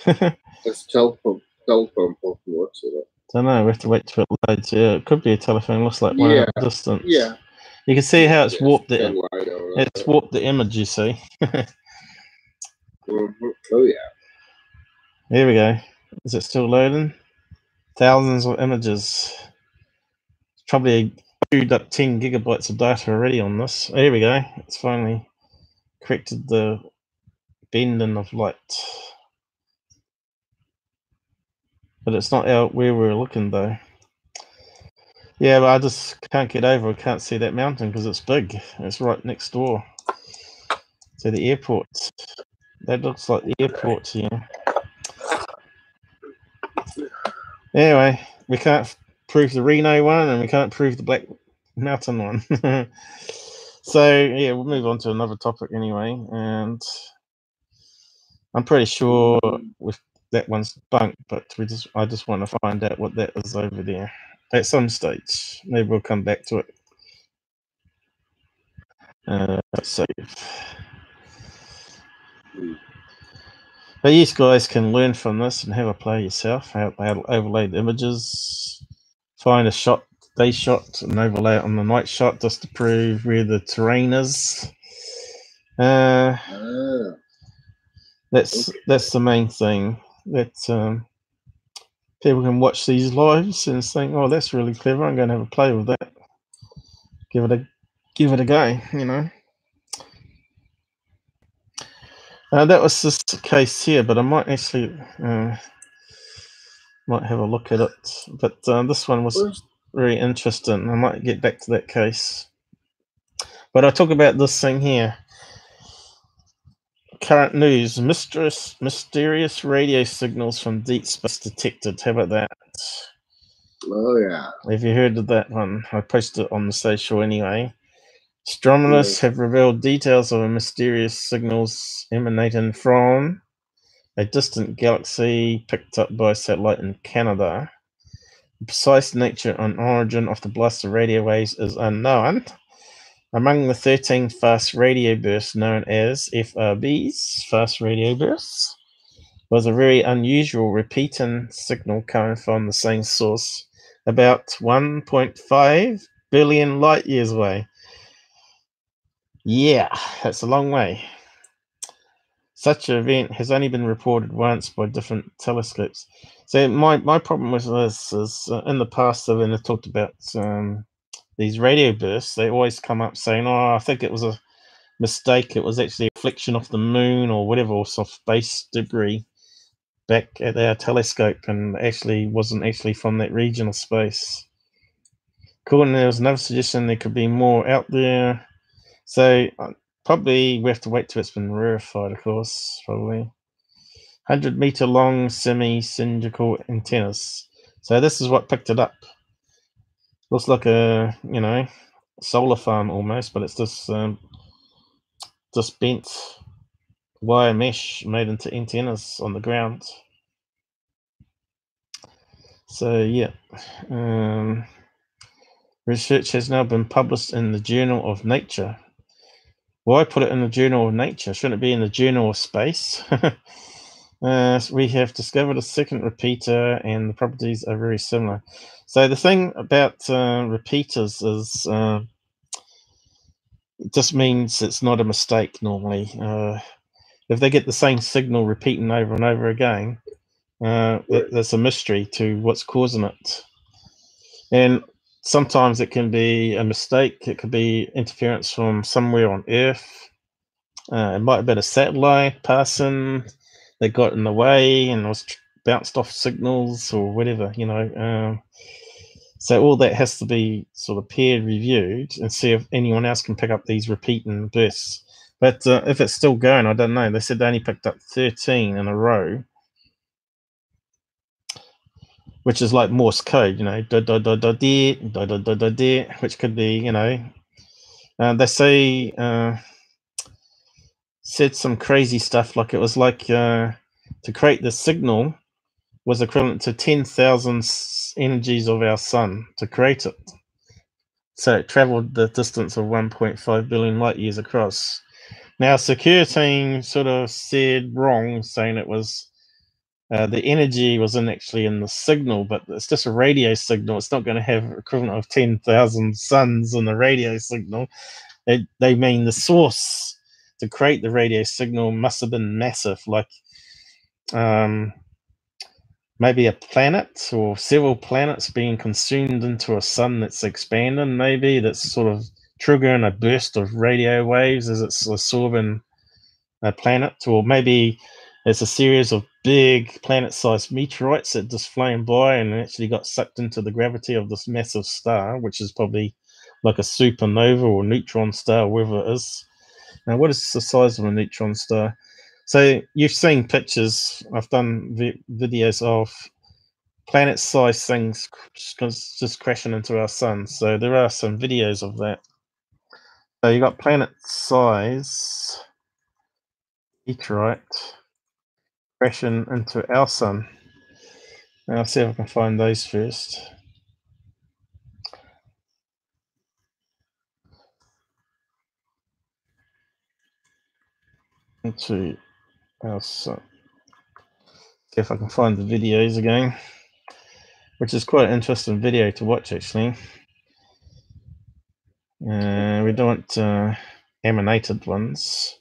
That's telephone pole. What's it? Don't know. We have to wait till it loads. Yeah, it could be a telephone. Looks like one at a distance. Yeah. You can see how it's warped it. It's warped the image, you see. Oh, yeah. There we go. Is it still loading? Thousands of images. It's probably chewed up 10 gigabytes of data already on this. There we go. It's finally corrected the bending of light. But it's not out where we're looking, though. Yeah, but I just can't get over. I can't see that mountain because it's big. It's right next door to the airport. That looks like the airport here. Anyway, we can't prove the Reno one, and we can't prove the Black Mountain one. So yeah, we'll move on to another topic anyway. And I'm pretty sure with that one's bunk, but I just want to find out what that is over there at some stage. Maybe we'll come back to it. Save. But yes, guys can learn from this and have a play yourself. How to overlay the images, find a shot, day shot, and overlay it on the night shot just to prove where the terrain is. That's the main thing. That people can watch these lives and think, "Oh, that's really clever. I'm going to have a play with that. Give it a go." You know. That was just the case here, but I might actually might have a look at it. But this one was very interesting. I might get back to that case. But I'll talk about this thing here. Current news: mysterious radio signals from deep space detected. How about that? Oh yeah. Have you heard of that one? I posted it on the social anyway. Astronomers have revealed details of a mysterious signals emanating from a distant galaxy picked up by a satellite in Canada. The precise nature and origin of the blast of radio waves is unknown. Among the 13 fast radio bursts known as FRBs, fast radio bursts, was a very unusual repeating signal coming from the same source about 1.5 billion light years away. Yeah, that's a long way. Such an event has only been reported once by different telescopes. So my problem with this is in the past when they talked about these radio bursts, they always come up saying, "Oh, I think it was a mistake. It was actually a reflection of the moon or whatever, or some space debris back at our telescope, and actually wasn't actually from that region of space." Cool. And there was another suggestion there could be more out there. So probably we have to wait till it's been verified, of course, probably. 100-meter long semi-cylindrical antennas. So this is what picked it up. Looks like a, solar farm almost, but it's just bent wire mesh made into antennas on the ground. So yeah, research has now been published in the Journal of Nature. Why put it in the Journal of Nature? Shouldn't it be in the Journal of Space? We have discovered a second repeater, and the properties are very similar. So the thing about repeaters is it just means it's not a mistake normally. If they get the same signal repeating over and over again, there's a mystery to what's causing it. And sometimes it can be a mistake. It could be interference from somewhere on Earth. It might have been a satellite passing that got in the way and was bounced off signals or whatever, so all that has to be sort of peer reviewed and see if anyone else can pick up these repeating bursts. But if it's still going, I don't know. They said they only picked up 13 in a row, which is like Morse code, which could be, they say said some crazy stuff, like it was like to create the signal was equivalent to 10,000 energies of our sun to create it. So it traveled the distance of 1.5 billion light years across. Now, security team sort of said wrong, saying it was the energy wasn't actually in the signal, but it's just a radio signal. It's not going to have equivalent of 10,000 suns in the radio signal. They mean the source to create the radio signal must have been massive, like maybe a planet or several planets being consumed into a sun that's expanding, maybe that's sort of triggering a burst of radio waves as it's absorbing a planet, or maybe it's a series of big planet-sized meteorites that just flying by and actually got sucked into the gravity of this massive star, which is probably like a supernova or neutron star, whatever it is. Now, what is the size of a neutron star? So you've seen pictures. I've done videos of planet-sized things just crashing into our sun. So there are some videos of that. So you got planet-size meteorite crashing into our sun. Now I'll see if I can find those first. Into our sun. See if I can find the videos again, which is quite an interesting video to watch, actually. We don't want emanated ones.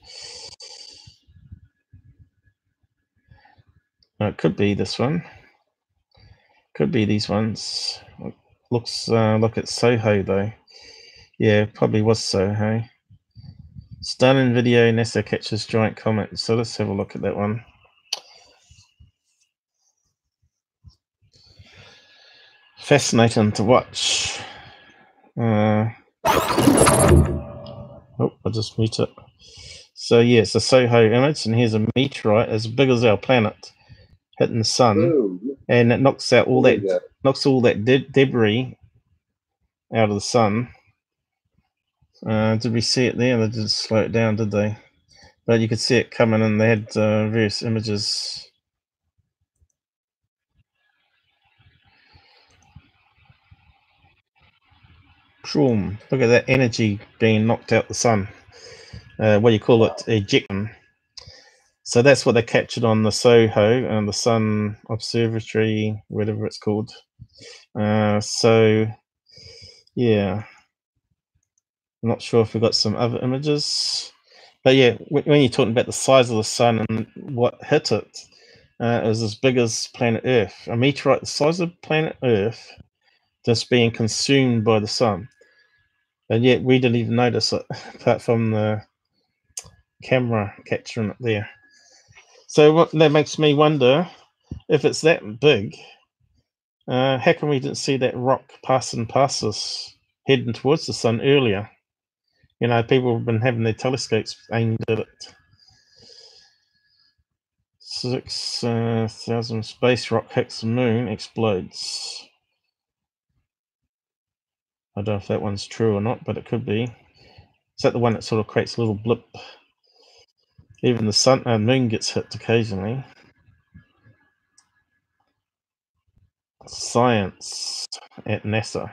It could be this one. Could be these ones. Looks like it's Soho though. Yeah, probably was Soho. Stunning video, NASA catches giant comet. So let's have a look at that one. Fascinating to watch. Oh, I just mute it. So yeah, it's a Soho image, and here's a meteorite as big as our planet hitting the sun, and it knocks out all that debris out of the sun. Did we see it there? They didn't slow it down, did they? But you could see it coming, and they had various images. Boom. Look at that energy being knocked out the sun. What do you call it? Ejection. So that's what they captured on the Soho and the Sun Observatory, whatever it's called. So, yeah. I'm not sure if we've got some other images. But yeah, when you're talking about the size of the sun and what hit it, it was as big as planet Earth. A meteorite the size of planet Earth just being consumed by the sun. And yet we didn't even notice it, apart from the camera capturing it there. So that makes me wonder, if it's that big, how come we didn't see that rock passing past us, heading towards the sun earlier? You know, people have been having their telescopes aimed at it. 6,000 space rock hits the moon, explodes. I don't know if that one's true or not, but it could be. Is that the one that sort of creates a little blip? Even the sun and moon gets hit occasionally. Science at NASA.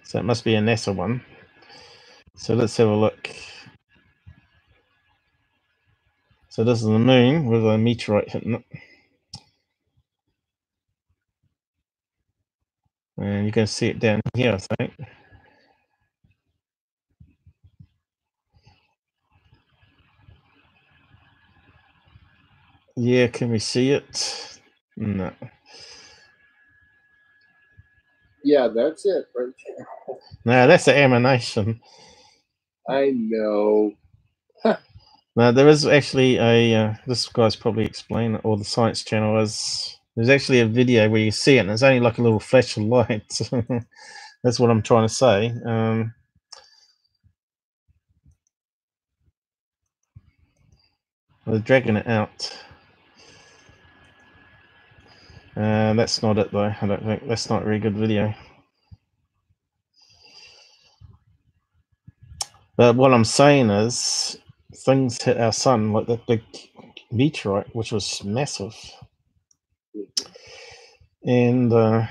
So it must be a NASA one. So let's have a look. So this is the moon with a meteorite hitting it. And you can see it down here, I think. Yeah, can we see it? No. Yeah, that's it right there. No, that's the emanation. I know. Now there is actually a. This guy's probably explained it, or the Science Channel is. There's actually a video where you see it, and it's only like a little flash of light. That's what I'm trying to say. They're dragging it out. That's not it though. I don't think that's not a very good video. But what I'm saying is, things hit our sun like that big meteorite, which was massive, and the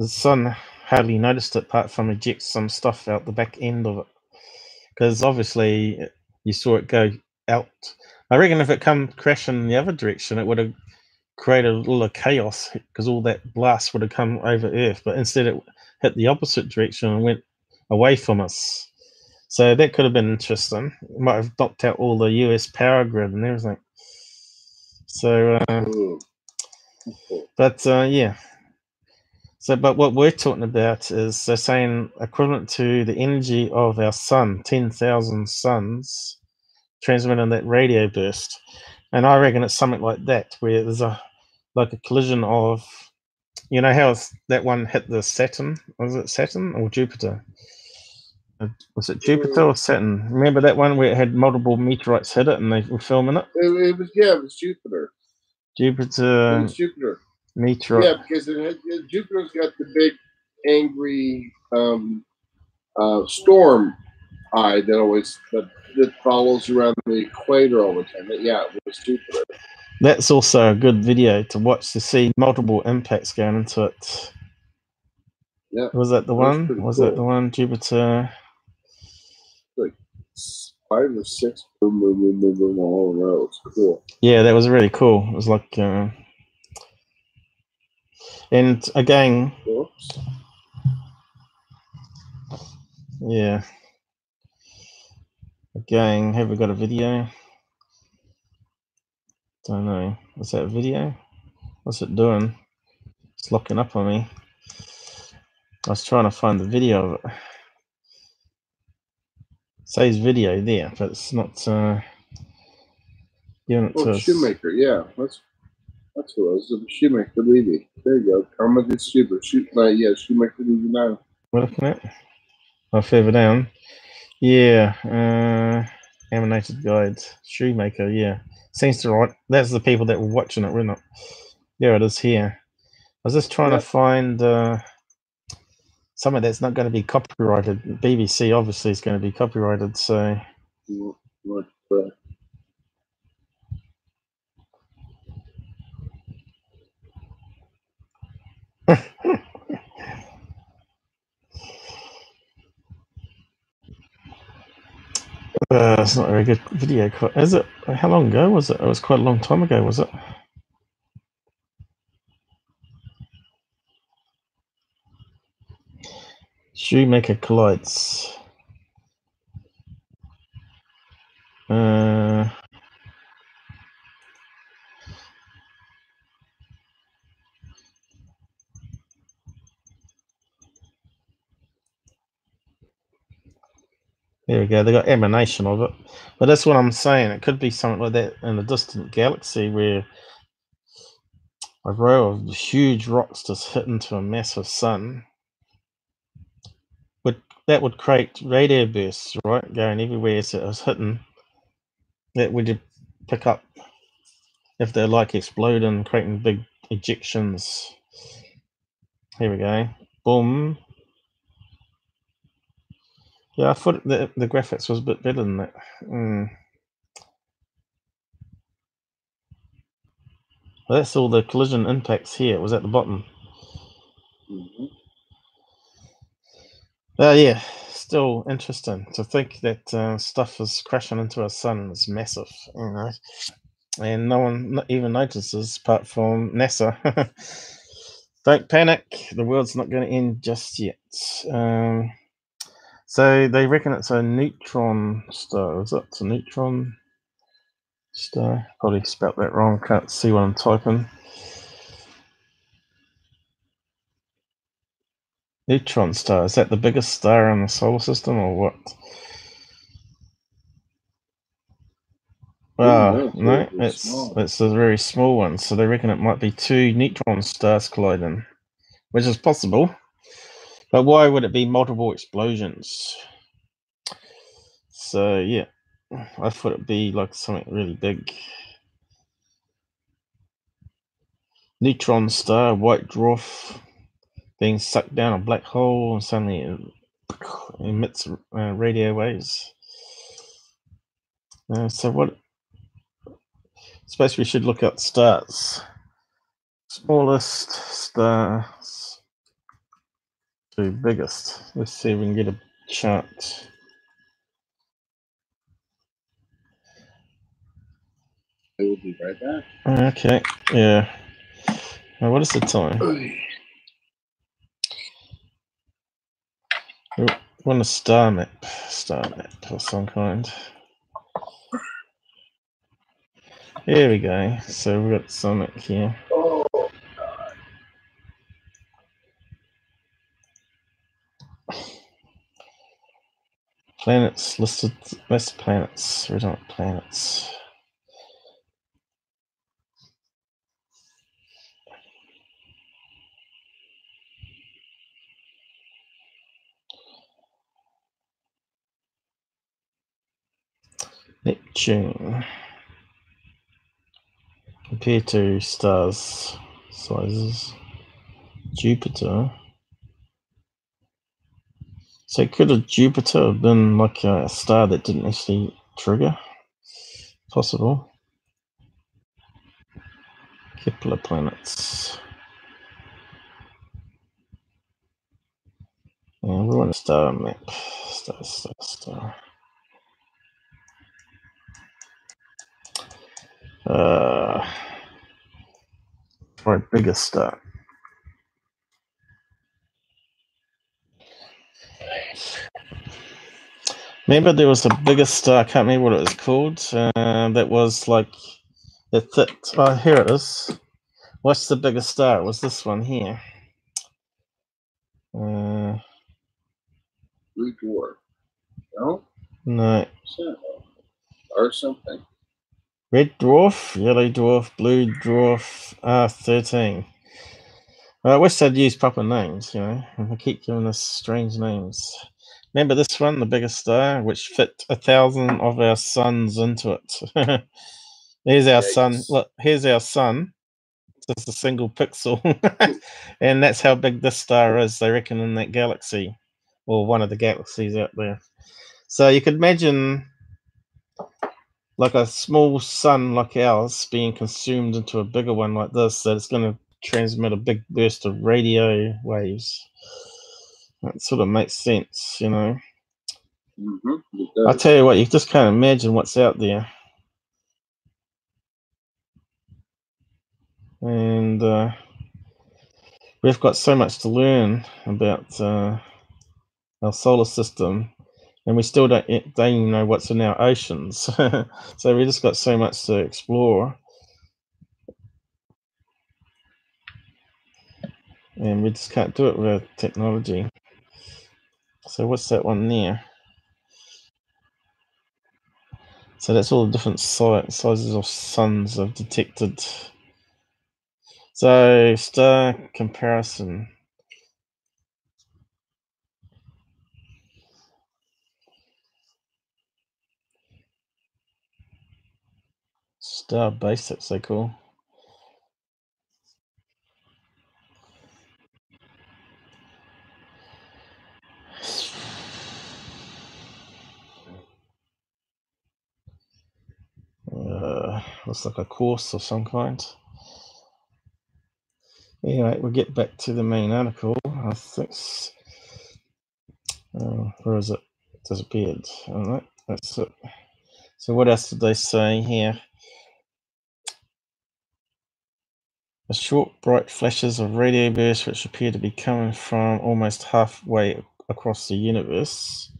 sun hardly noticed it, apart from eject some stuff out the back end of it, because obviously you saw it go out. I reckon if it come crashing in the other direction, it would have created a little chaos, because all that blast would have come over Earth, but instead it hit the opposite direction and went away from us. So that could have been interesting. It might have knocked out all the US power grid and everything. So, but yeah. So, but what we're talking about is they're saying equivalent to the energy of our sun, 10,000 suns, transmitting that radio burst. And I reckon it's something like that, where there's a collision of, you know how that one hit the Saturn? Was it Saturn or Jupiter? Was it Jupiter or Saturn? Remember that one where it had multiple meteorites hit it and they were filming it? It was Jupiter. Jupiter. It was Jupiter. Meteorite. Yeah, because Jupiter's got the big, angry storm eye that follows around the equator all the time. Yeah, it was Jupiter. That's also a good video to watch, to see multiple impacts going into it. Yeah. Was that the one? Was that the one? Jupiter. Like 5 or 6 boom, boom, boom, boom, boom, all in a row. It's cool. Yeah, that was really cool. It was like, and again, Oops. Yeah. Again, have we got a video? Don't know. Is that a video? What's it doing? It's locking up on me. I was trying to find the video of it. It says video there, but it's not giving it to us. Shoemaker, yeah. That's who it was. The Shoemaker Levy. There you go. Karma did Shoemaker. Shoemaker Levy now. We're looking at? Oh, further down. Yeah. Animated guide. Shoemaker, yeah. Seems to right. That's the people that were watching it, we're not. There it is here. I was just trying to find some of that's not going to be copyrighted. BBC obviously is going to be copyrighted, so. It's not a very good video. Is it? How long ago was it? It was quite a long time ago, was it? Shoemaker collides. There we go. They got emanation of it, but that's what I'm saying. It could be something like that in a distant galaxy where a row of huge rocks just hit into a massive sun. That would create radio bursts, right, going everywhere as it was hitting. That would pick up if they're like exploding, creating big ejections. Here we go. Boom. Yeah, I thought the graphics was a bit better than that. Well, that's all the collision impacts here. It was at the bottom. Yeah, still interesting to think that stuff is crashing into our sun. It's massive, you know, and no one even notices apart from NASA. Don't panic. The world's not going to end just yet. So they reckon it's a neutron star. Is it? It's a neutron star. Probably spelt that wrong. Can't see what I'm typing. Neutron star. Is that the biggest star in the solar system, or what? No, it's a very small one. So they reckon it might be two neutron stars colliding, which is possible. But why would it be multiple explosions? So yeah, I thought it'd be like something really big. Neutron star, white dwarf, being sucked down a black hole, and suddenly it emits radio waves. So what? I suppose we should look at stars. Smallest stars to biggest. Let's see if we can get a chart. I will be right back. Okay, yeah. Now, what is the time? We want a star map of some kind. Here we go. So we've got Sonic here. Oh, Planets listed. Best planets. We don't planets. Neptune. Compared to stars sizes. Jupiter. So could a Jupiter have been like a star that didn't actually trigger? Possible. Kepler planets. Yeah, we want a star map. Star. For a bigger star. Remember there was a bigger star, I can't remember what it was called, that was like, oh, here it is. What's the biggest star? It was this one here. Blue dwarf. No? No. Or something. Red dwarf, yellow dwarf, blue dwarf, R13. I wish they'd use proper names, you know, and they keep giving us strange names. Remember this one, the biggest star, which fit 1,000 of our suns into it. Here's our sun. Look, here's our sun. just a single pixel. And that's how big this star is, they reckon, in that galaxy, or one of the galaxies out there. So you could imagine like a small sun like ours being consumed into a bigger one like this, that it's going to transmit a big burst of radio waves. That sort of makes sense, you know. I tell you what, you just can't imagine what's out there. And we've got so much to learn about our solar system, and we still don't even know what's in our oceans. So we just got so much to explore, and we just can't do it with our technology. So what's that one there? So that's all the different sizes of suns I've detected. So star comparison. Star basics, they call. Looks like a course of some kind. Anyway, we'll get back to the main article. I think. Where is it? It disappeared. All right, that's it. So what else did they say here? A short, bright flashes of radio bursts which appear to be coming from almost halfway across the universe.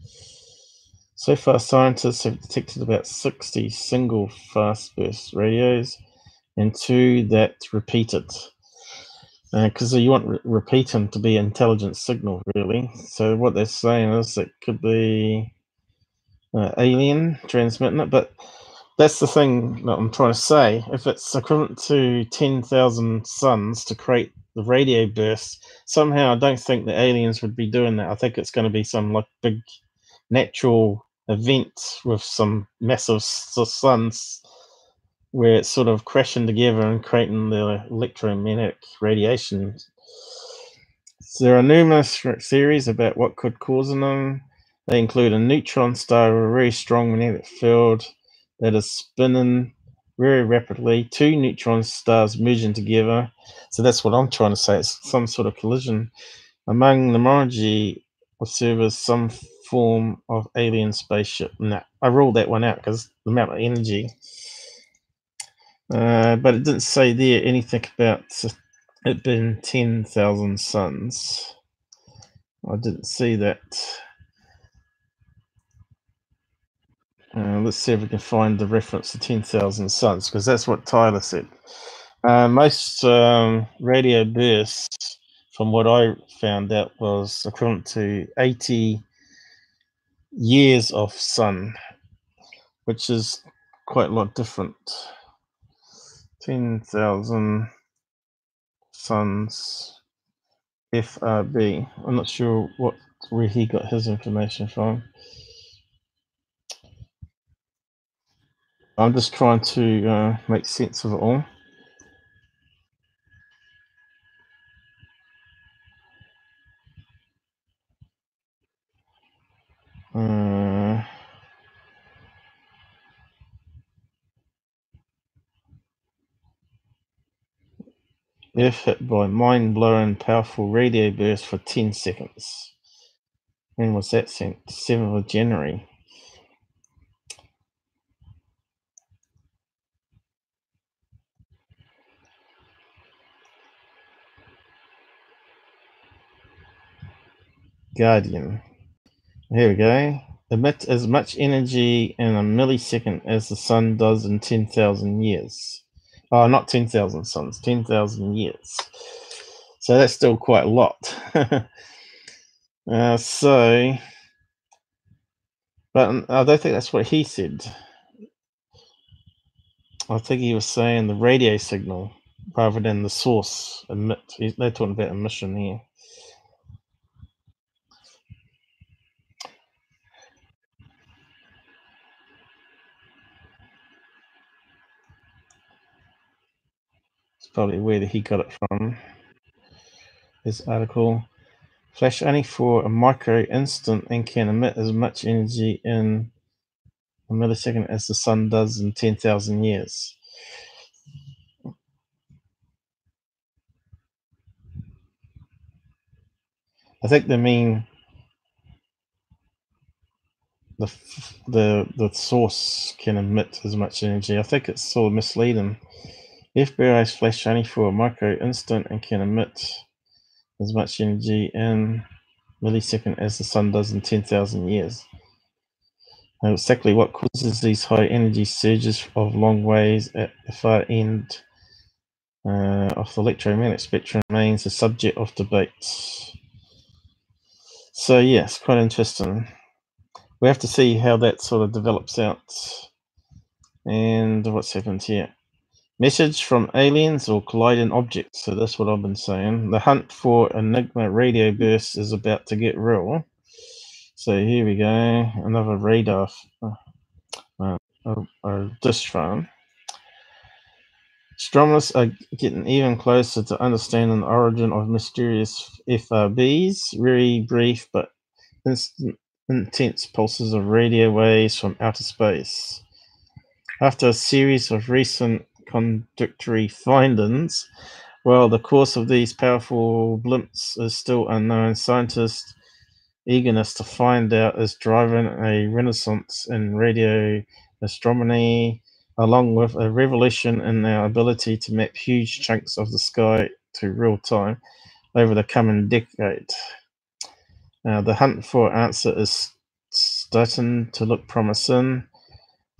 So far, scientists have detected about 60 single fast burst radios and 2 that repeated. Because you want repeating to be intelligent signal, really. So what they're saying is it could be alien transmitting it, but that's the thing that I'm trying to say. If it's equivalent to 10,000 suns to create the radio burst, somehow I don't think the aliens would be doing that. I think it's going to be some like big natural event with some massive suns where it's sort of crashing together and creating the electromagnetic radiation. So there are numerous theories about what could cause them. They include a neutron star with a very strong magnetic field that is spinning very rapidly, 2 neutron stars merging together. So that's what I'm trying to say. It's some sort of collision. Among the numerology observers, some form of alien spaceship. No, I ruled that one out because the amount of energy. But it didn't say there anything about it being 10,000 suns. I didn't see that. Let's see if we can find the reference to 10,000 suns, because that's what Tyler said. Most radio bursts, from what I found out, was equivalent to 80 years of sun, which is quite a lot different. 10,000 suns, FRB. I'm not sure where he got his information from. I'm just trying to make sense of it all. Earth hit by mind-blowing powerful radio burst for 10 seconds. When was that sent? 7th of January. Guardian. Here we go. Emit as much energy in a millisecond as the sun does in 10,000 years. Oh, not 10,000 suns, 10,000 years. So that's still quite a lot. But I don't think that's what he said. I think he was saying the radio signal rather than the source emit. They're talking about emission here. probably where he got it from. This article. Flash only for a micro instant and can emit as much energy in a millisecond as the sun does in 10,000 years. I think they mean the source can emit as much energy. I think it's sort of misleading. FBI's flash only for a micro instant and can emit as much energy in millisecond as the sun does in 10,000 years. Now, exactly what causes these high energy surges of long waves at the far end of the electromagnetic spectrum remains a subject of debate. So yes, quite interesting. We have to see how that sort of develops out. And what's happened here? Message from aliens or colliding objects. So that's what I've been saying. The hunt for Enigma radio bursts is about to get real. So here we go. Another radar dish phone. Astronomers are getting even closer to understanding the origin of mysterious FRBs. Very brief but intense pulses of radio waves from outer space. After a series of recent contradictory findings, while the cause of these powerful blimps is still unknown, scientists' eagerness to find out is driving a renaissance in radio astronomy, along with a revolution in our ability to map huge chunks of the sky to real time over the coming decade. The hunt for answer is starting to look promising.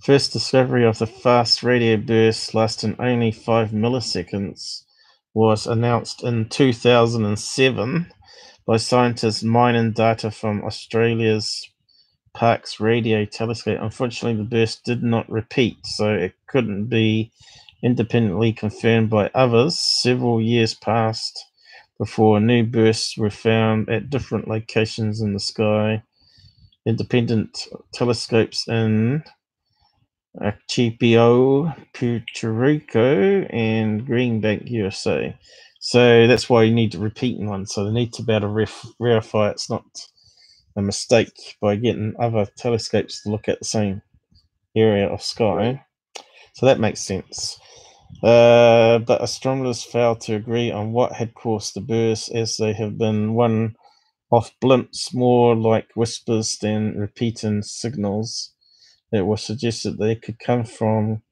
First discovery of the fast radio burst lasting only 5 milliseconds was announced in 2007 by scientists mining data from Australia's Parkes Radio Telescope. Unfortunately, the burst did not repeat, so it couldn't be independently confirmed by others. Several years passed before new bursts were found at different locations in the sky. Independent telescopes in Archipelago, Puerto Rico, and Greenbank, USA. So that's why you need to repeat one. So they need to be able to verify it's not a mistake by getting other telescopes to look at the same area of sky. Right. So that makes sense. But astronomers failed to agree on what had caused the burst, as they have been one-off blimps, more like whispers than repeating signals. It was suggested they could come from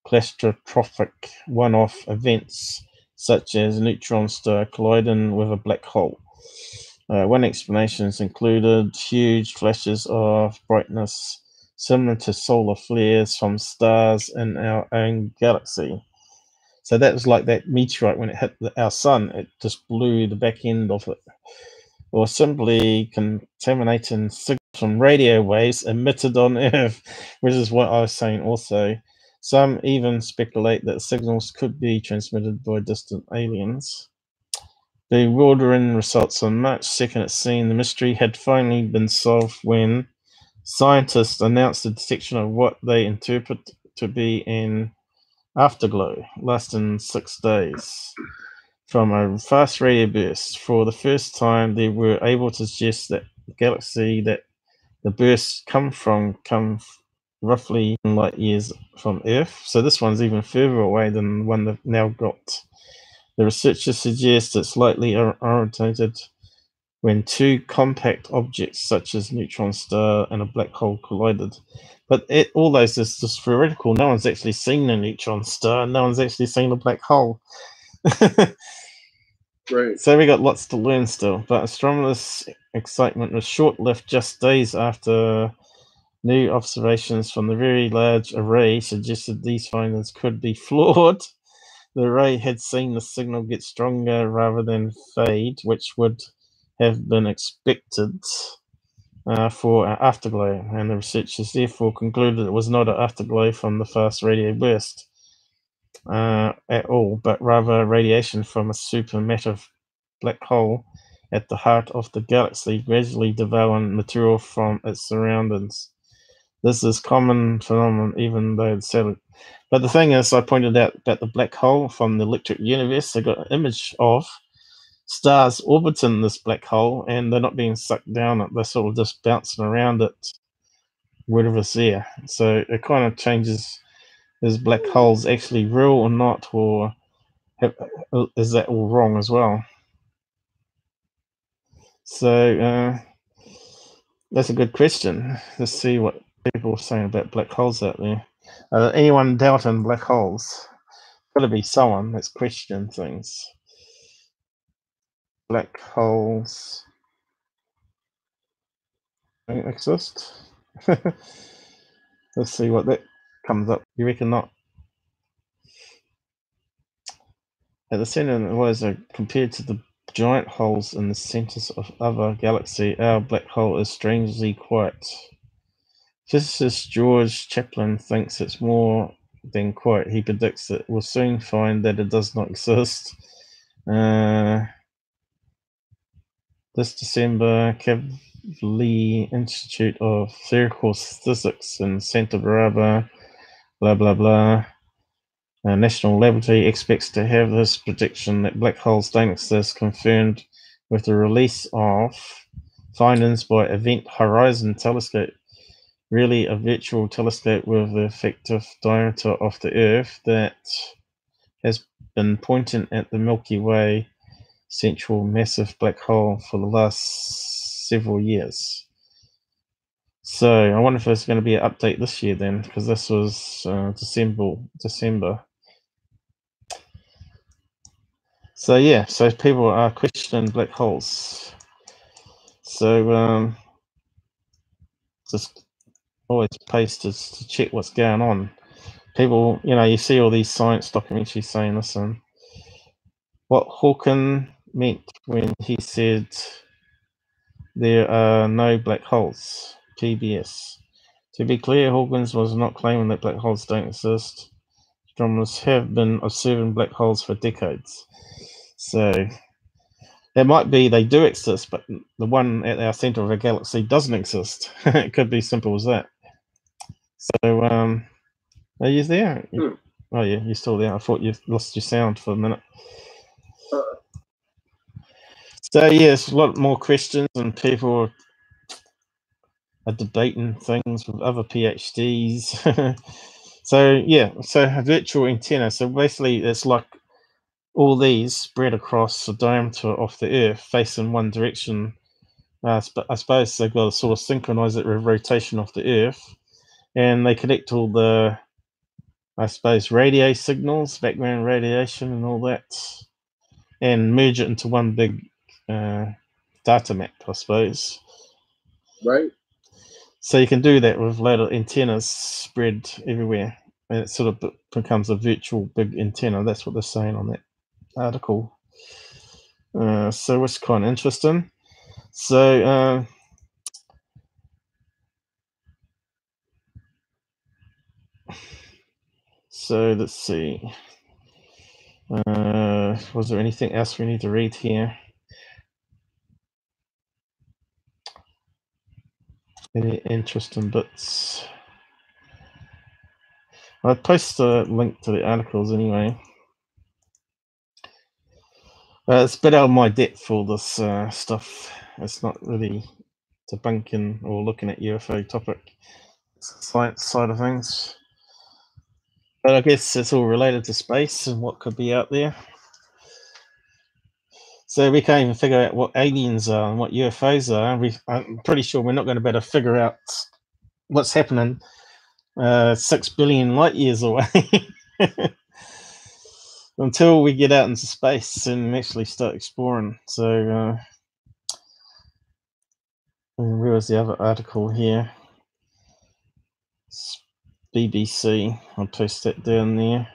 catastrophic one-off events, such as a neutron star colliding with a black hole. One explanation included huge flashes of brightness similar to solar flares from stars in our own galaxy. So that was like that meteorite when it hit our sun, it just blew the back end of it. Or simply contaminating signals from radio waves emitted on Earth, which is what I was saying also. Some even speculate that signals could be transmitted by distant aliens. Bewildering results on March 2nd, it seemed the mystery had finally been solved when scientists announced the detection of what they interpret to be an afterglow lasting 6 days from a fast radio burst. For the first time, they were able to suggest that the galaxy that the bursts come roughly light years from Earth. So this one's even further away than the one they've now got. The researchers suggest it's likely orientated when two compact objects such as neutron star and a black hole collided. But all those is just theoretical. No one's actually seen a neutron star. No one's actually seen a black hole. Right. So we got lots to learn still. But astronomers' excitement was short-lived. Just days after new observations from the Very Large Array suggested these findings could be flawed. The array had seen the signal get stronger rather than fade, which would have been expected for an afterglow, and the researchers therefore concluded it was not an afterglow from the fast radio burst at all, but rather radiation from a supermassive black hole at the heart of the galaxy, gradually devouring material from its surroundings. This is common phenomenon, even though it's settled. But the thing is, I pointed out about the black hole from the electric universe. I got an image of stars orbiting this black hole, and they're not being sucked down it. They're sort of just bouncing around it, wherever's there. So it kind of changes: is black holes actually real or not, or is that all wrong as well? So that's a good question. Let's see what people are saying about black holes out there. Anyone doubting black holes? Got to be someone that's questioning things. Black holes don't exist. Let's see what that comes up. You reckon not? At the center was compared to the giant holes in the centers of other galaxies, our black hole is strangely quiet. Physicist George Chaplin thinks it's more than quiet. He predicts that we'll soon find that it does not exist. This December, Kavli Institute of Theoretical Physics in Santa Barbara, blah blah blah. National Laboratory expects to have this prediction that black holes don't exist confirmed with the release of findings by Event Horizon Telescope, really a virtual telescope with the effective diameter of the Earth that has been pointing at the Milky Way central massive black hole for the last several years. So I wonder if there's going to be an update this year then, because this was December. So yeah, so people are questioning black holes. So just always pays to check what's going on. People, you see all these science documentaries saying this, and what Hawking meant when he said there are no black holes, PBS. To be clear, Hawkins was not claiming that black holes don't exist. Astronomers have been observing black holes for decades. So it might be they do exist, but the one at our center of our galaxy doesn't exist. It could be simple as that. So, are you there? Oh yeah, you're still there. I thought you lost your sound for a minute. So yes, a lot more questions, and people are debating things with other PhDs. So yeah, so a virtual antenna. So basically, it's like all these spread across the diameter of the Earth, facing one direction. I suppose they've got to sort of synchronize it with rotation of the Earth, and they connect all the, I suppose, radio signals, background radiation, and all that, and merge it into one big data map, I suppose. Right. So you can do that with little antennas spread everywhere, and it sort of becomes a virtual big antenna. That's what they're saying on that article. So it's kind of interesting. So let's see. Was there anything else we need to read here? Any interesting bits? I'll post a link to the articles anyway. It's a bit out of my depth, all this stuff. It's not really debunking or looking at UFO topic. It's the science side of things. But I guess it's all related to space and what could be out there. So we can't even figure out what aliens are and what UFOs are. I'm pretty sure we're not going to be able to figure out what's happening 6 billion light years away until we get out into space and actually start exploring. So where was the other article here? It's BBC. I'll post that down there.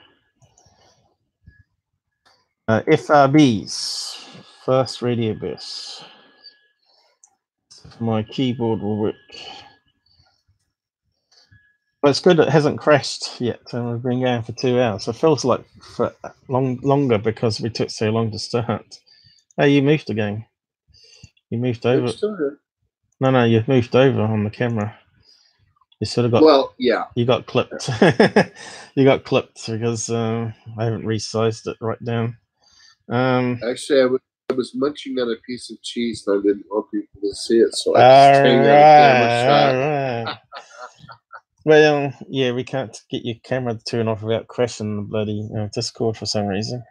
FRBs, fast radio bursts. My keyboard will work. But it's good it hasn't crashed yet, and we've been going for 2 hours. It feels like for longer because we took so long to start. Oh, you moved again. You moved over. It's still here. No, you've moved over on the camera. You sort of got. Well, yeah. You got clipped. You got clipped because I haven't resized it right down. Actually, I was munching on a piece of cheese and I didn't want people to see it, so I just changed the camera shot. Right. Well, yeah, we can't get your camera to turn off without crashing the bloody Discord for some reason.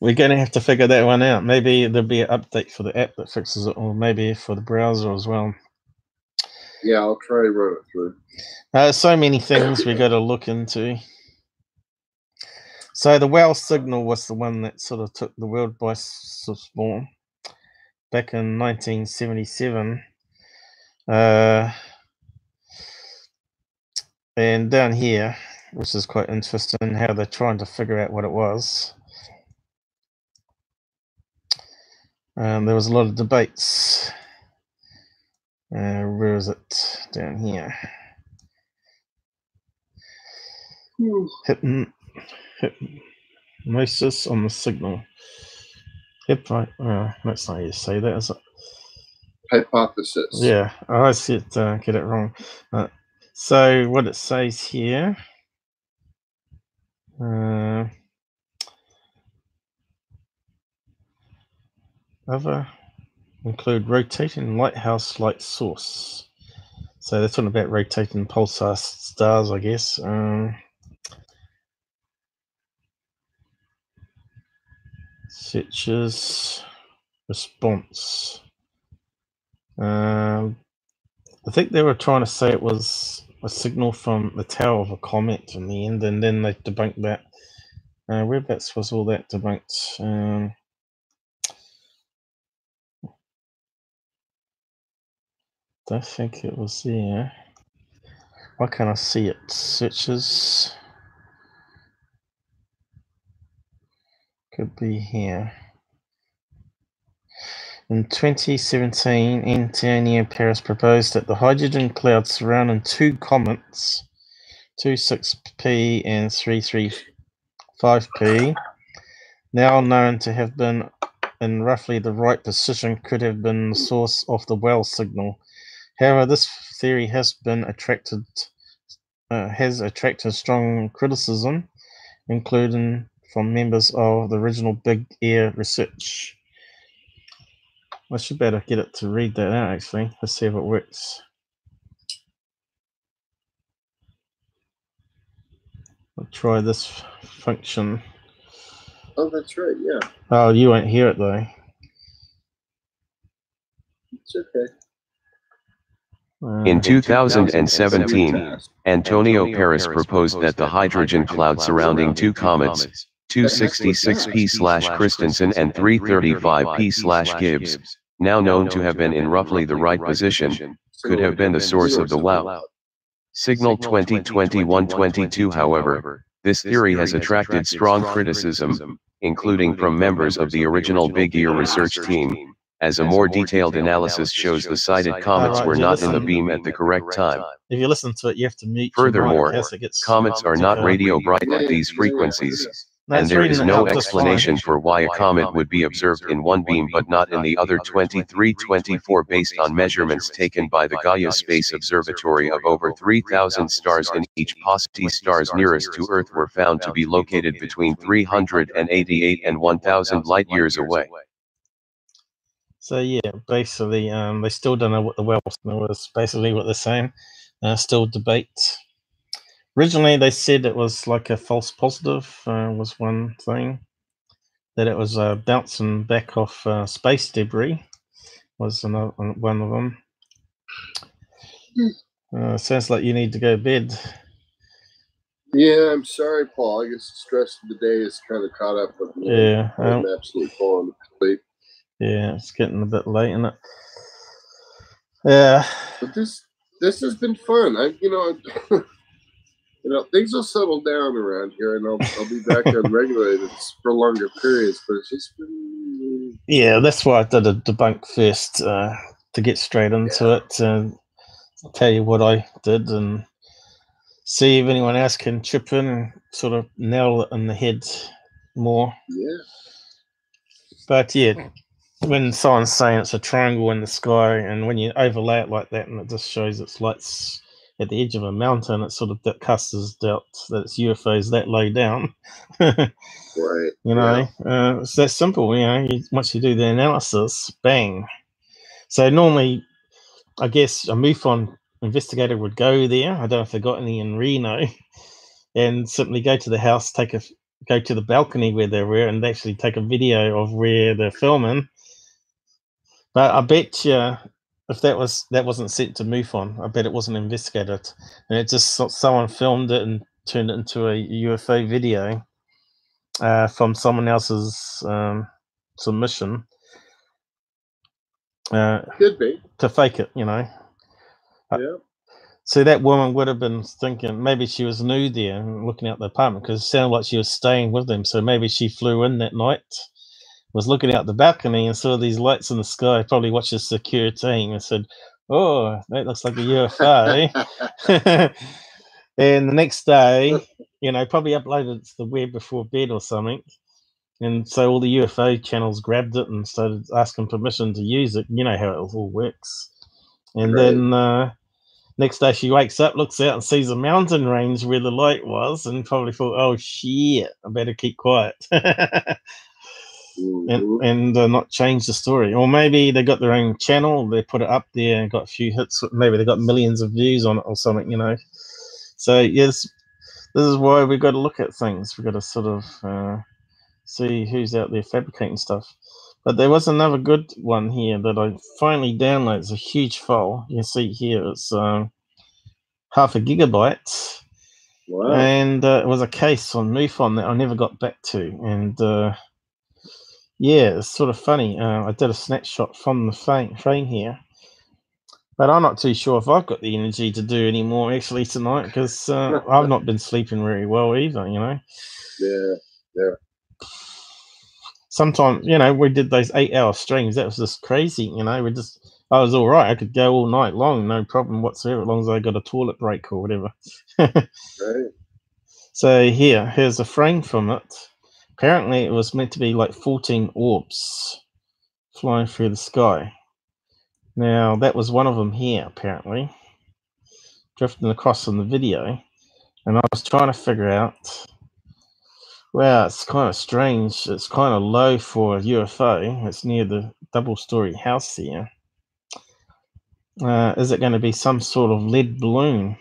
We're going to have to figure that one out. Maybe there'll be an update for the app that fixes it, or maybe for the browser as well. Yeah, I'll try to run it through. So many things we got to look into. So the WOW signal was the one that sort of took the world by storm back in 1977. And down here, which is quite interesting, how they're trying to figure out what it was. There was a lot of debates. Where is it? Down here. Hypnosis on the signal. That's not how you say that, is it? Hypothesis. Yeah, I see it. Get it wrong. So what it says here. Other include rotating lighthouse light source. So they're talking about rotating pulsar stars, I guess. Searches response. I think they were trying to say it was a signal from the tail of a comet in the end, and then they debunked that. Whereabouts was all that debunked? Don't think it was there. Why can't I see it? Searches. Could be here. In 2017, Antonio Paris proposed that the hydrogen clouds surrounding two comets, 26P and 335P, now known to have been in roughly the right position, could have been the source of the WOW signal. However, this theory has attracted strong criticism, including from members of the original Big Air research. I should better get it to read that out, actually. Let's see if it works. I'll try this function. Oh, that's right, yeah. Oh, you won't hear it, though. It's okay. In 2017, Antonio Paris proposed that the hydrogen cloud surrounding two comets, 266P/Christensen and 335P/Gibbs, now known to have been in roughly the right position, could have been the source of the WOW signal 2021-22. However, this theory has attracted strong criticism, including from members of the original Big Ear research team, as a more detailed analysis shows the sighted comets were not in the beam at the correct time. If you listen to it, you have to mute. Furthermore, comets are not radio bright at these frequencies, and there is no explanation for why a comet would be observed in one beam but not in the other 23-24 based on measurements taken by the Gaia Space Observatory of over 3,000 stars in each paucity. Stars nearest to Earth were found to be located between 388 and 1,000 light years away. So yeah, basically, they still don't know what the WOW signal was. Basically, what they're saying, still debate. Originally, they said it was like a false positive. Was one thing that it was bouncing back off space debris. Was another one of them. Sounds like you need to go to bed. Yeah, I'm sorry, Paul. I guess the stress of the day is kind of caught up with me. Yeah, I'm absolutely falling asleep. Yeah, it's getting a bit late, isn't it? Yeah. But this has been fun. Things will settle down around here, and I'll be back on regulated for longer periods. But it's just been. Yeah, that's why I did a debunk first to get straight into it. And tell you what I did and see if anyone else can chip in and sort of nail it in the head more. Yeah. But yeah, when someone's saying it's a triangle in the sky, and when you overlay it like that, and it just shows its lights at the edge of a mountain, it sort of casts doubt that it's UFOs that low down. Right. You know, it's that simple. You know, once you do the analysis, bang. So normally, I guess a MUFON investigator would go there. I don't know if they got any in Reno, and simply go to the house, go to the balcony where they were, and actually take a video of where they're filming. But I bet you, if that wasn't sent to MUFON, I bet it wasn't investigated, and it just someone filmed it and turned it into a UFO video from someone else's submission. Could be to fake it, you know. Yeah. So that woman would have been thinking maybe she was new there and looking out the apartment, because it sounded like she was staying with them. So maybe she flew in that night, was looking out the balcony and saw these lights in the sky, probably watched the security and said, "Oh, that looks like a UFO." And the next day, you know, probably uploaded it to the web before bed or something. And so all the UFO channels grabbed it and started asking permission to use it. You know how it all works. And then next day she wakes up, looks out and sees a mountain range where the light was, and probably thought, "Oh shit, I better keep quiet." And not change the story. Or maybe they got their own channel, they put it up there and got a few hits. Maybe they got millions of views on it or something, you know. So yes, this is why we've got to look at things. We've got to sort of see who's out there fabricating stuff. But there was another good one here that I finally downloaded. It's a huge file. You can see here it's half a gigabyte. Wow. And it was a case on MUFON that I never got back to. And yeah, it's sort of funny. I did a snapshot from the frame here. But I'm not too sure if I've got the energy to do any more actually tonight, because I've not been sleeping very well either, you know. Yeah. Sometimes, you know, we did those 8-hour streams. That was just crazy, you know. I was all right. I could go all night long, no problem whatsoever, as long as I got a toilet break or whatever. Right. So here's a frame from it. Apparently, it was meant to be like 14 orbs flying through the sky. Now, that was one of them here, apparently, drifting across in the video. And I was trying to figure out, wow, it's kind of strange. It's kind of low for a UFO. It's near the double-story house here. Is it going to be some sort of lead balloon?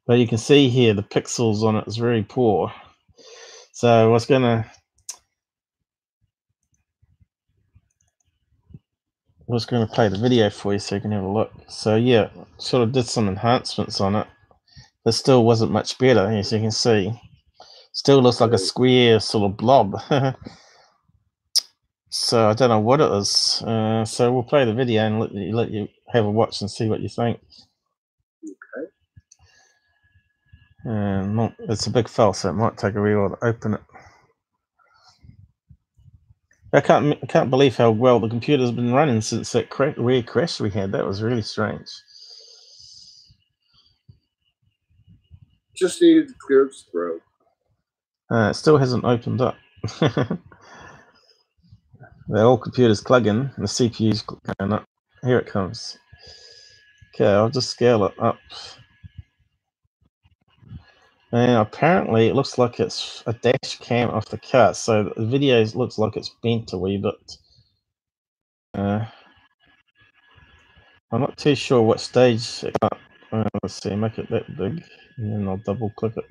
But you can see here the pixels on it is very poor. So I was going to play the video for you so you can have a look. So yeah, sort of did some enhancements on it. But still wasn't much better, as you can see. Still looks like a square sort of blob. So I don't know what it is. So we'll play the video and let you have a watch and see what you think. Okay. It's a big file, so it might take a wee while to open it. I can't believe how well the computer's been running since that rare crash we had. That was really strange. Just needed to clear its throat. It still hasn't opened up. The old computer's plugging, and the CPU's going up. Here it comes. Okay, I'll just scale it up. And apparently it looks like it's a dash cam off the car, so the video looks like it's bent a wee bit. I'm not too sure what stage it got. Let's see, make it that big, and then I'll double click it.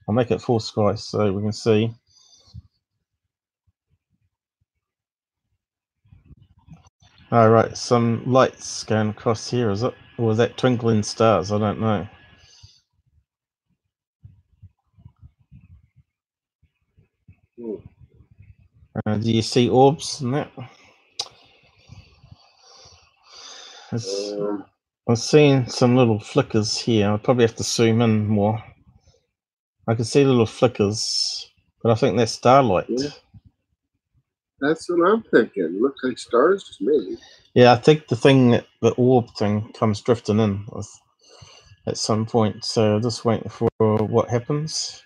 I'll make it full sky so we can see. All right, some lights going across here, is it? Or is that twinkling stars? I don't know. Do you see orbs in that? I'm seeing some little flickers here. I'll probably have to zoom in more. I can see little flickers, but I think that's starlight. Yeah. That's what I'm thinking. Looks like stars to me. Yeah, I think the orb thing comes drifting in at some point. So just waiting for what happens.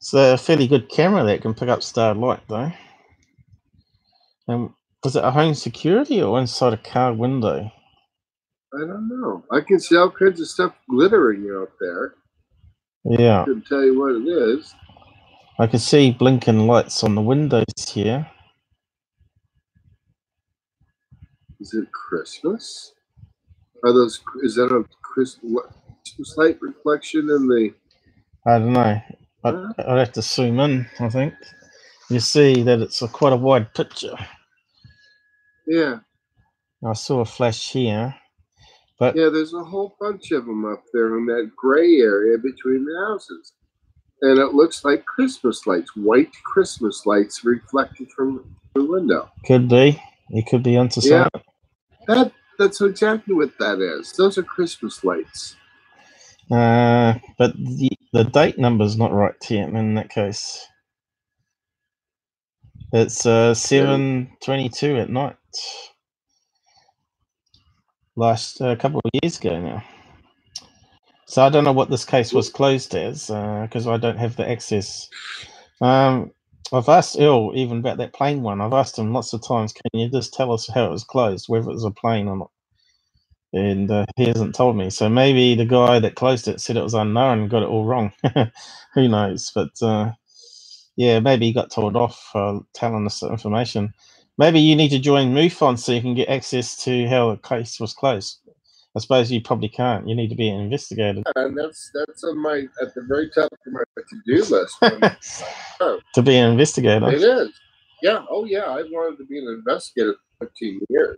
It's a fairly good camera that can pick up starlight, though. Was it a home security or inside a car window? I don't know. I can see all kinds of stuff glittering out there. Yeah. I couldn't tell you what it is. I can see blinking lights on the windows here. Is it Christmas? Is that a Christmas light reflection in the... I don't know. I'd have to zoom in, I think. You see that it's quite a wide picture. Yeah. I saw a flash here. But yeah, there's a whole bunch of them up there in that gray area between the houses. And it looks like Christmas lights, white Christmas lights reflected from the window. Could be. You could be onto something. That's exactly what that is. Those are Christmas lights. But the date number's not right here in that case. It's 7:22 at night. Last couple of years ago now. So I don't know what this case was closed as, because I don't have the access. I've asked Earl even about that plane one. I've asked him lots of times, can you just tell us how it was closed, whether it was a plane or not? And he hasn't told me. So maybe the guy that closed it said it was unknown and got it all wrong. Who knows? But yeah, maybe he got told off for telling us the information. Maybe you need to join MUFON so you can get access to how the case was closed. I suppose you probably can't. You need to be an investigator. And that's on at the very top of my to-do list. To be an investigator. It is. Yeah. Oh, yeah. I wanted to be an investigator for 15 years.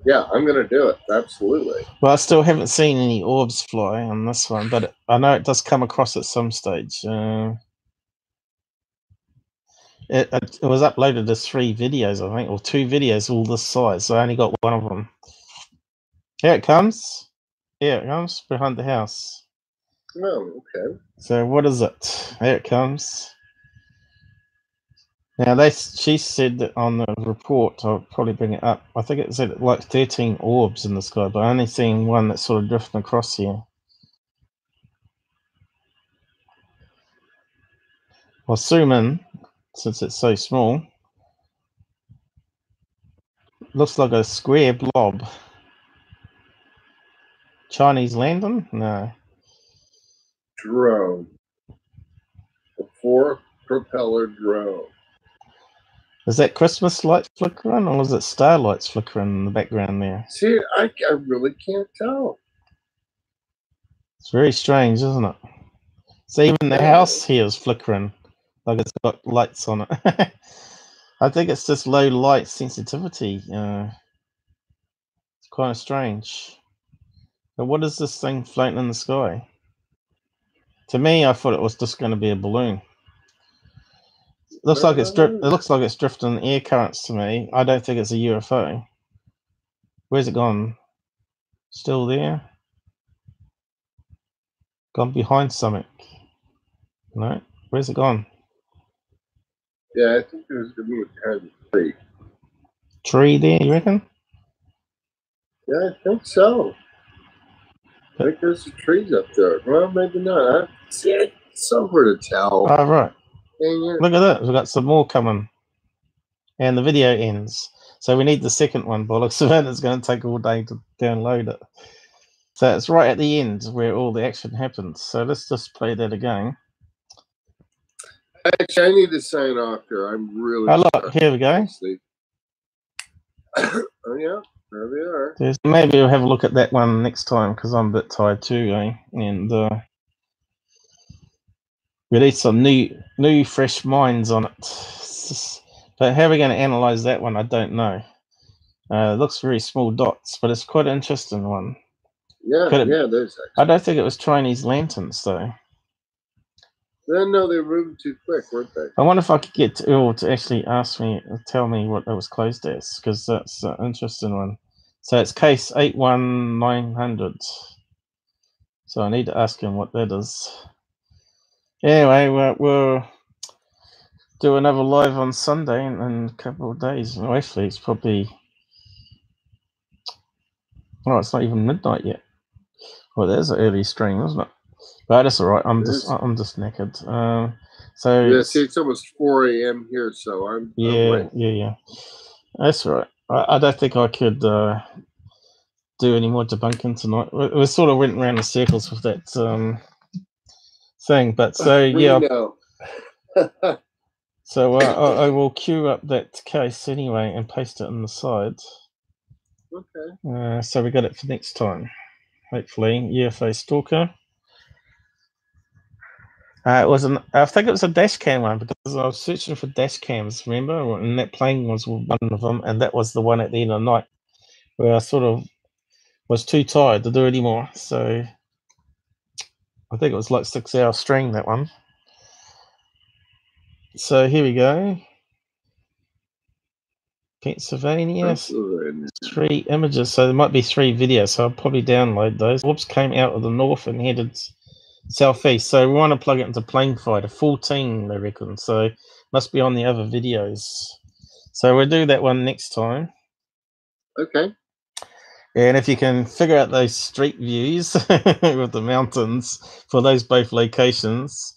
Yeah, I'm going to do it. Absolutely. Well, I still haven't seen any orbs fly on this one, but I know it does come across at some stage. It was uploaded as 3 videos, I think, or 2 videos all this size, so I only got one of them. Here it comes. Here it comes behind the house. Oh, okay. So what is it? Here it comes. Now she said that on the report, I'll probably bring it up. I think it said like 13 orbs in the sky, but I only seen one that's sort of drifting across here. I'll zoom in since it's so small. Looks like a square blob. Chinese lantern? No. Drone. A 4-propeller drone. Is that Christmas light flickering, or is it starlights flickering in the background there? See, I really can't tell. It's very strange, isn't it? So even the house here is flickering, like it's got lights on it. I think it's just low light sensitivity. It's kind of strange. But what is this thing floating in the sky? To me, I thought it was just going to be a balloon. It looks like it's drifting air currents to me. I don't think it's a UFO. Where's it gone? Still there? Gone behind something? No. Where's it gone? Yeah, I think there's going to be a kind of tree. Tree there, you reckon? Yeah, I think so. I think there's some trees up there. Well, maybe not. See, it's somewhere to tell. Oh, right. Dang it. Look at that. We've got some more coming. And the video ends. So we need the second one, bollocks. And it's going to take all day to download it. So it's right at the end where all the action happens. So let's just play that again. Actually, I need to sign off here. I'm really Oh, look. Here we go. Oh, yeah. There they are. Maybe we'll have a look at that one next time because I'm a bit tired too, eh? And we need some new, fresh minds on it. But how are we going to analyze that one? I don't know. It looks very small dots, but it's quite an interesting one. Yeah, there's actually. I don't think it was Chinese lanterns, though. No, they were moving too quick, weren't they? I wonder if I could get Earl to actually tell me what it was closed as, because that's an interesting one. So it's case 81900. So I need to ask him what that is. Anyway, we'll do another live on Sunday in a couple of days. Well, actually, it's probably... Oh, it's not even midnight yet. Well, there's an early stream, isn't it? But that's all right. I'm just knackered. So yeah, see, it's almost 4 a.m. here, so I'm late. Yeah. That's right. I don't think I could do any more debunking tonight. We sort of went around in circles with that thing, but so yeah. Reno. So I will queue up that case anyway and paste it on the side. Okay. So we got it for next time, hopefully. UFO Stalker. I think it was a DashCam one because I was searching for DashCams, remember? And that plane was one of them, and that was the one at the end of the night where I sort of was too tired to do anymore. So I think it was like 6 hour stream, that one. So here we go. Pennsylvania. 3 images, so there might be 3 videos, so I'll probably download those. Orbs came out of the north and headed southeast, so we want to plug it into plane fighter 14, they reckon, so must be on the other videos. So we'll do that one next time. Okay. And if you can figure out those street views with the mountains for those both locations,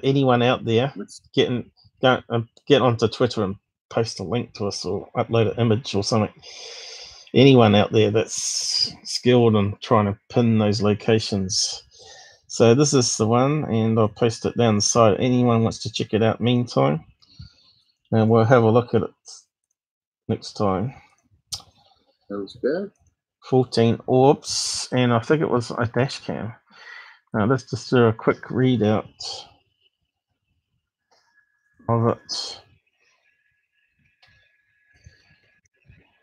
anyone out there, get onto Twitter and post a link to us or upload an image or something. Anyone out there that's skilled in trying to pin those locations. So this is the one, and I'll post it down the side. Anyone wants to check it out meantime, and we'll have a look at it next time. Sounds good. 14 Orbs, and I think it was a DashCam. Now let's just do a quick readout of it.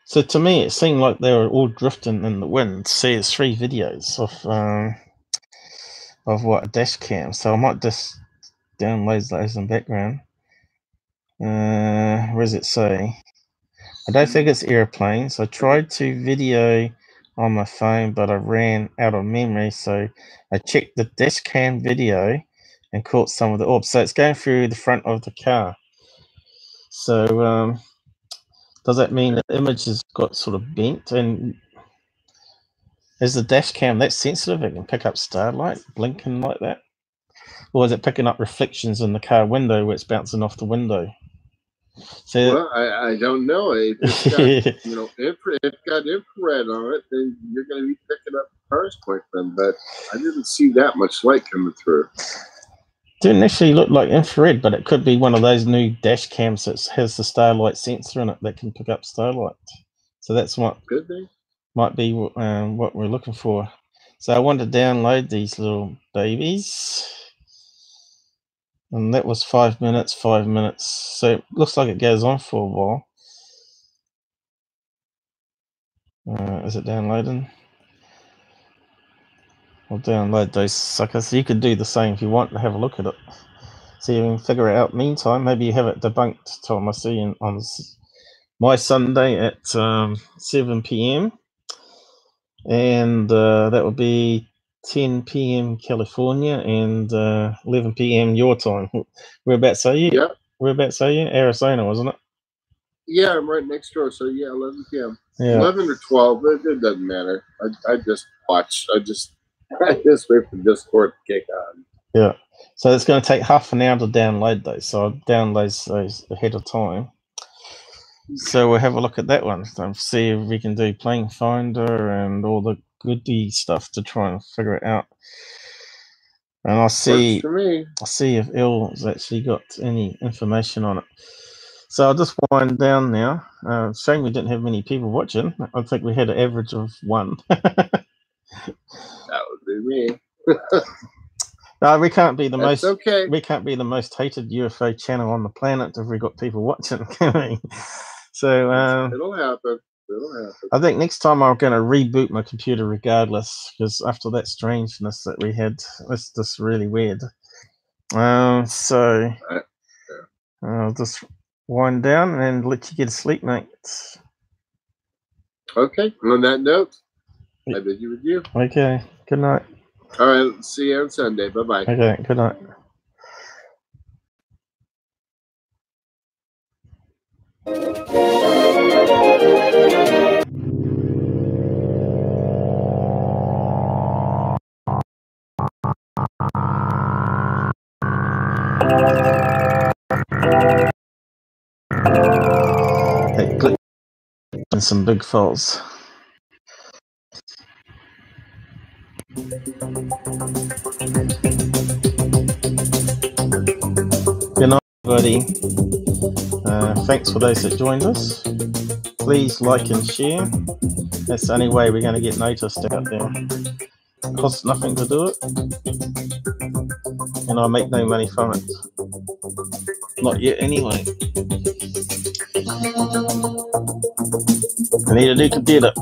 So to me, it seemed like they were all drifting in the wind. See, it's 3 videos of what a DashCam. So I might just download those in background. Where does it say? I don't think it's airplanes. I tried to video on my phone, but I ran out of memory. So I checked the DashCam video and caught some of the orbs. So it's going through the front of the car. So does that mean the image has got sort of bent? And is the DashCam that sensitive? It can pick up starlight blinking like that? Or is it picking up reflections in the car window where it's bouncing off the window? So, well, I don't know. If it's got, it's got infrared on it, then you're going to be picking up the cars quick then. But I didn't see that much light coming through. Didn't actually look like infrared, but it could be one of those new dash cams that has the starlight sensor in it that can pick up starlight. So that's what could be. Might be what we're looking for. So I want to download these little babies. And that was 5 minutes, 5 minutes. So it looks like it goes on for a while. Is it downloading? I'll download those suckers. You could do the same if you want to have a look at it. So you can figure it out. Meantime, maybe you have it debunked, Tom. I see on my Sunday at 7 p.m. And that would be 10 p.m. California and 11 p.m. your time. Whereabouts are you? Yeah. Whereabouts are you? Arizona, wasn't it? Yeah, I'm right next door. So yeah, 11 p.m. Yeah. 11 or 12, it doesn't matter. I just watch. I just wait for Discord to kick on. Yeah. So it's going to take half an hour to download those. So I'll download those ahead of time. So we'll have a look at that one and see if we can do Plane Finder and all the goody stuff to try and figure it out. And I'll see if Il's actually got any information on it. So I'll just wind down now. Shame we didn't have many people watching. I think we had an average of 1. That would be me. No, we can't be the That's most. Okay. We can't be the most hated UFO channel on the planet if we got people watching. Can we? So it'll happen. It'll happen. I think next time I'm going to reboot my computer regardless, because after that strangeness that we had, it's just really weird. So I'll just wind down and let you get to sleep, mate. Okay. On that note, I bid you adieu. Okay. Good night. All right. See you on Sunday. Bye-bye. Okay. Good night. It glitched in some big files. Good night, everybody. Thanks for those that joined us. Please like and share. That's the only way we're going to get noticed out there. It costs nothing to do it, and I make no money from it. Not yet, anyway. I need a new computer.